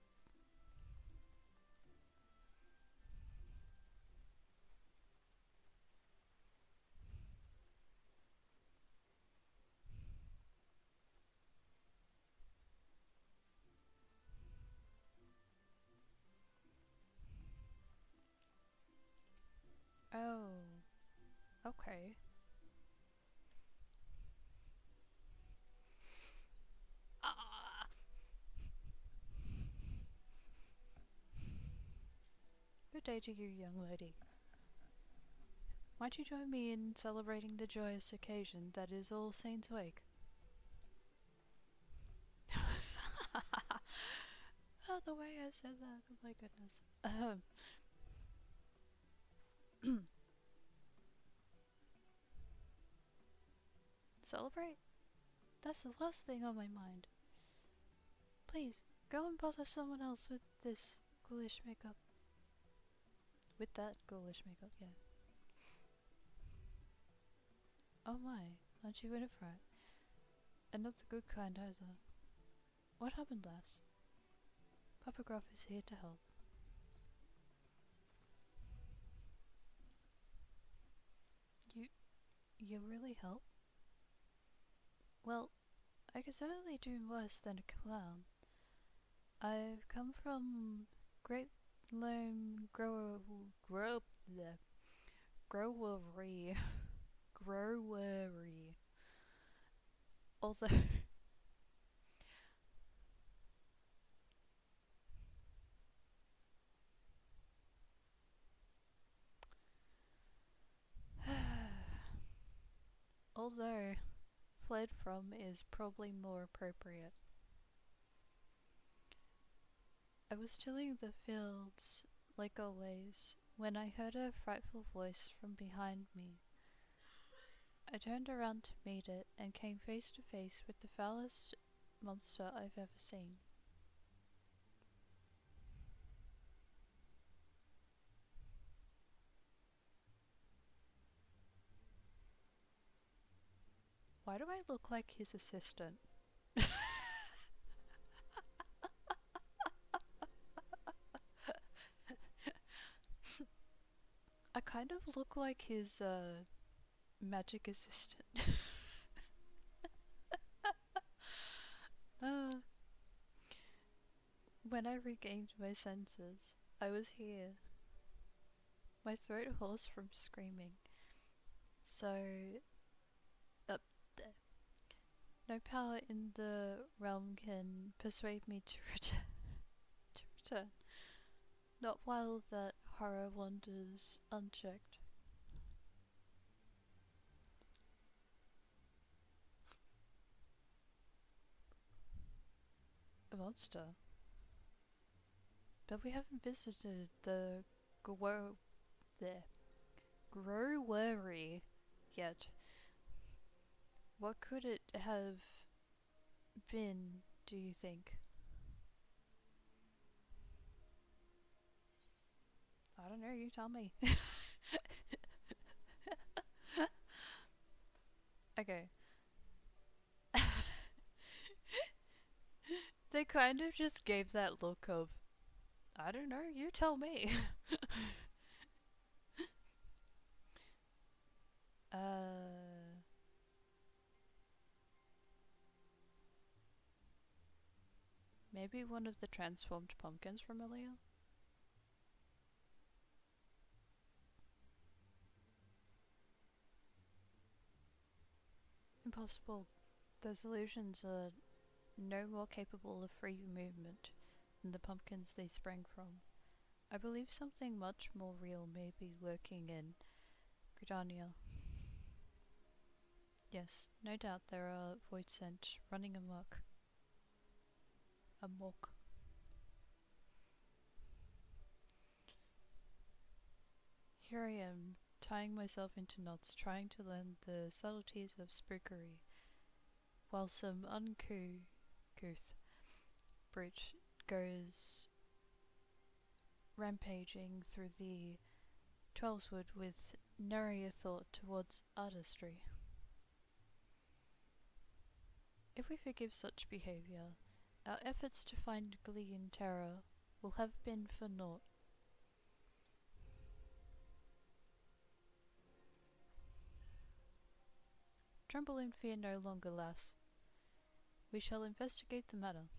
Oh, okay. Ah. Good day to you, young lady. Might you join me in celebrating the joyous occasion that is All Saints' Wake? Oh, the way I said that, oh my goodness. Celebrate? That's the last thing on my mind. Please, go and bother someone else with this ghoulish makeup. With that ghoulish makeup, yeah. Oh my, aren't you in a fright? And not the good kind either. What happened, lass? Papa Gruff is here to help. You really help? Well, I could certainly do worse than a clown. I've come from Great Lone Growery. Growery. Although although fled from is probably more appropriate. I was tilling the fields, like always, when I heard a frightful voice from behind me. I turned around to meet it and came face to face with the foulest monster I've ever seen. Why do I look like his assistant? I kind of look like his magic assistant. uh, when I regained my senses, I was here, my throat hoarse from screaming. So, up there. No power in the realm can persuade me to return. To return. Not while that horror wanders unchecked. A monster? But we haven't visited the Growery yet. What could it have been, do you think? I don't know, you tell me. Okay. They kind of just gave that look of, I don't know, you tell me. Maybe one of the transformed pumpkins from earlier? Impossible. Those illusions are no more capable of free movement than the pumpkins they sprang from. I believe something much more real may be lurking in Gridania. Yes, no doubt there are void scent running amok. Amok. Here I am, tying myself into knots, trying to learn the subtleties of spookery, while some uncouth brute goes rampaging through the Twelveswood with nary a thought towards artistry. If we forgive such behaviour, our efforts to find glee in terror will have been for naught. Tremble in fear no longer, lass. We shall investigate the matter.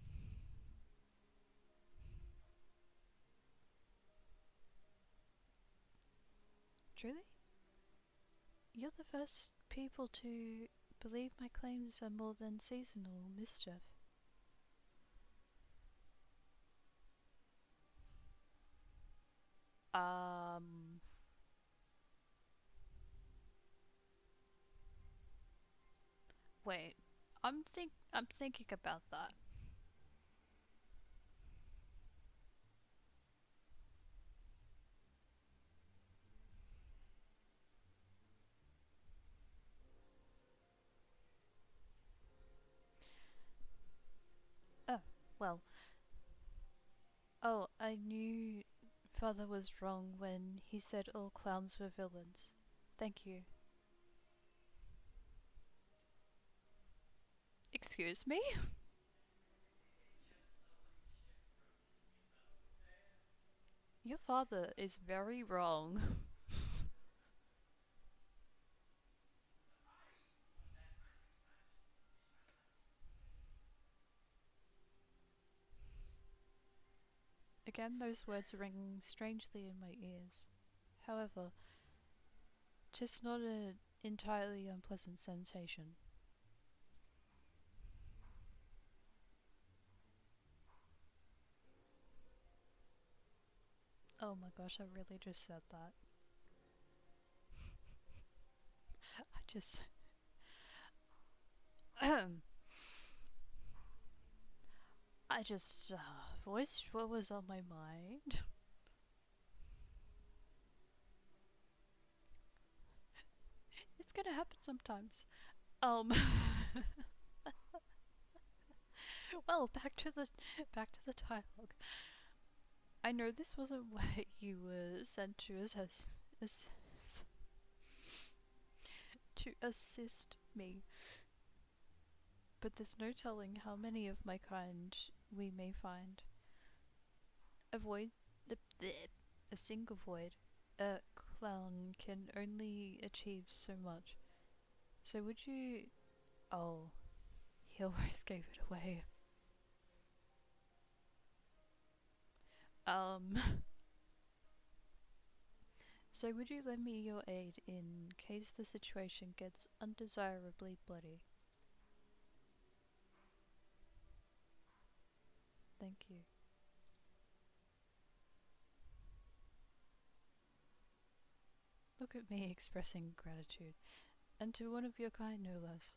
Truly? You're the first people to believe my claims are more than seasonal mischief. Wait. I'm thinking about that. Oh, well. Oh, I knew Father was wrong when he said all clowns were villains. Thank you. Excuse me? Your father is very wrong. Again, those words ring strangely in my ears. However, 'tis not an entirely unpleasant sensation. Oh my gosh, I really just said that. I just. I just voiced what was on my mind. It's gonna happen sometimes. Um. Well, back to the dialogue. I know this wasn't what you were sent to as to assist me, but there's no telling how many of my kind we may find. A void, a single void, a clown can only achieve so much. So would you? Oh, he almost gave it away. Um. So would you lend me your aid in case the situation gets undesirably bloody? Thank you. Look at me expressing gratitude, and to one of your kind no less.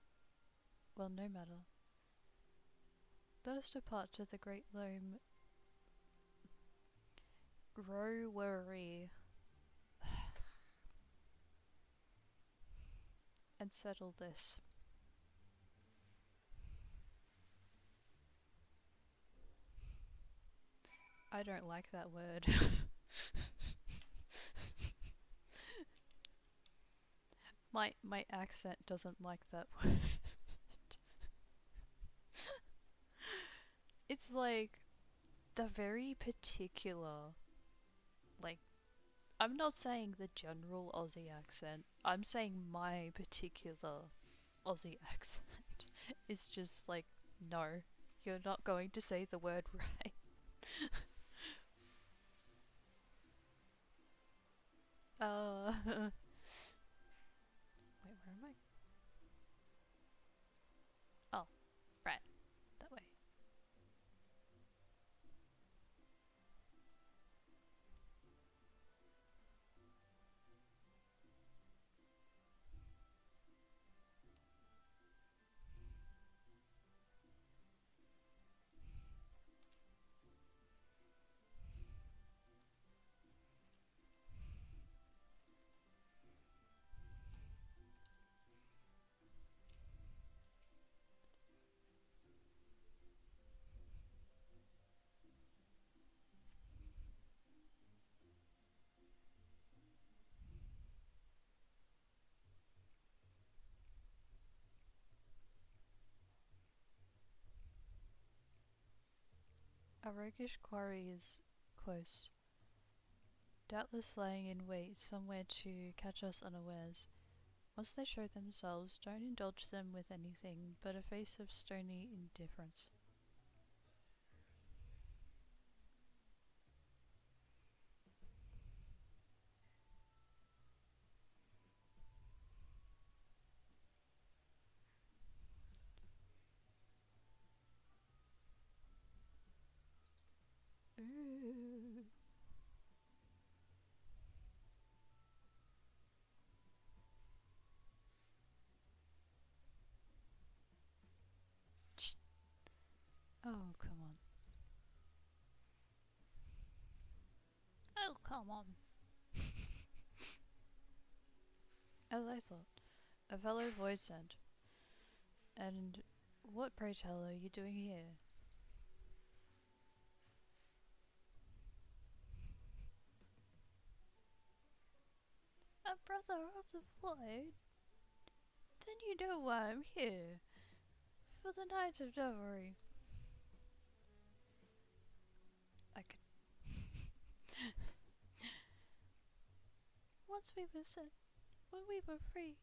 Well, no matter. Let us depart to the great loam growery and settle this. I don't like that word. my accent doesn't like that word. It's like the very particular, like, I'm not saying the general Aussie accent. I'm saying my particular Aussie accent is just like, no, you're not going to say the word right. Wait, where am I? Oh, right, that way. A roguish quarry is close, doubtless lying in wait somewhere to catch us unawares. Once they show themselves, don't indulge them with anything but a face of stony indifference. Ooh. Oh, come on. Oh, come on. As I thought, a fellow void sent. And what, pray tell, are you doing here? A brother of the void? Then you know why I'm here. For the night of Dovery. I could. Once we were set, when we were free.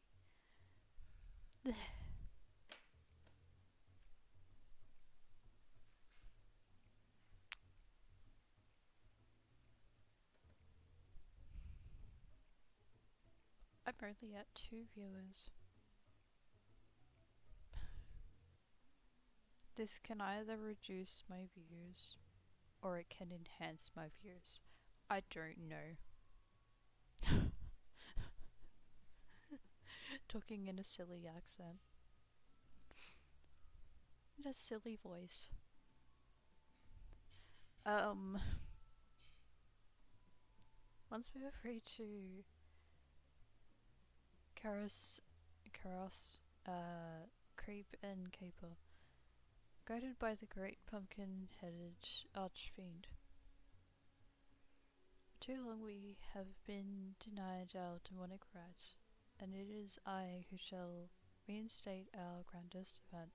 I'm only at 2 viewers. This can either reduce my views or it can enhance my views. I don't know. Talking in a silly accent. In a silly voice. Once we were free to Karos, Creep and Caper, guided by the great pumpkin-headed archfiend. For too long we have been denied our demonic rights, and it is I who shall reinstate our grandest event.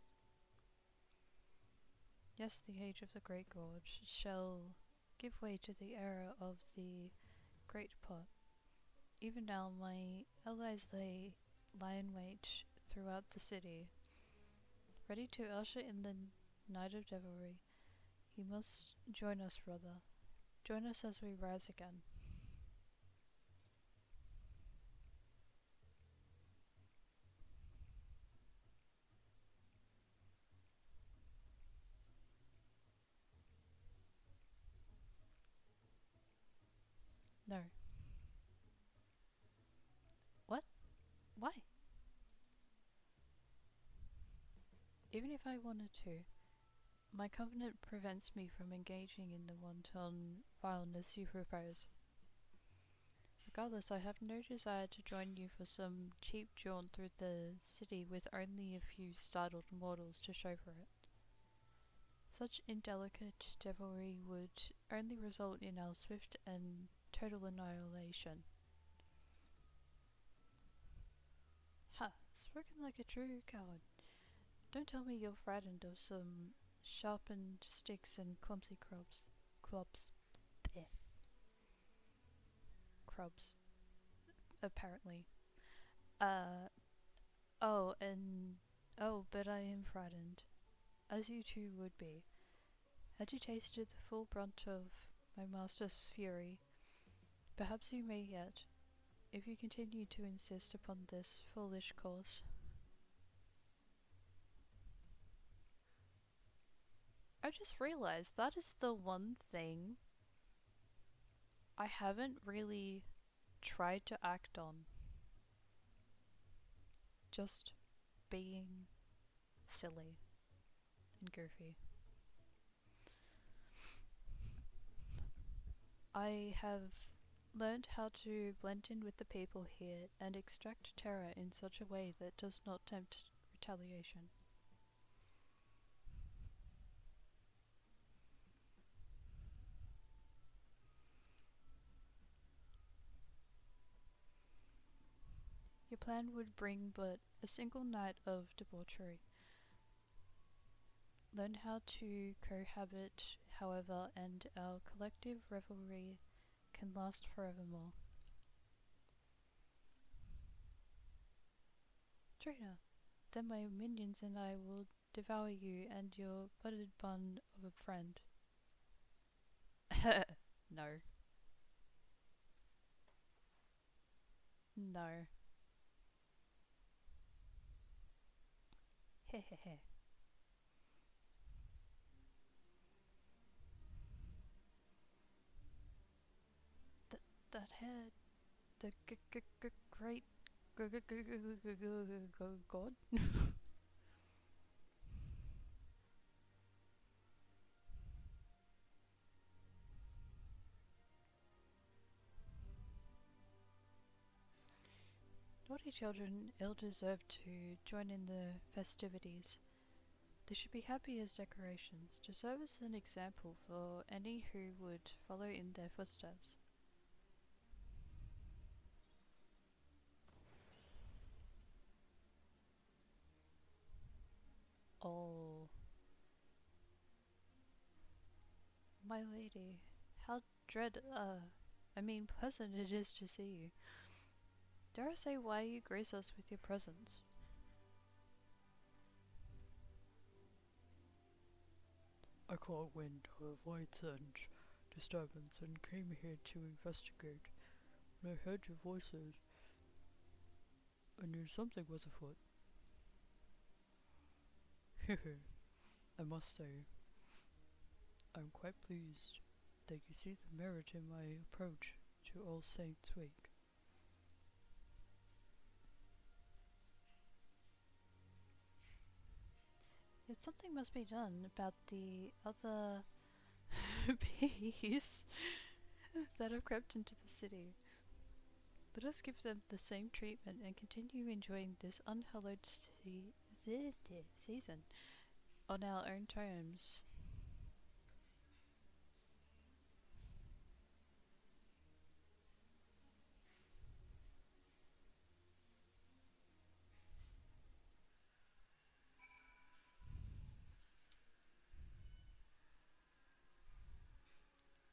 Yes, the age of the Great Gorge shall give way to the era of the Great Pot. Even now my allies lie in wait throughout the city, ready to usher in the night of devilry. You must join us, brother. Join us as we rise again. No. What? Why? Even if I wanted to, my covenant prevents me from engaging in the wanton vileness you propose. Regardless, I have no desire to join you for some cheap jaunt through the city with only a few startled mortals to show for it. Such indelicate devilry would only result in our swift and total annihilation. Ha! Spoken like a true coward. Don't tell me you're frightened of some sharpened sticks and clumsy crubs. Crubs. Apparently. But I am frightened. As you too would be. Had you tasted the full brunt of my master's fury, perhaps you may yet, if you continue to insist upon this foolish course. I just realized that is the one thing I haven't really tried to act on. Just being silly and goofy. I have learned how to blend in with the people here and extract terror in such a way that does not tempt retaliation. Your plan would bring but a single night of debauchery. Learn how to cohabit, however, and our collective revelry can last forevermore. Trainer, then my minions and I will devour you and your buttered bun of a friend. No. No. Hehehe. That head. The great god? Naughty children ill deserve to join in the festivities. They should be happy as decorations, to serve as an example for any who would follow in their footsteps. Oh, my lady, how pleasant it is to see you. Dare I say why you grace us with your presence? I caught wind of lights and disturbance and came here to investigate. When I heard your voices, I knew something was afoot. Hehe, I must say, I'm quite pleased that you see the merit in my approach to All Saints' Wake. Yet something must be done about the other bees that have crept into the city. Let us give them the same treatment and continue enjoying this unhallowed season on our own terms.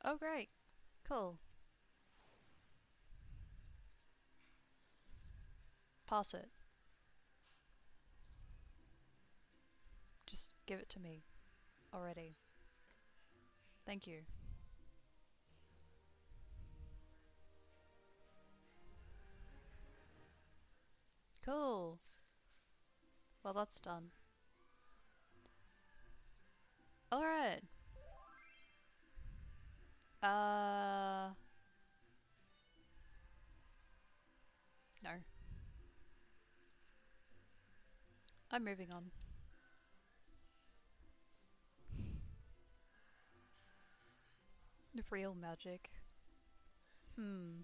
Oh great, cool. Pass it. Just give it to me already. Thank you. Cool. Well, that's done. Alright. No. I'm moving on. The real magic. Hmm.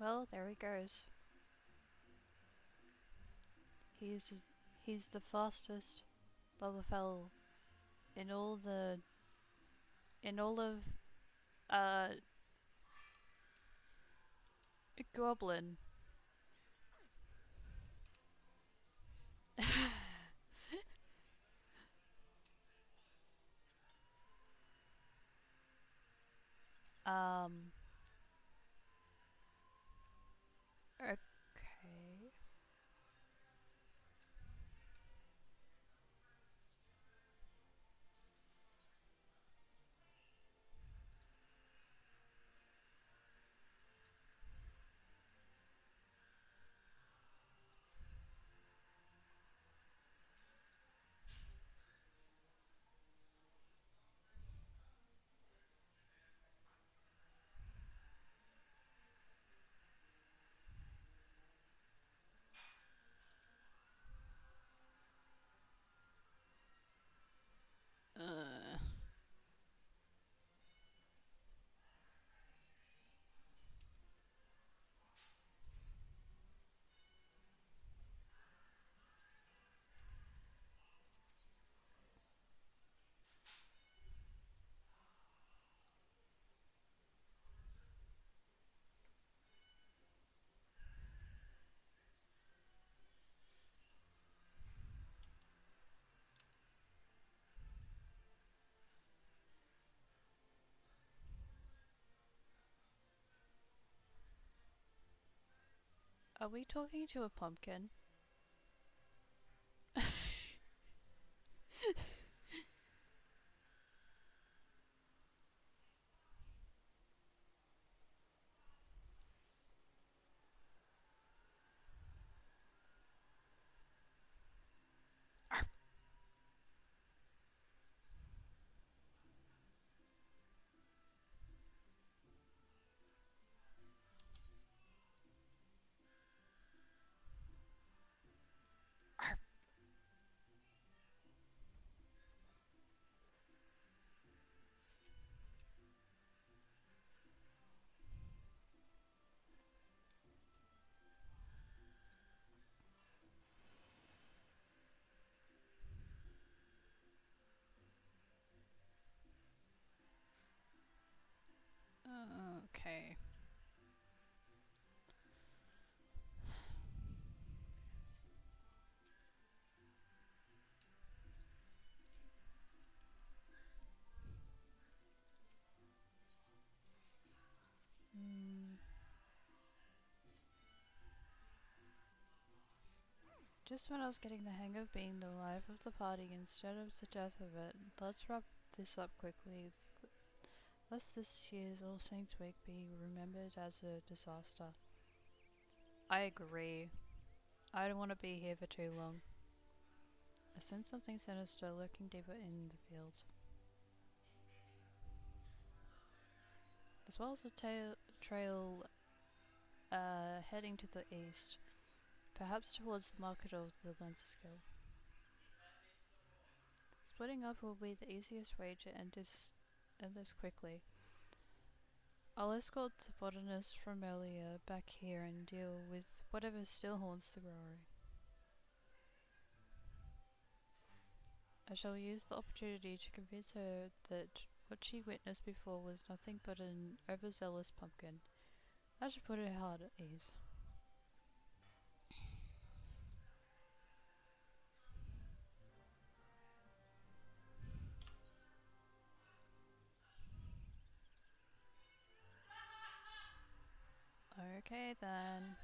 Well, there he goes. He's he's the fastest Lalafell in all of uh Goblin. um okay. Are we talking to a pumpkin? Okay. Mm. Just when I was getting the hang of being the life of the party instead of the death of it, let's wrap this up quickly. Lest this year's All Saints Week be remembered as a disaster. I agree. I don't want to be here for too long. I sense something sinister lurking deeper in the fields. As well as a trail heading to the east, perhaps towards the market of the Lenses Guild. Splitting up will be the easiest way to end this quickly. I'll escort the botanist from earlier back here and deal with whatever still haunts the growlery. I shall use the opportunity to convince her that what she witnessed before was nothing but an overzealous pumpkin. I should put her heart at ease. Okay then.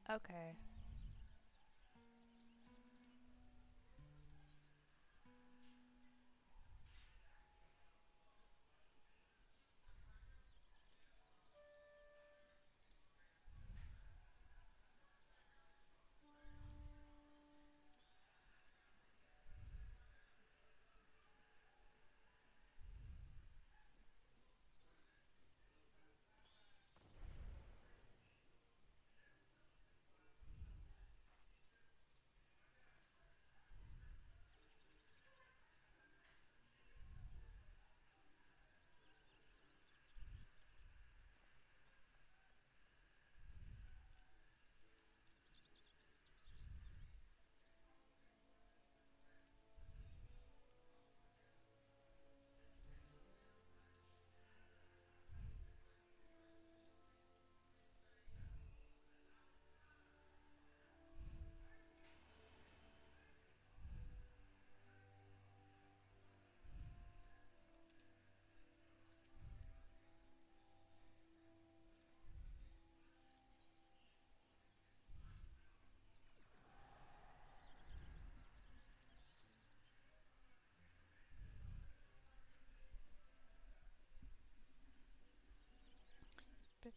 Okay.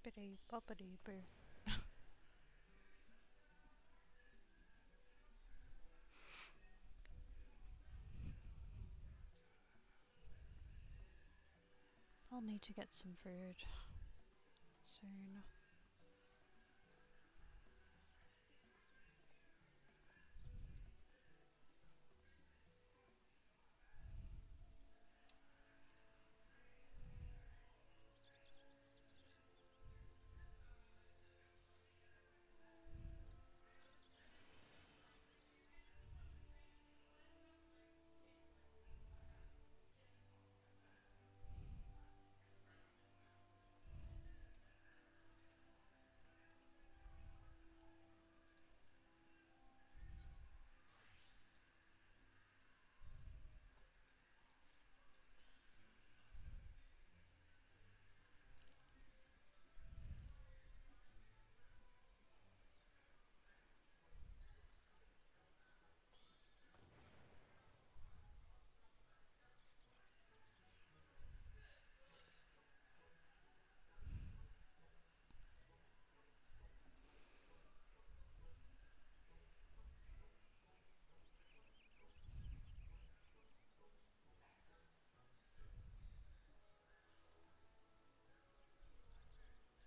Bippity boppity boo. I'll need to get some food soon.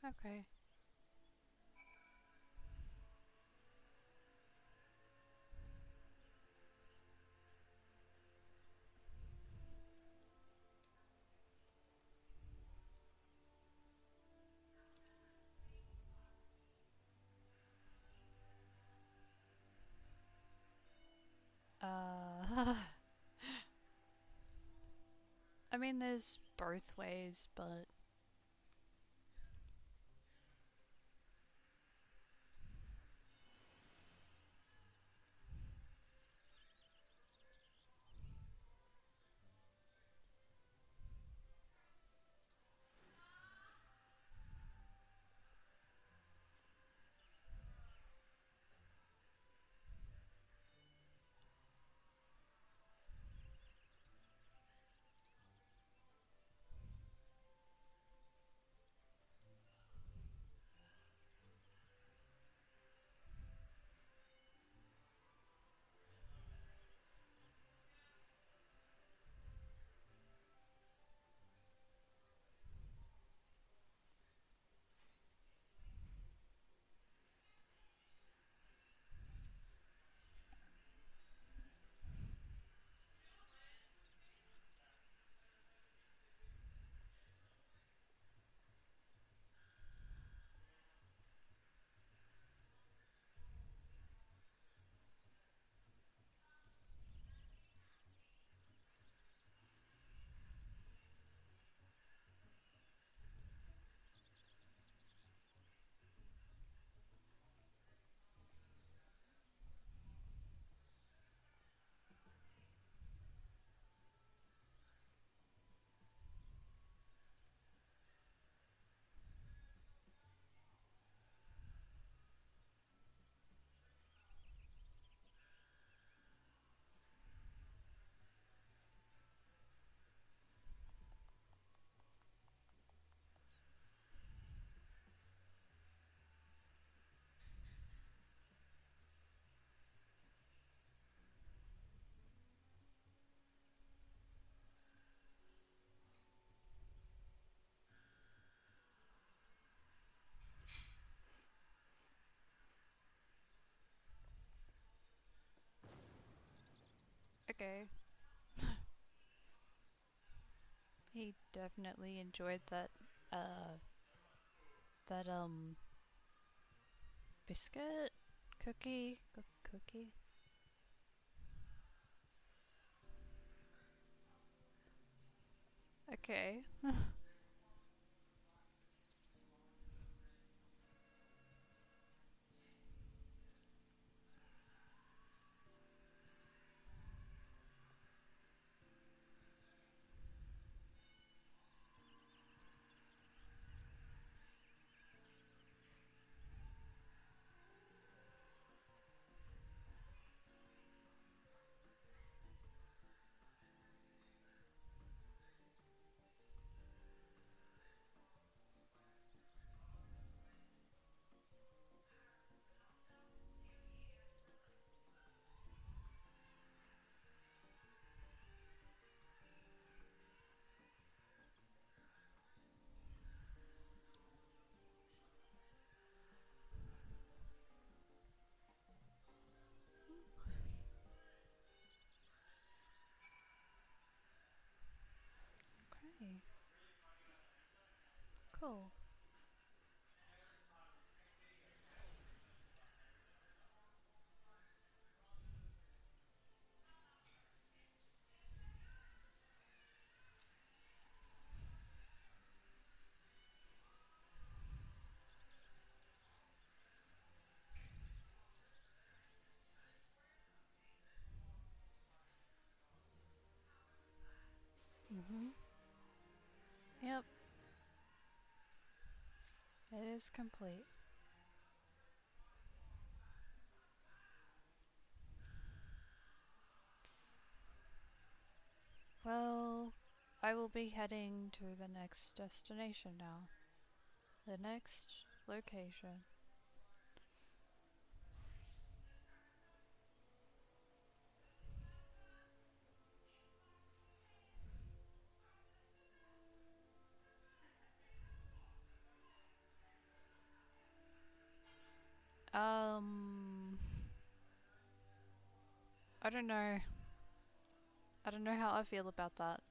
Okay. I mean, there's both ways, but okay. He definitely enjoyed uh, that biscuit? Cookie? Cookie? Okay. Cool. Mhm. Yep. It is complete. Well, I will be heading to the next destination now. The next location. Um, I don't know. I don't know how I feel about that.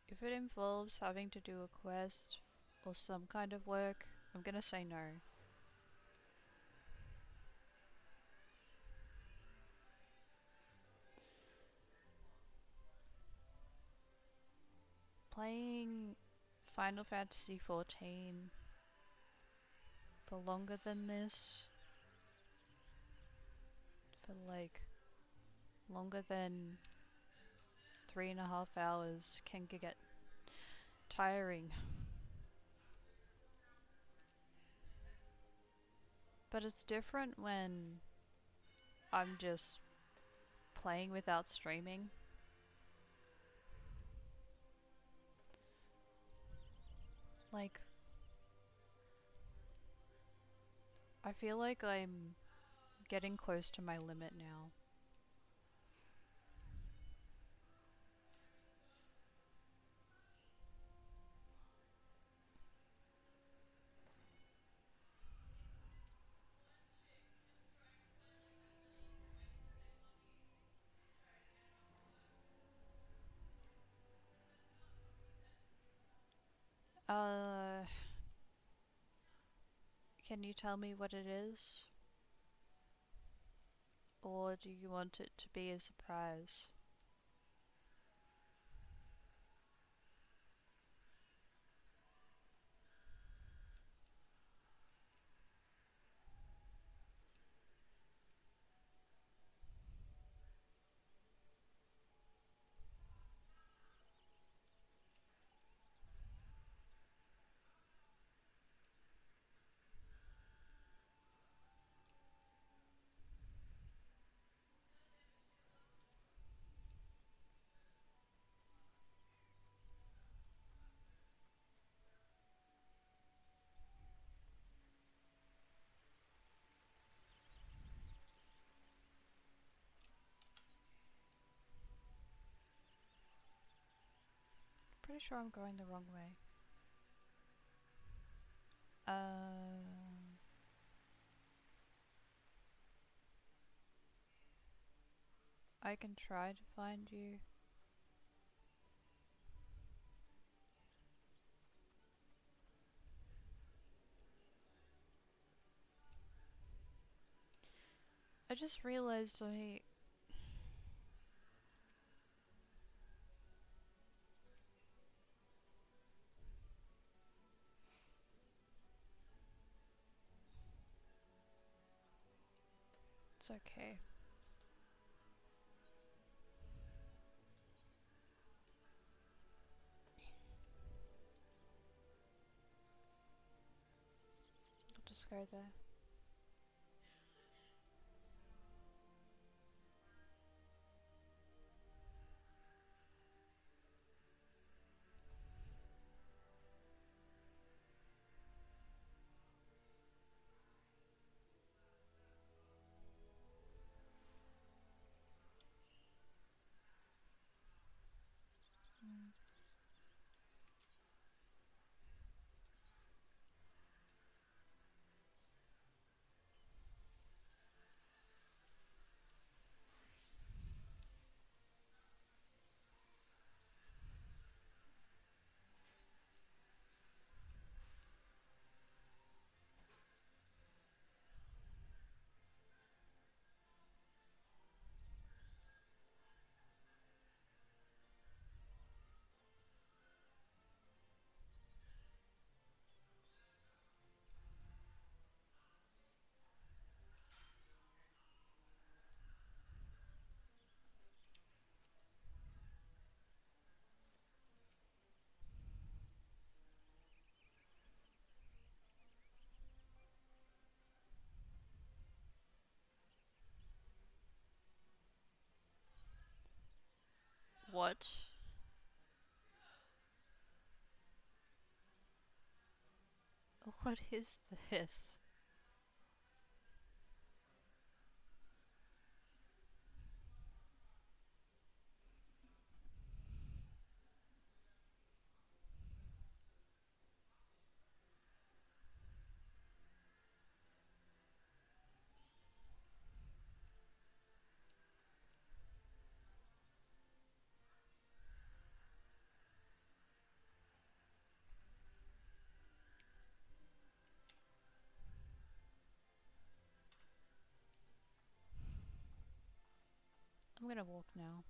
If it involves having to do a quest or some kind of work, I'm gonna say no. Playing Final Fantasy XIV for longer than this, for like longer than 3.5 hours, can get tiring. But it's different when I'm just playing without streaming. Like, I feel like I'm getting close to my limit now. Uh, can you tell me what it is? Or do you want it to be a surprise? Pretty sure I'm going the wrong way. I can try to find you. I just realized I. It's okay. I'll just go there. What? What is this? I'm gonna walk now.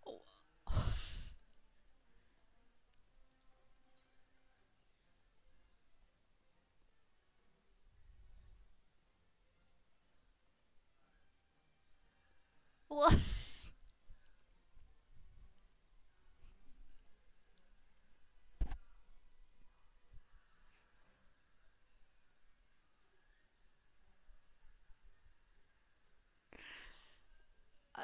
Oh. What? I,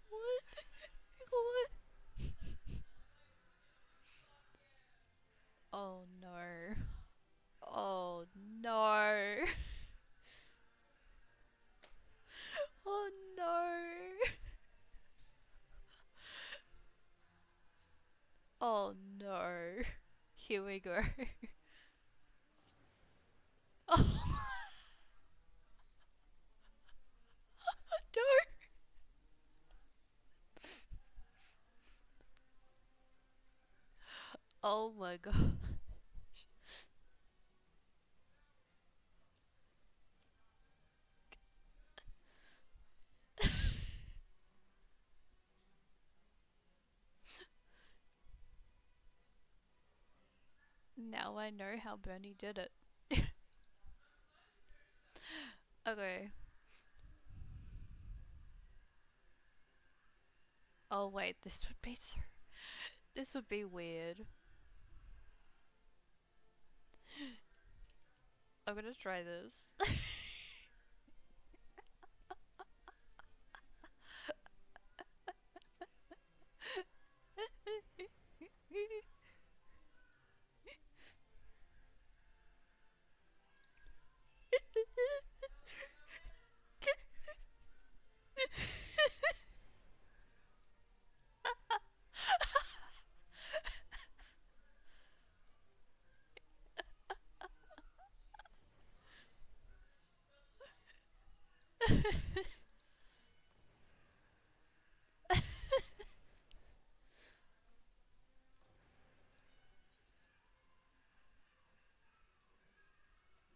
what? What? Oh no. Oh no. Oh no. Oh no. Here we go. Oh no. Oh my god. Now I know how Bernie did it. Okay. Oh wait, this would be so. This would be weird. I'm gonna try this.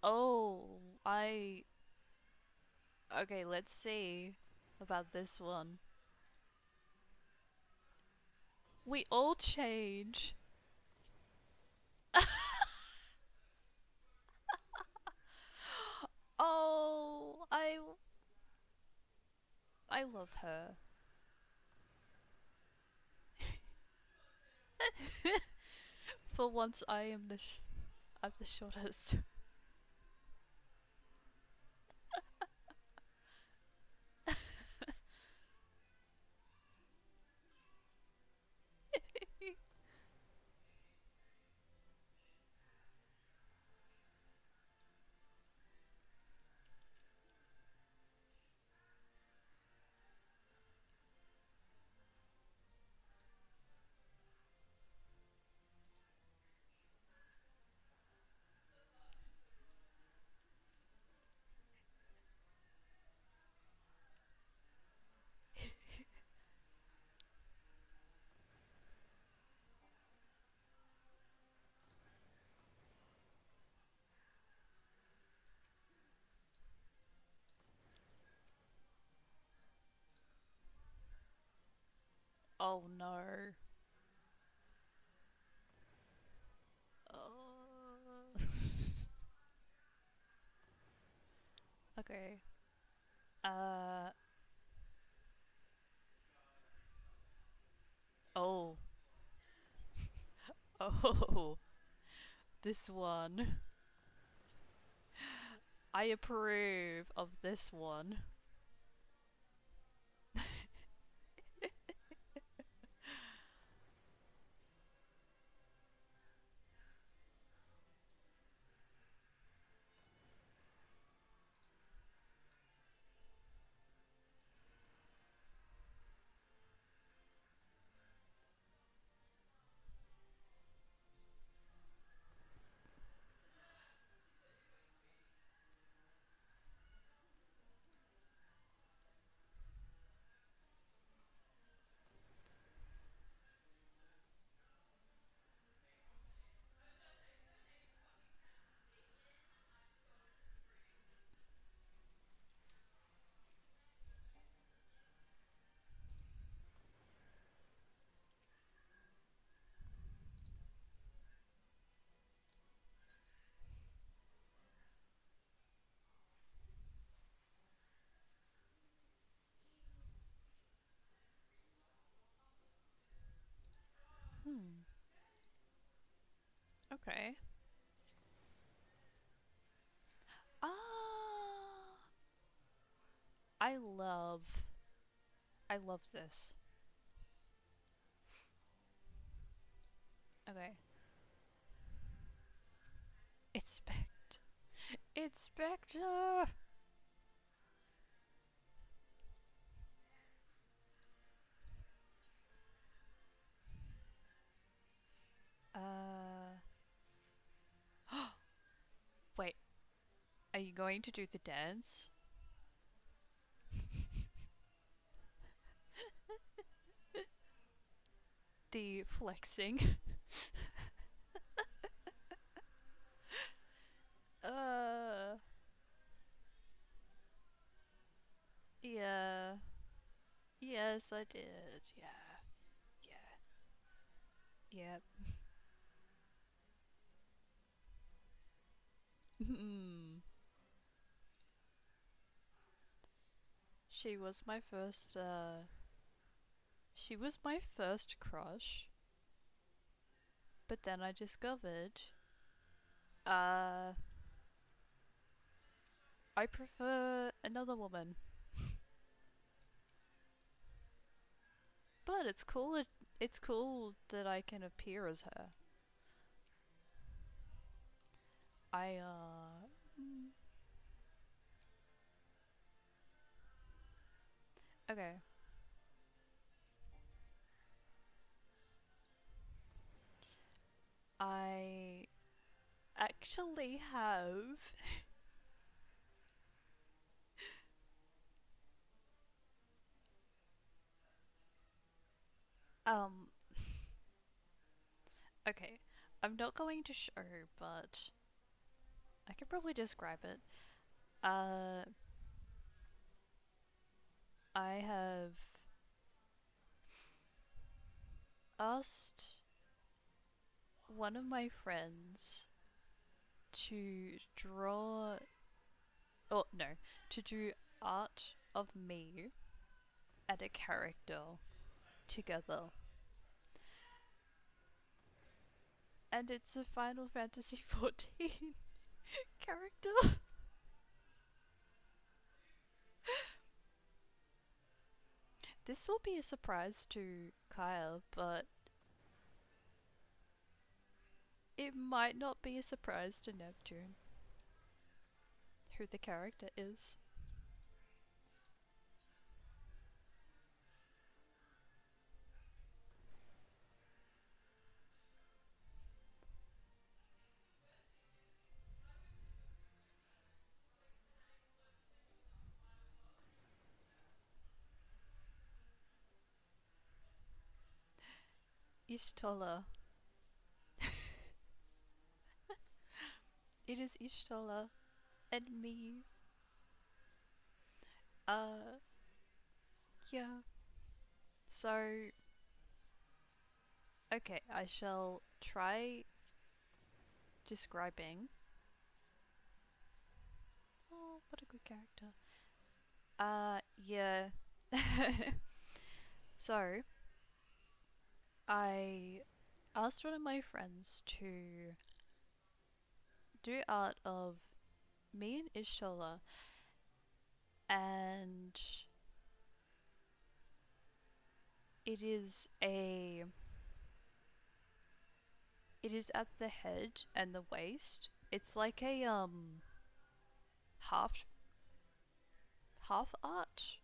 Oh, I. Okay, let's see about this one. We all change. Oh, I love her. For once, I'm the shortest. Oh no. Uh, okay. Uh. Oh. Oh. This one. I approve of this one. Hmm. Okay. Ah. I love. I love this. Okay. Expect. Inspector. Uh. Wait. Are you going to do the dance? The flexing. uh. Yeah. Yes, I did. Yeah. Yeah. Yep. Hmm. She was my first. She was my first crush. But then I discovered. Uh. I prefer another woman. But it's cool. It's cool that I can appear as her. I. Okay. I actually have. Um. Okay. I'm not going to show, but I could probably describe it. Uh, I have asked one of my friends to draw, oh no, to do art of me and a character together. And it's a Final Fantasy XIV character. This will be a surprise to Kyle, but it might not be a surprise to Neptune who the character is. Ishtola. It is Ishtola and me. Uh, yeah. So, okay, I shall try describing. Oh, what a good character. Yeah. So, I asked one of my friends to do art of me and Ishtola, and it is a. It is at the head and the waist. It's like a half half art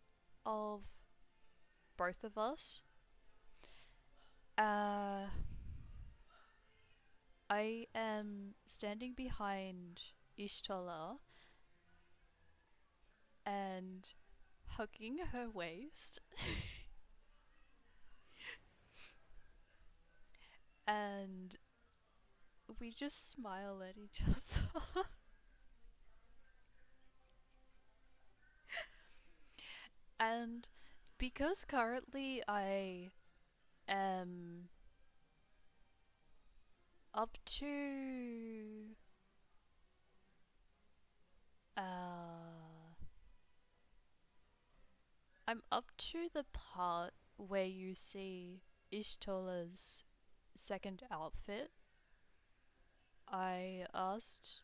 of both of us. Uh, I am standing behind Ishtola and hugging her waist, and we just smile at each other. And because currently I am up to I'm up to the part where you see Ishtola's second outfit. I asked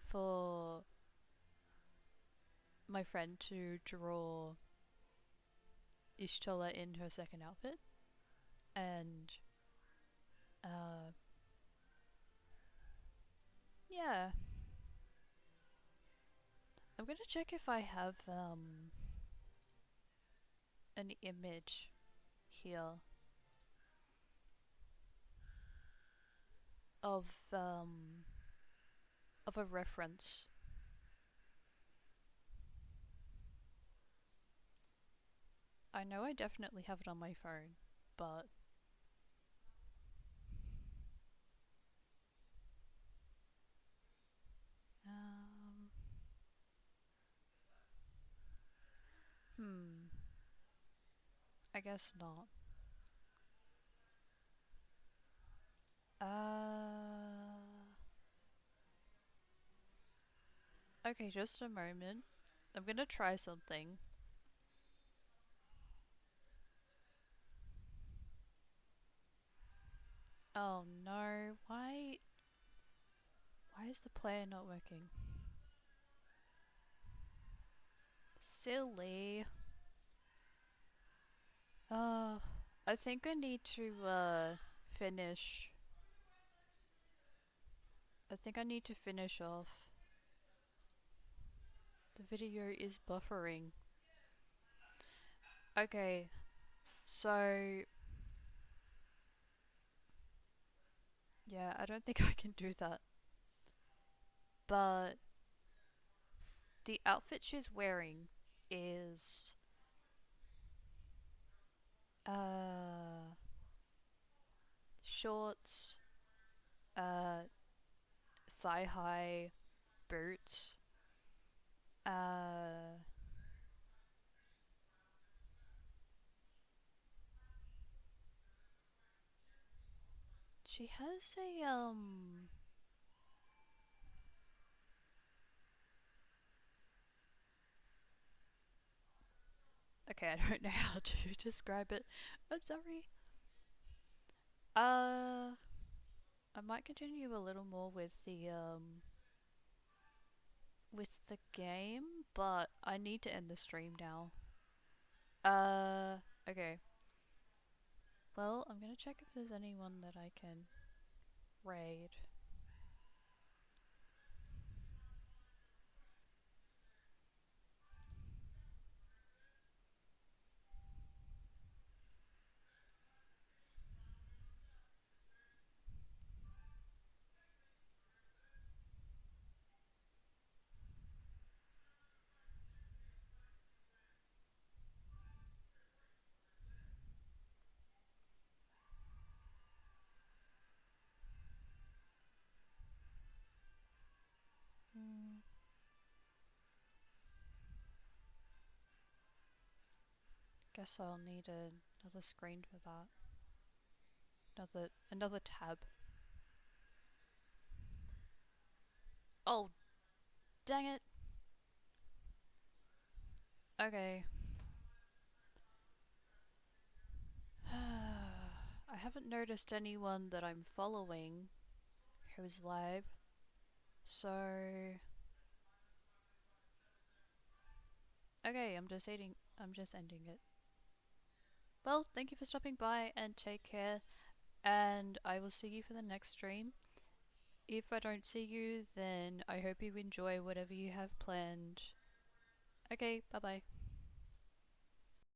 for my friend to draw Ishtola in her second outfit, and uh, yeah, I'm gonna check if I have an image here of um of a reference. I know I definitely have it on my phone, but um, hmm, I guess not. Okay, just a moment. I'm gonna try something. Oh no, why is the player not working? Silly. Uh, I think I need to finish. I think I need to finish off. The video is buffering. Okay, so yeah, I don't think I can do that. But the outfit she's wearing is uh shorts, uh thigh high, boots. Uh, she has a. Okay, I don't know how to describe it. I'm sorry. Uh, I might continue a little more with the game, but I need to end the stream now. Okay. Well, I'm gonna check if there's anyone that I can raid. Hmm. Guess I'll need another screen for that. Another tab. Oh, dang it. Okay. I haven't noticed anyone that I'm following who's live, so okay, I'm just ending it. Well, thank you for stopping by and take care, and I will see you for the next stream. If I don't see you, then I hope you enjoy whatever you have planned. Okay, bye bye.